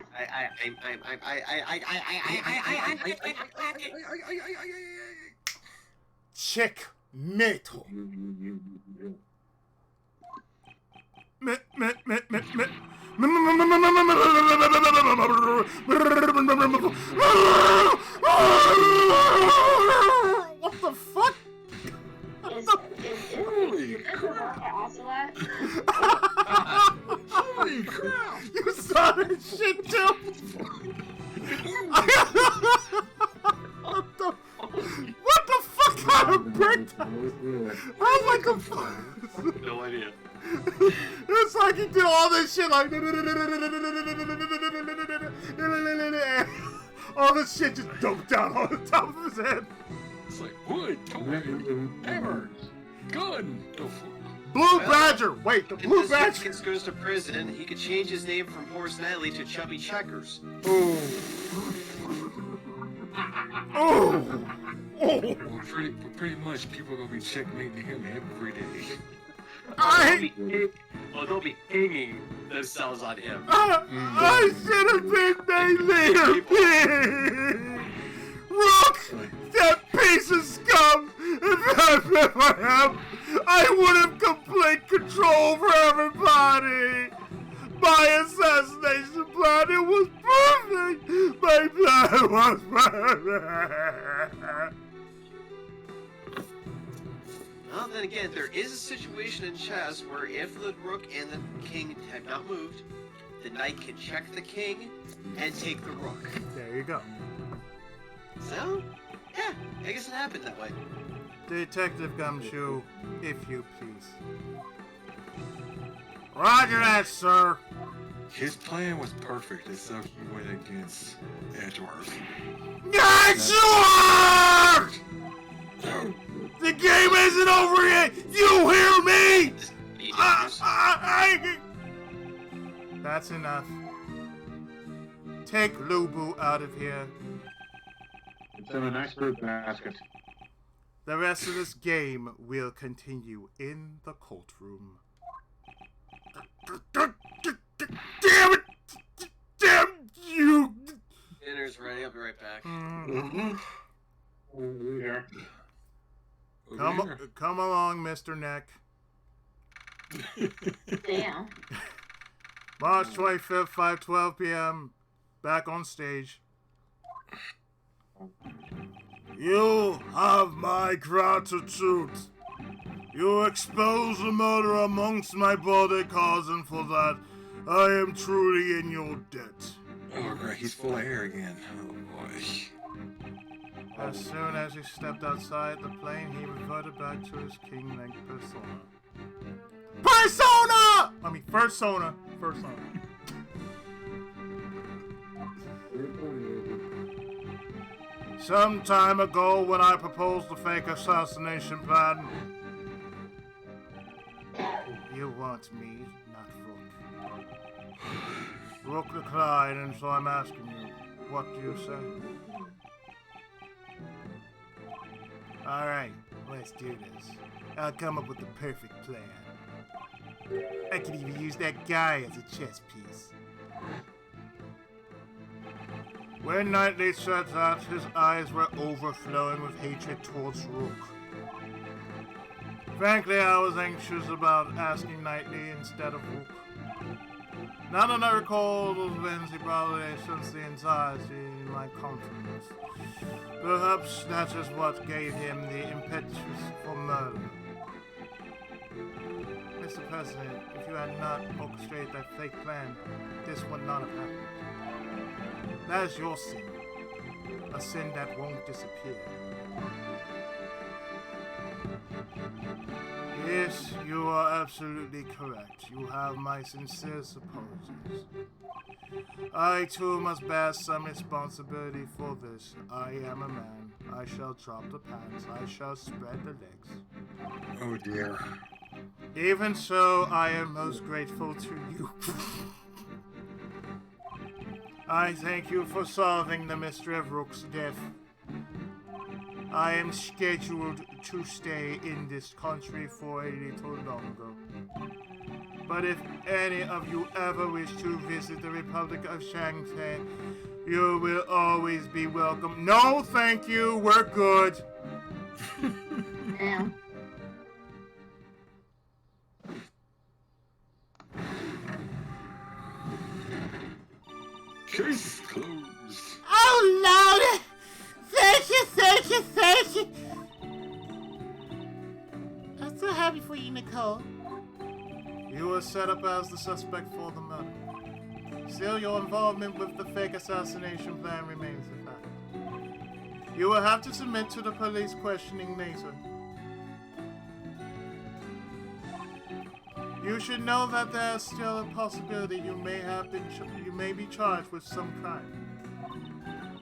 Checkmate. What the fuck? Is Holy this the one that Ocelot? Holy crap! You saw that shit too? What the fuck kind of breakdown? I was like a No idea. It's like he did all this shit like all this shit just dumped down on the top of his head. It's like wood, toy, hammer, gun. Blue Badger! Wait, the Blue If Badger! Jenkins goes to prison, he could change his name from Horse Natalie to Chubby Checkers. Oh. Oh. Oh. Well, pretty much, people are gonna be checkmating him every day. They'll be hanging themselves on him. I should have been made leader! Rook! That piece of scum! If I never have, I would have complete control over everybody! My assassination plan, it was perfect! My plan was perfect! Well, then again, there is a situation in chess where if the rook and the king have not moved, the knight can check the king and take the rook. There you go. So, yeah, I guess it happened that way. Detective Gumshoe, if you please. Roger that, sir. His plan was perfect, except he went against Edgeworth. Edgeworth! The game isn't over yet! You hear me? That's enough. Take Lubu out of here. It's in an expert basket. The rest of this game will continue in the courtroom. Damn it! Damn you! Dinner's ready, I'll be right back. Here. Come along, Mr. Neck. Damn. March 25th, 5:12 p.m. Back on stage. You have my gratitude. You exposed the murder amongst my bodyguards, and for that, I am truly in your debt. Oh, great. He's full of air again. Oh, boy. As soon as he stepped outside the plane, he reverted back to his king-like persona. Persona! I mean, Fursona. Fursona. Some time ago, when I proposed the fake assassination plan, you want me, not Rook. Rook declined, and so I'm asking you, what do you say? Alright, let's do this. I'll come up with the perfect plan. I could even use that guy as a chess piece. When Knightley said that, his eyes were overflowing with hatred towards Rook. Frankly, I was anxious about asking Knightley instead of Rook. Now that I recall those events, he probably sensed the anxiety in my countenance. Perhaps that is what gave him the impetus for murder. Mr. President, if you had not orchestrated that fake plan, this would not have happened. That is your sin. A sin that won't disappear. Yes, you are absolutely correct. You have my sincere apologies. I too must bear some responsibility for this. I am a man. I shall drop the pants. I shall spread the legs. Oh, dear. Even so, I am most grateful to you. I thank you for solving the mystery of Rook's death. I am scheduled to stay in this country for a little longer. But if any of you ever wish to visit the Republic of Shanghai, you will always be welcome. No, thank you. We're good. Damn. Case closed. Oh, Lord! Thank you, thank you, thank you! I'm so happy for you, Nicole. You were set up as the suspect for the murder. Still, your involvement with the fake assassination plan remains a fact. You will have to submit to the police questioning later. You should know that there is still a possibility you may be charged with some crime.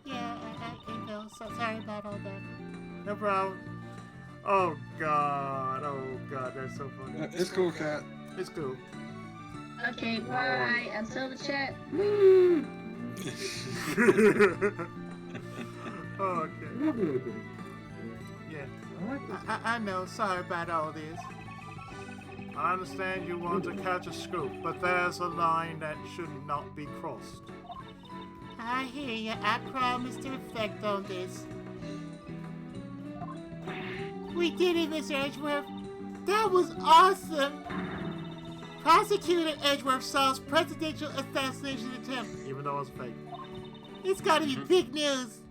Yeah, I know. So sorry about all that. No problem. Oh God, that's so funny. It's cool, Cat. It's cool. Okay, bye. Until the chat. Okay. Yeah. I know. Sorry about all this. I understand you want to catch a scoop, but there's a line that should not be crossed. I hear you. I promise to reflect on this. We did it, Mr. Edgeworth. That was awesome. Prosecutor Edgeworth solves presidential assassination attempt. Even though it's fake. It's gotta be big news.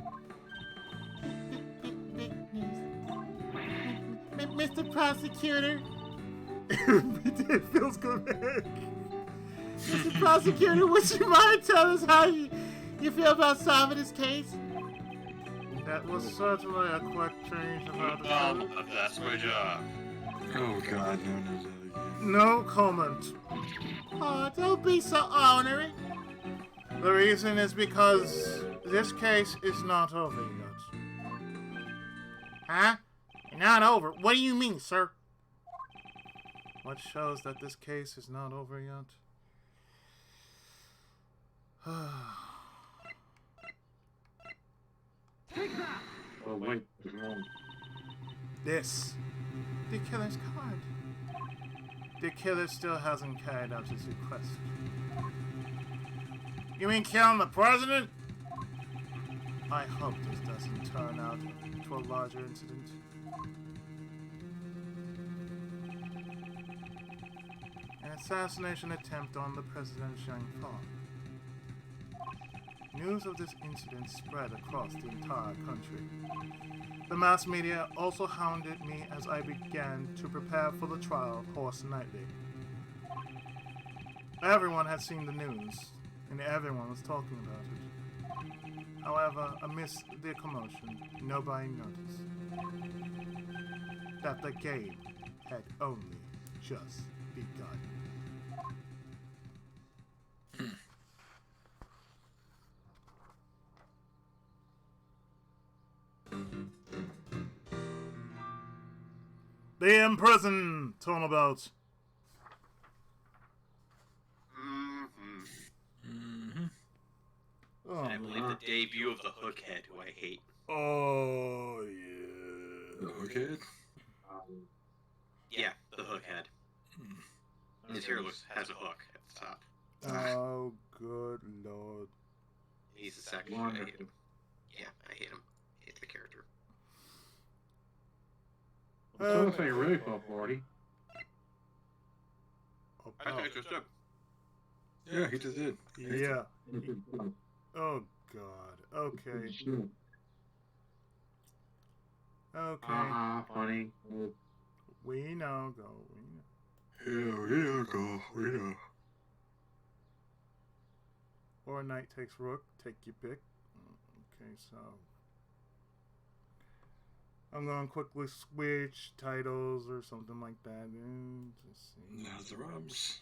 Big news. Mr. Prosecutor. It feels good. Mr. Prosecutor, would you mind telling us how you feel about solving this case? That was certainly a quick change about the That's my job. Oh, God. No. No comment. Oh, don't be so ornery. The reason is because this case is not over yet. Huh? Not over? What do you mean, sir? What shows that this case is not over yet? Oh, wait, it's wrong. This. The killer's card. The killer still hasn't carried out his request. You mean killing the president? I hope this doesn't turn out to a larger incident. An assassination attempt on the President Zhang Fa. News of this incident spread across the entire country. The mass media also hounded me as I began to prepare for the trial of Horse Knightley. Everyone had seen the news, and everyone was talking about it. However, amidst the commotion, nobody noticed that the game had only just begun. The Imprison Turnabout. Oh, I believe the debut of the Hookhead, who I hate. oh yeah. The Hookhead? Yeah, the Hookhead. His hair has a hook at the top. Oh, good lord. He's the second. I hate him. Yeah, I hate him. I hate the character. Tell us how you really felt, Marty. I think I just did. Yeah, he just did. Yeah. Oh god. Okay. Okay. Funny. We know. Go. We know. Yeah, go. We know. Or Knight takes Rook. Take your pick. Okay, so I'm gonna quickly switch titles or something like that. Let's see. Now's the rums.